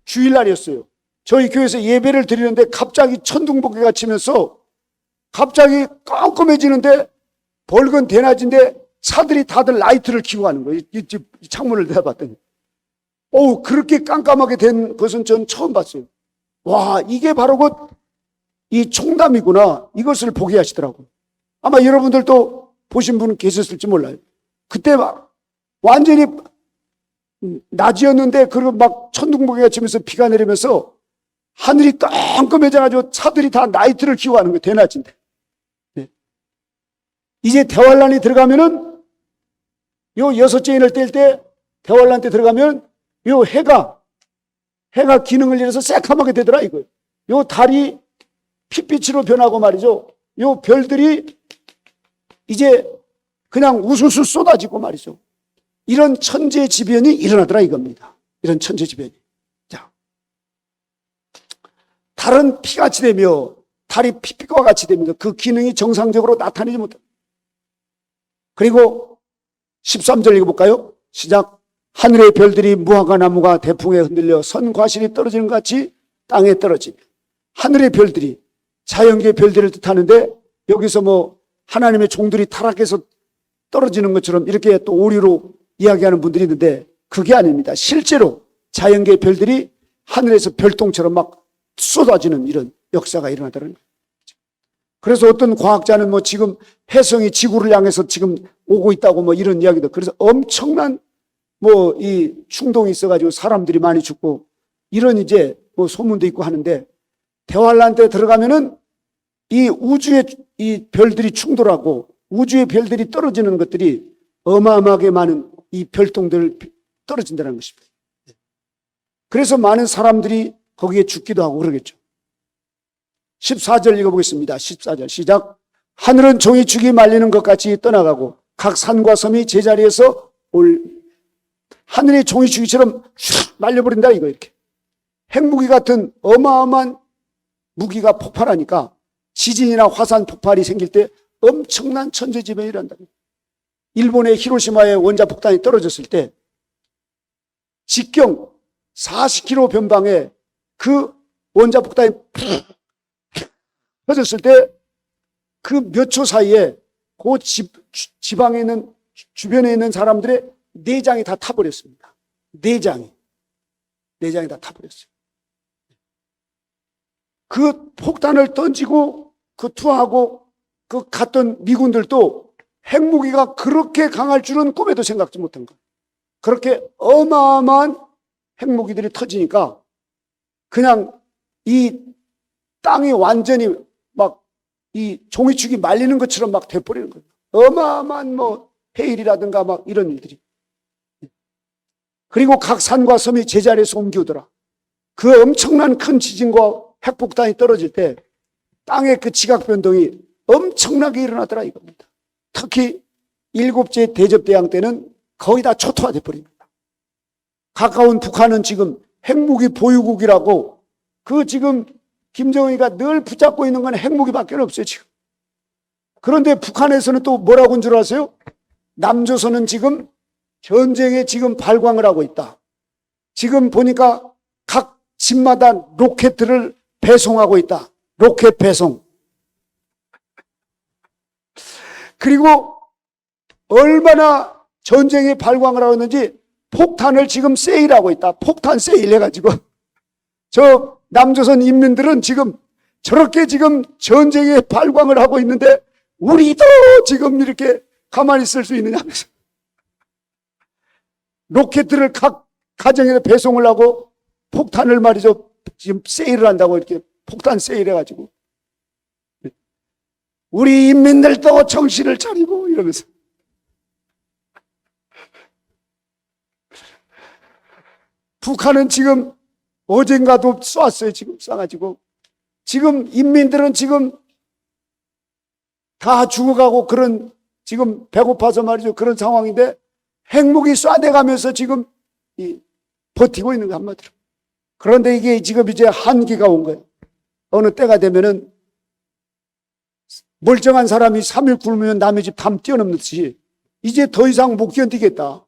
주일날이었어요. 저희 교회에서 예배를 드리는데 갑자기 천둥번개가 치면서 갑자기 깜깜해지는데 벌건 대낮인데 차들이 다들 라이트를 켜고 가는 거예요. 이 창문을 내다봤더니. 그렇게 깜깜하게 된 것은 전 처음 봤어요. 와, 이게 바로 이 총담이구나. 이것을 보게 하시더라고요. 아마 여러분들도 보신 분 계셨을지 몰라요. 그때 막 완전히 낮이었는데 그리고 막 천둥번개가 치면서 비가 내리면서 하늘이 깜깜해져가지고 차들이 다 라이트를 켜고 가는 거예요. 대낮인데. 네. 이제 대환란이 들어가면은 요 여섯째 인을 뗄 때 대환란 때 들어가면 요 해가 기능을 잃어서 새카맣게 되더라 이거예요. 요 달이 핏빛으로 변하고 말이죠. 요 별들이 이제 그냥 우수수 쏟아지고 말이죠. 이런 천재지변이 일어나더라 이겁니다. 이런 천재지변이. 자, 달은 피같이 되며 달이 핏빛과 같이 됩니다. 그 기능이 정상적으로 나타내지 못합니다. 그리고 13절 읽어볼까요? 시작. 하늘의 별들이 무화과 나무가 대풍에 흔들려 선과실이 떨어지는 것 같이 땅에 떨어지며. 하늘의 별들이 자연계의 별들을 뜻하는데 여기서 하나님의 종들이 타락해서 떨어지는 것처럼 이렇게 또 오류로 이야기하는 분들이 있는데 그게 아닙니다. 실제로 자연계의 별들이 하늘에서 별똥처럼 막 쏟아지는 이런 역사가 일어나더라는 거예요. 그래서 어떤 과학자는 지금 혜성이 지구를 향해서 지금 오고 있다고 이런 이야기도. 그래서 엄청난 이 충동이 있어가지고 사람들이 많이 죽고 이런 이제 소문도 있고 하는데 대환란 때 들어가면은 이 우주의 이 별들이 충돌하고 우주의 별들이 떨어지는 것들이 어마어마하게 많은 이 별똥들 떨어진다는 것입니다. 그래서 많은 사람들이 거기에 죽기도 하고 그러겠죠. 14절 읽어보겠습니다. 14절 시작. 하늘은 종이 죽이 말리는 것 같이 떠나가고 각 산과 섬이 제자리에서 하늘의 종이 죽이처럼 말려버린다 이거 이렇게. 핵무기 같은 어마어마한 무기가 폭발하니까 지진이나 화산 폭발이 생길 때 엄청난 천재지변이 일어난다. 일본의 히로시마에 원자폭탄이 떨어졌을 때 직경 40km 변방에 그 원자폭탄이 터졌을 때 그 몇 초 사이에 그 지방에 있는 주변에 있는 사람들의 내장이 다 타버렸습니다. 내장이 다 타버렸어요. 그 폭탄을 던지고 그 투하하고 그 갔던 미군들도 핵무기가 그렇게 강할 줄은 꿈에도 생각지 못한 거예요. 그렇게 어마어마한 핵무기들이 터지니까 그냥 이 땅이 완전히 막 이 종이축이 말리는 것처럼 막 돼버리는 거예요. 어마어마한 해일이라든가 막 이런 일들이. 그리고 각 산과 섬이 제자리에서 옮기더라. 그 엄청난 큰 지진과 핵폭탄이 떨어질 때 땅의 그 지각 변동이 엄청나게 일어나더라 이겁니다. 특히 일곱째 대접대항 때는 거의 다 초토화돼 버립니다. 가까운 북한은 지금 핵무기 보유국이라고 그 지금 김정은이가 늘 붙잡고 있는 건 핵무기밖에 없어요 지금. 그런데 북한에서는 또 뭐라고 한 줄 아세요? 남조선은 지금 전쟁에 지금 발광을 하고 있다. 지금 보니까 각 집마다 로켓들을 배송하고 있다. 로켓 배송. 그리고 얼마나 전쟁에 발광을 하고 있는지 폭탄을 지금 세일하고 있다. 폭탄 세일 해가지고 저 남조선 인민들은 지금 저렇게 지금 전쟁에 발광을 하고 있는데 우리도 지금 이렇게 가만히 있을 수 있느냐 하면서 로켓들을 각 가정에 배송을 하고 폭탄을 말이죠. 지금 세일을 한다고 이렇게 폭탄 세일 해가지고 우리 인민들도 정신을 차리고 이러면서 북한은 지금 어젠가도 쐈어요. 지금 쏴가지고 지금 인민들은 지금 다 죽어가고 그런 지금 배고파서 말이죠. 그런 상황인데 핵무기 쏴대가면서 지금 버티고 있는 거 한마디로. 그런데 이게 지금 이제 한기가 온 거예요. 어느 때가 되면은 멀쩡한 사람이 3일 굶으면 남의 집 담 뛰어넘듯이 이제 더 이상 못 견디겠다.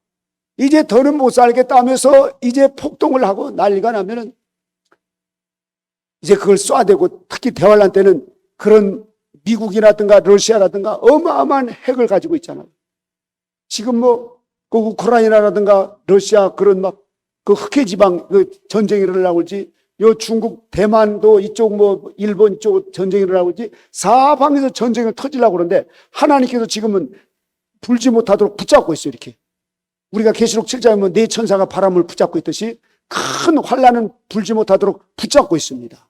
이제 더는 못 살겠다 하면서 이제 폭동을 하고 난리가 나면은 이제 그걸 쏴대고 특히 대환란 때는 그런 미국이라든가 러시아라든가 어마어마한 핵을 가지고 있잖아요. 지금 뭐 그 우크라이나라든가 러시아 그런 막 그 흑해지방 그 전쟁이 일어나고 있지. 요 중국 대만도 이쪽 뭐 일본 이쪽 전쟁이 일어나고 있지. 사방에서 전쟁을 터지려고 그러는데 하나님께서 지금은 불지 못하도록 붙잡고 있어요. 이렇게 우리가 계시록 7장에 보면 네 천사가 바람을 붙잡고 있듯이 큰 환란은 불지 못하도록 붙잡고 있습니다.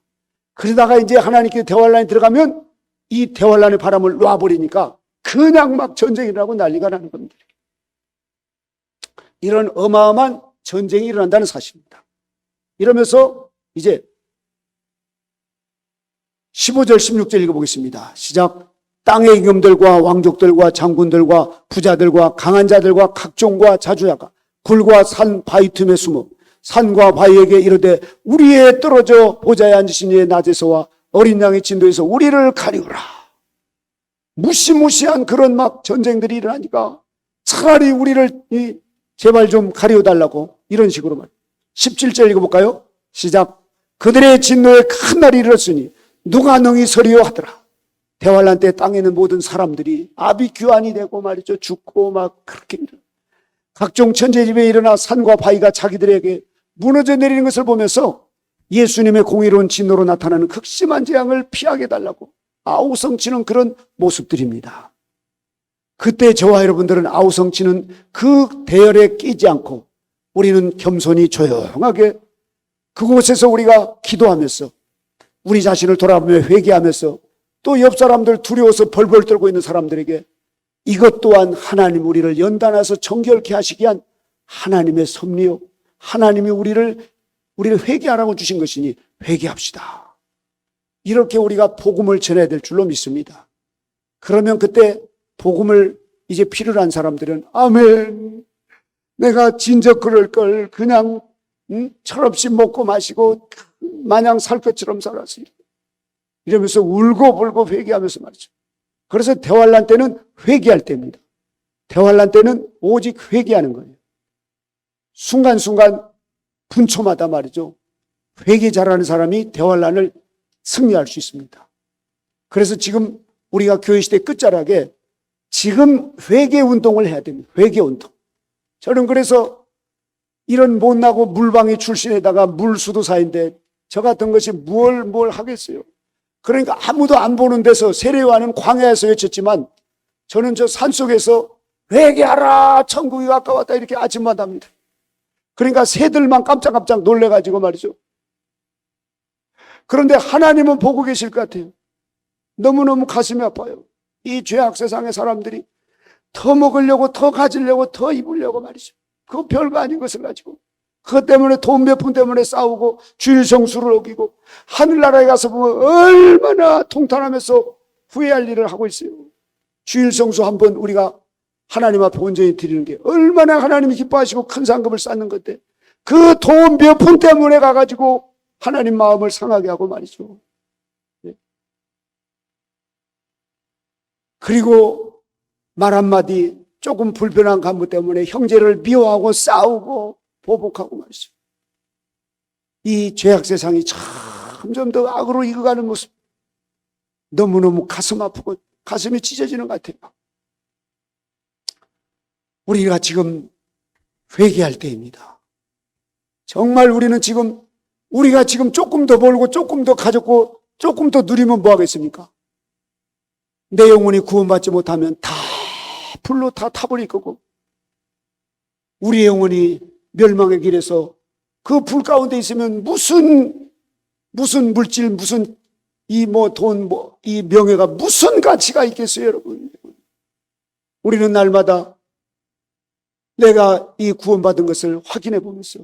그러다가 이제 하나님께 대환란이 들어가면 이 대환란의 바람을 놔버리니까 그냥 막 전쟁이 일어나고 난리가 나는 겁니다. 이런 어마어마한 전쟁이 일어난다는 사실입니다. 이러면서 이제 15절 16절 읽어보겠습니다. 시작. 땅의 임금들과 왕족들과 장군들과 부자들과 강한 자들과 각종과 자주자가 굴과 산 바위 틈에 숨어 산과 바위에게 이르되 우리에 떨어져 보좌에 앉으신 이의 낮에서와 어린 양의 진도에서 우리를 가리우라. 무시무시한 그런 막 전쟁들이 일어나니까 차라리 우리를 제발 좀 가리워달라고 이런 식으로 말. 17절 읽어볼까요? 시작. 그들의 진노에 큰 날이 이르렀으니 누가 능히 서리요 하더라. 대환란 때 땅에 있는 모든 사람들이 아비규환이 되고 말이죠. 죽고 막 그렇게 각종 천재지변이 일어나 산과 바위가 자기들에게 무너져 내리는 것을 보면서 예수님의 공의로운 진노로 나타나는 극심한 재앙을 피하게 해달라고 아우성치는 그런 모습들입니다. 그때 저와 여러분들은 아우성치는 그 대열에 끼지 않고 우리는 겸손히 조용하게 그곳에서 우리가 기도하면서 우리 자신을 돌아보며 회개하면서 또 옆 사람들 두려워서 벌벌 떨고 있는 사람들에게 이것 또한 하나님 우리를 연단해서 정결케 하시기 위한 하나님의 섭리요. 하나님이 우리를 회개하라고 주신 것이니 회개합시다. 이렇게 우리가 복음을 전해야 될 줄로 믿습니다. 그러면 그때 복음을 이제 필요로 한 사람들은 아멘. 내가 진작 그럴 걸 그냥 철없이 먹고 마시고 마냥 살 것처럼 살았어요. 이러면서 울고불고 회개하면서 말이죠. 그래서 대환란 때는 회개할 때입니다. 대환란 때는 오직 회개하는 거예요. 순간순간 분초마다 말이죠. 회개 잘하는 사람이 대환란을 승리할 수 있습니다. 그래서 지금 우리가 교회시대 끝자락에 지금 회개 운동을 해야 됩니다. 회개 운동. 저는 그래서 이런 못나고 물방이 출신에다가 물수도사인데 저 같은 것이 뭘 하겠어요. 그러니까 아무도 안 보는 데서 세례요한은 광야에서 외쳤지만 저는 저 산속에서 회개하라 천국이 가까웠다 이렇게 아침마다 합니다. 그러니까 새들만 깜짝깜짝 놀래가지고 말이죠. 그런데 하나님은 보고 계실 것 같아요. 너무너무 가슴이 아파요. 이 죄악 세상의 사람들이 더 먹으려고 더 가지려고 더 입으려고 말이죠. 그거 별거 아닌 것을 가지고 그것 때문에 돈 몇 푼 때문에 싸우고 주일 성수를 어기고 하늘나라에 가서 보면 얼마나 통탄하면서 후회할 일을 하고 있어요. 주일 성수 한번 우리가 하나님 앞에 온전히 드리는 게 얼마나 하나님이 기뻐하시고 큰 상급을 쌓는 건데 그 돈 몇 푼 때문에 가가지고 하나님 마음을 상하게 하고 말이죠. 그리고 말 한마디 조금 불편한 간부 때문에 형제를 미워하고 싸우고 보복하고 말이죠. 이 죄악 세상이 점점 더 악으로 익어가는 모습 너무너무 가슴 아프고 가슴이 찢어지는 것 같아요. 우리가 지금 회개할 때입니다. 정말 우리가 지금 조금 더 벌고 조금 더 가졌고 조금 더 누리면 뭐 하겠습니까? 내 영혼이 구원받지 못하면 다 불로 다 타버릴 거고, 우리 영혼이 멸망의 길에서 그 불 가운데 있으면 무슨 물질, 무슨 이 돈, 이 명예가 무슨 가치가 있겠어요, 여러분? 우리는 날마다 내가 이 구원받은 것을 확인해 보면서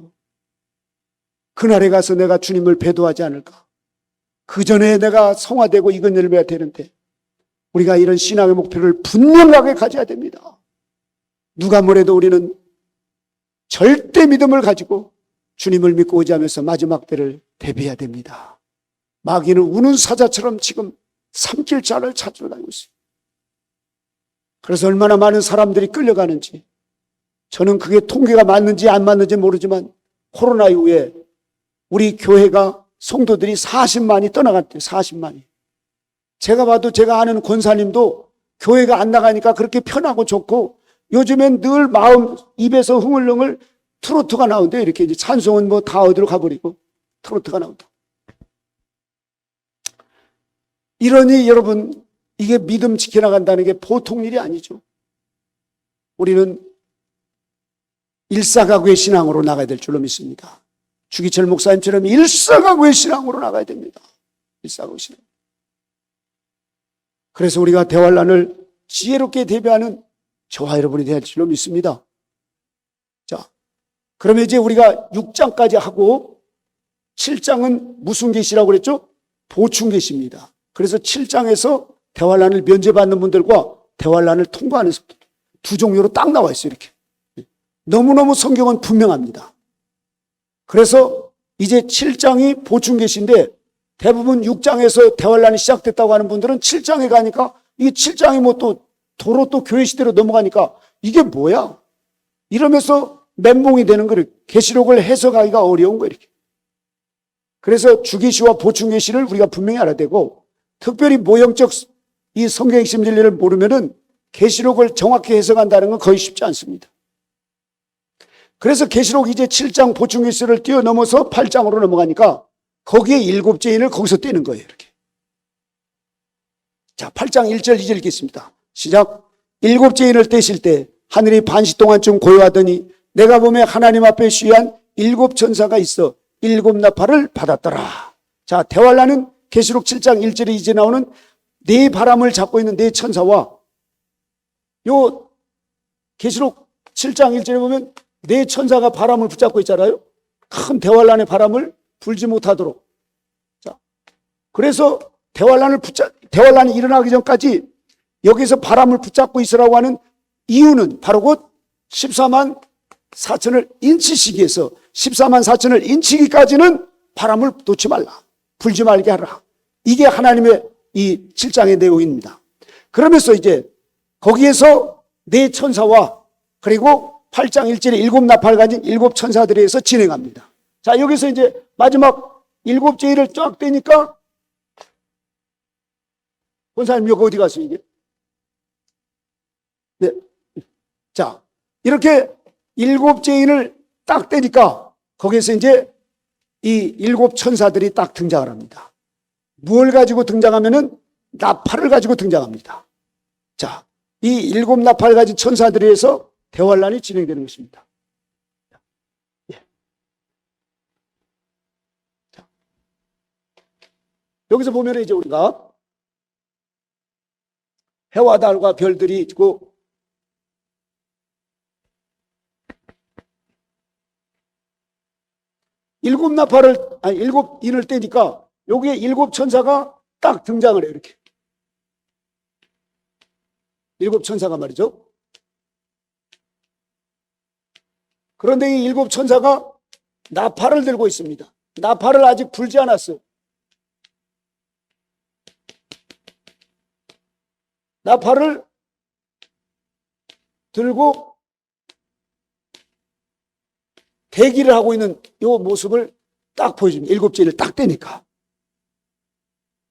그날에 가서 내가 주님을 배도하지 않을까? 그 전에 내가 성화되고 이건 열매가 되는데, 우리가 이런 신앙의 목표를 분명하게 가져야 됩니다. 누가 뭐래도 우리는 절대 믿음을 가지고 주님을 믿고 의지하면서 마지막 때를 대비해야 됩니다. 마귀는 우는 사자처럼 지금 삼킬 자를 찾으러 다니고 있어요. 그래서 얼마나 많은 사람들이 끌려가는지, 저는 그게 통계가 맞는지 안 맞는지 모르지만 코로나 이후에 우리 교회가 성도들이 40만이 떠나갔대요. 40만이. 제가 봐도 제가 아는 권사님도 교회가 안 나가니까 그렇게 편하고 좋고, 요즘엔 늘 마음 입에서 흥얼흥얼 트로트가 나온대요. 이렇게 이제 찬송은 뭐 다 어디로 가버리고 트로트가 나온다. 이러니 여러분, 이게 믿음 지켜나간다는 게 보통 일이 아니죠. 우리는 일사각오의 신앙으로 나가야 될 줄로 믿습니다. 주기철 목사님처럼 일사각오의 신앙으로 나가야 됩니다. 일사각오의 신앙. 그래서 우리가 대환란을 지혜롭게 대비하는 저와 여러분이 될 줄로 믿습니다. 자, 그러면 이제 우리가 6장까지 하고 7장은 무슨 계시라고 그랬죠? 보충 계시입니다. 그래서 7장에서 대환란을 면제받는 분들과 대환란을 통과하는 분들, 두 종류로 딱 나와 있어요. 이렇게. 너무너무 성경은 분명합니다. 그래서 이제 7장이 보충 계시인데, 대부분 6장에서 대환란이 시작됐다고 하는 분들은 7장에 가니까 이게 7장이 뭐 또 도로 또 교회 시대로 넘어가니까 이게 뭐야? 이러면서 멘붕이 되는 거예요. 계시록을 해석하기가 어려운 거예요. 이렇게. 그래서 주계시와 보충 계시를 우리가 분명히 알아야 되고, 특별히 모형적 이 성경 핵심 진리를 모르면은 계시록을 정확히 해석한다는 건 거의 쉽지 않습니다. 그래서 계시록 이제 7장 보충 계시를 뛰어넘어서 8장으로 넘어가니까 거기에 7제인을 거기서 떼는 거예요. 이렇게. 자, 8장 1절 2절 읽겠습니다. 시작. 7제인을 떼실 때 하늘이 반시 동안쯤 고요하더니 내가 보매 하나님 앞에 쉬한 7천사가 있어 7나팔을 받았더라. 자, 대환란은 계시록 7장 1절에 이제 나오는 네 바람을 잡고 있는 네 천사와, 요 계시록 7장 1절에 보면 네 천사가 바람을 붙잡고 있잖아요. 큰 대환란의 바람을 불지 못하도록. 자, 그래서 대환란이 일어나기 전까지 여기서 바람을 붙잡고 있으라고 하는 이유는 바로 곧 14만 4천을 인치시기 위해서, 14만 4천을 인치기까지는 바람을 놓지 말라. 불지 말게 하라. 이게 하나님의 이 7장의 내용입니다. 그러면서 이제 거기에서 네 천사와 그리고 8장 1절에 7나팔 가진 7천사들에 의해서 진행합니다. 자, 여기서 이제 마지막 7제일을 쫙 떼니까, 본사님 여기 어디 갔어요, 이게? 네. 자, 이렇게 7제인을 딱 떼니까 거기에서 이제 이 7천사들이 딱 등장을 합니다. 무엇을 가지고 등장하면은 나팔을 가지고 등장합니다. 자, 이 7나팔 가진 천사들에 의해서 대환란이 진행되는 것입니다. 예. 자, 여기서 보면 이제 우리가 해와 달과 별들이 있고, 일곱 인을 떼니까 여기에 7천사가 딱 등장을 해요. 이렇게 7천사가 말이죠. 그런데 이 7천사가 나팔을 들고 있습니다. 나팔을 아직 불지 않았어요. 나팔을 들고 대기를 하고 있는 이 모습을 딱 보여줍니다. 7제를 딱 떼니까.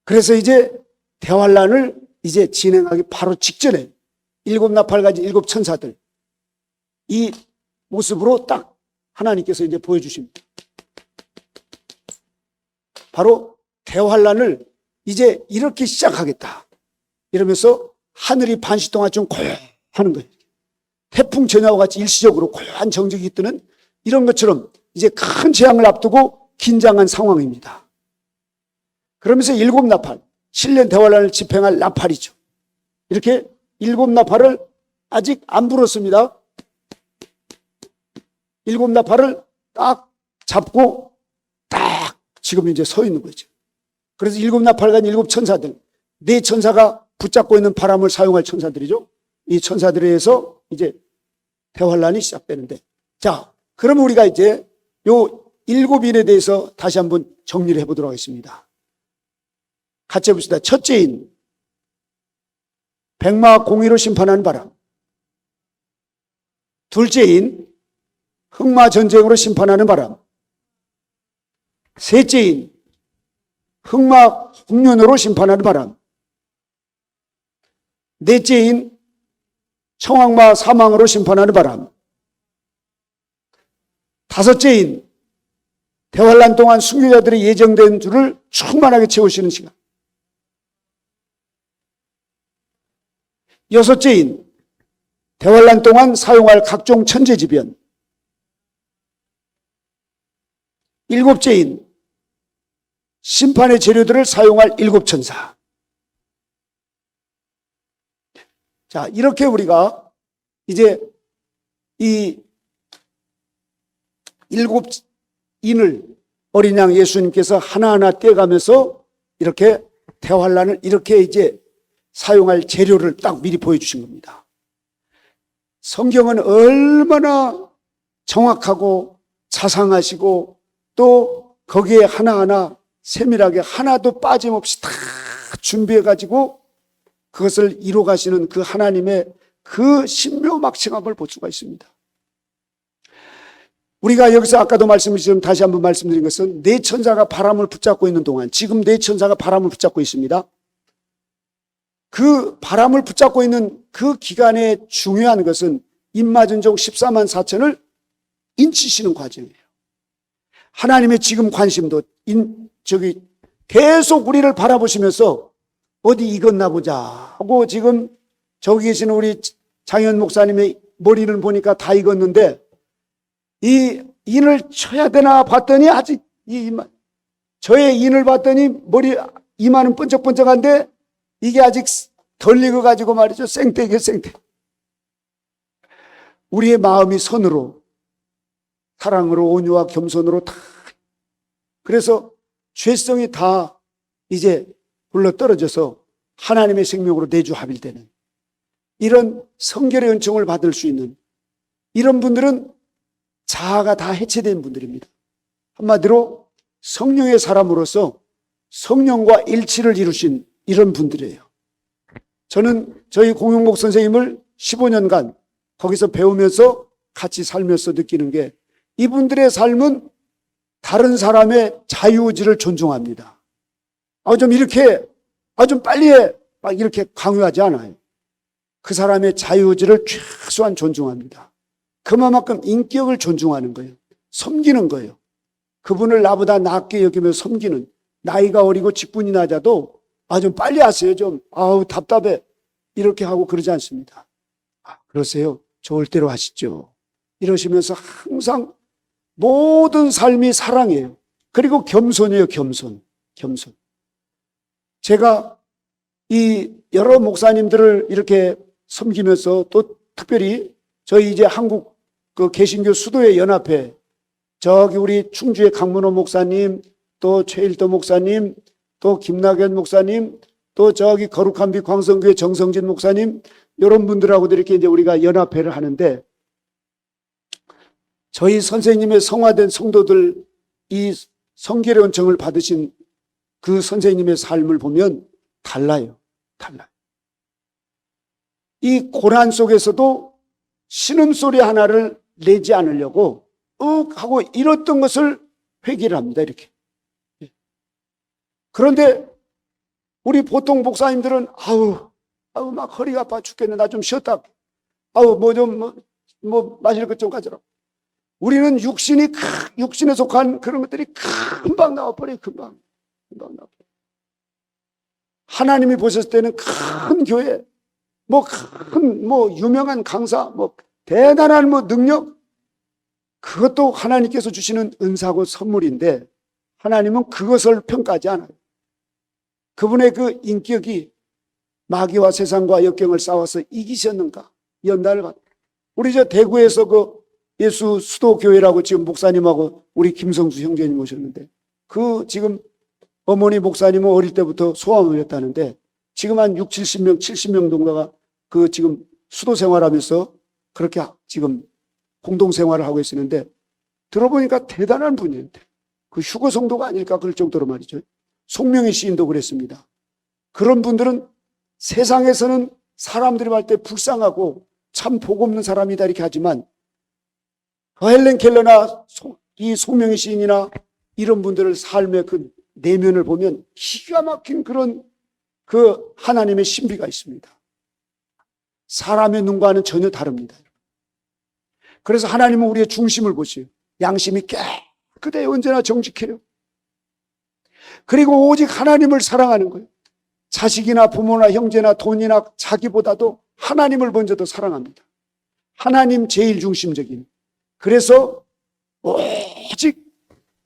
그래서 이제 대환란을 이제 진행하기 바로 직전에 7나팔 가진 7천사들, 이 모습으로 딱 하나님께서 이제 보여주십니다. 바로 대환란을 이제 이렇게 시작하겠다. 이러면서 하늘이 반시 동안 좀 고요하는 거예요. 태풍 전야와 같이 일시적으로 고요한 정적이 뜨는 이런 것처럼 이제 큰 재앙을 앞두고 긴장한 상황입니다. 그러면서 일곱 나팔, 7년 대환란을 집행할 나팔이죠. 이렇게 일곱 나팔을 아직 안 불었습니다. 일곱 나팔을 딱 잡고 딱 지금 이제 서 있는 거죠. 그래서 일곱 나팔간 일곱 천사들, 네 천사가 붙잡고 있는 바람을 사용할 천사들이죠. 이 천사들에 의해서 이제 대환란이 시작되는데, 자, 그러면 우리가 이제 요 일곱 인에 대해서 다시 한번 정리를 해보도록 하겠습니다. 같이 해봅시다. 첫째 인, 백마 공의로 심판하는 바람. 둘째 인, 흑마 전쟁으로 심판하는 바람. 셋째 인, 흑마 홍련으로 심판하는 바람. 넷째 인, 청황마 사망으로 심판하는 바람. 다섯째 인, 대환란 동안 순교자들의 예정된 줄을 충만하게 채우시는 시간. 여섯째인, 대환란 동안 사용할 각종 천재지변. 일곱째인, 심판의 재료들을 사용할 일곱 천사. 자, 이렇게 우리가 이제 이 일곱 인을 어린 양 예수님께서 하나하나 떼가면서 이렇게 대환란을 이렇게 이제 사용할 재료를 딱 미리 보여주신 겁니다. 성경은 얼마나 정확하고 자상하시고 또 거기에 하나하나 세밀하게 하나도 빠짐없이 다 준비해가지고 그것을 이루어가시는 그 하나님의 그 신묘막측함을 볼 수가 있습니다. 우리가 여기서 아까도 말씀드렸지만 다시 한번 말씀드린 것은 네 천사가 바람을 붙잡고 있는 동안, 지금 네 천사가 바람을 붙잡고 있습니다. 그 바람을 붙잡고 있는 그 기간에 중요한 것은 인마전종 14만 4천을 인치시는 과정이에요. 하나님의 지금 관심도 계속 우리를 바라보시면서 어디 익었나 보자 하고, 지금 저기 계시는 우리 장현 목사님의 머리를 보니까 다 익었는데 이 인을 쳐야 되나 봤더니 아직 저의 인을 봤더니 이마는 번쩍번쩍한데 이게 아직 덜 익어가지고 말이죠. 생떼게 생떼. 우리의 마음이 선으로, 사랑으로, 온유와 겸손으로 다, 그래서 죄성이 다 이제 굴러떨어져서 하나님의 생명으로 내주합일되는 이런 성결의 은총을 받을 수 있는 이런 분들은 자아가 다 해체된 분들입니다. 한마디로 성령의 사람으로서 성령과 일치를 이루신 이런 분들이에요. 저는 저희 공용복 선생님을 15년간 거기서 배우면서 같이 살면서 느끼는 게, 이분들의 삶은 다른 사람의 자유의지를 존중합니다. 좀 빨리 해, 막 이렇게 강요하지 않아요. 그 사람의 자유의지를 최소한 존중합니다. 그만큼 인격을 존중하는 거예요. 섬기는 거예요. 그분을 나보다 낫게 여기며 섬기는, 나이가 어리고 직분이 낮아도 좀 빨리 하세요. 답답해. 이렇게 하고 그러지 않습니다. 그러세요. 좋을 대로 하시죠. 이러시면서 항상 모든 삶이 사랑이에요. 그리고 겸손이에요. 겸손. 제가 이 여러 목사님들을 이렇게 섬기면서 또 특별히 저희 이제 한국 그 개신교 수도회 연합회, 저기 우리 충주의 강문호 목사님, 또 최일도 목사님, 또 김낙연 목사님, 또 저기 거룩한 빛 광성교회 정성진 목사님, 이런 분들하고도 이렇게 이제 우리가 연합회를 하는데, 저희 선생님의 성화된 성도들, 이 성결의 은총을 받으신 그 선생님의 삶을 보면 달라요. 이 고난 속에서도 신음소리 하나를 내지 않으려고 하고 이랬던 것을 회개를 합니다. 이렇게. 그런데 우리 보통 목사님들은 막 허리가 아파 죽겠네. 나 좀 쉬었다. 뭐 마실 것 좀 가져라. 우리는 육신에 속한 그런 것들이 금방 나와버려요. 금방 나와버려요. 하나님이 보셨을 때는 큰 교회, 유명한 강사, 대단한 능력, 그것도 하나님께서 주시는 은사고 선물인데 하나님은 그것을 평가하지 않아요. 그분의 그 인격이 마귀와 세상과 역경을 싸워서 이기셨는가? 연단을 받. 우리 대구에서 그 예수 수도교회라고 지금 목사님하고 우리 김성수 형제님 오셨는데 지금 어머니 목사님은 어릴 때부터 소아암을 했다는데 지금 한 70명, 70명 정도가 지금 수도 생활하면서 그렇게 지금 공동 생활을 하고 있었는데 들어보니까 대단한 분이에요. 그 휴거 성도가 아닐까 그럴 정도로 말이죠. 송명희 시인도 그랬습니다. 그런 분들은 세상에서는 사람들이 볼 때 불쌍하고 참 복 없는 사람이다 이렇게 하지만 헬렌 켈러나 이 송명희 시인이나 이런 분들의 삶의 그 내면을 보면 기가 막힌 그런 그 하나님의 신비가 있습니다. 사람의 눈과는 전혀 다릅니다. 그래서 하나님은 우리의 중심을 보시요. 양심이 깨끗해요. 언제나 정직해요. 그리고 오직 하나님을 사랑하는 거예요. 자식이나 부모나 형제나 돈이나 자기보다도 하나님을 먼저 더 사랑합니다. 하나님 제일 중심적인. 그래서 오직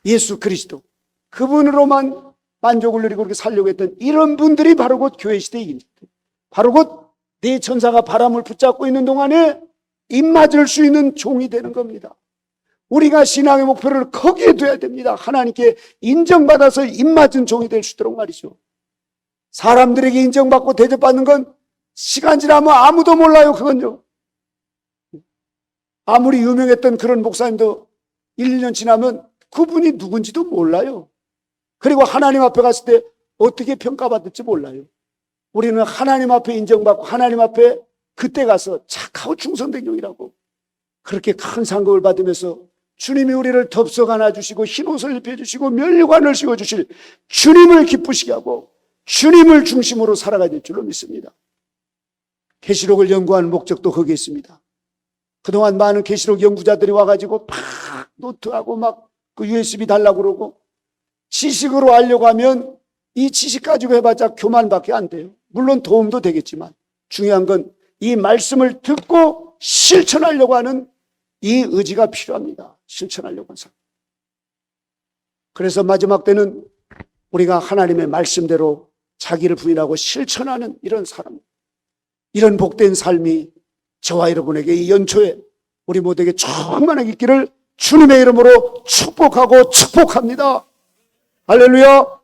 예수 그리스도 그분으로만 만족을 누리고 그렇게 살려고 했던 이런 분들이 바로 곧 교회 시대의 일. 바로 곧 내 천사가 바람을 붙잡고 있는 동안에 입맞을 수 있는 종이 되는 겁니다. 우리가 신앙의 목표를 거기에 둬야 됩니다. 하나님께 인정받아서 입맞은 종이 될 수 있도록 말이죠. 사람들에게 인정받고 대접받는 건 시간 지나면 아무도 몰라요. 그건요. 아무리 유명했던 그런 목사님도 1, 2년 지나면 그분이 누군지도 몰라요. 그리고 하나님 앞에 갔을 때 어떻게 평가받을지 몰라요. 우리는 하나님 앞에 인정받고 하나님 앞에 그때 가서 착하고 충성된 종이라고 그렇게 큰 상급을 받으면서 주님이 우리를 덥석 안아주시고 흰옷을 입혀주시고 면류관을 씌워주실 주님을 기쁘시게 하고 주님을 중심으로 살아가야 될 줄로 믿습니다. 계시록을 연구하는 목적도 거기에 있습니다. 그동안 많은 계시록 연구자들이 와가지고 막 노트하고 막 그 USB 달라고 그러고 지식으로 하려고 하면 이 지식 가지고 해봤자 교만밖에 안 돼요. 물론 도움도 되겠지만 중요한 건 이 말씀을 듣고 실천하려고 하는 이 의지가 필요합니다. 실천하려고 하는 사람. 그래서 마지막 때는 우리가 하나님의 말씀대로 자기를 부인하고 실천하는 이런 사람, 이런 복된 삶이 저와 여러분에게 이 연초에 우리 모두에게 충만하게 있기를 주님의 이름으로 축복하고 축복합니다. 할렐루야.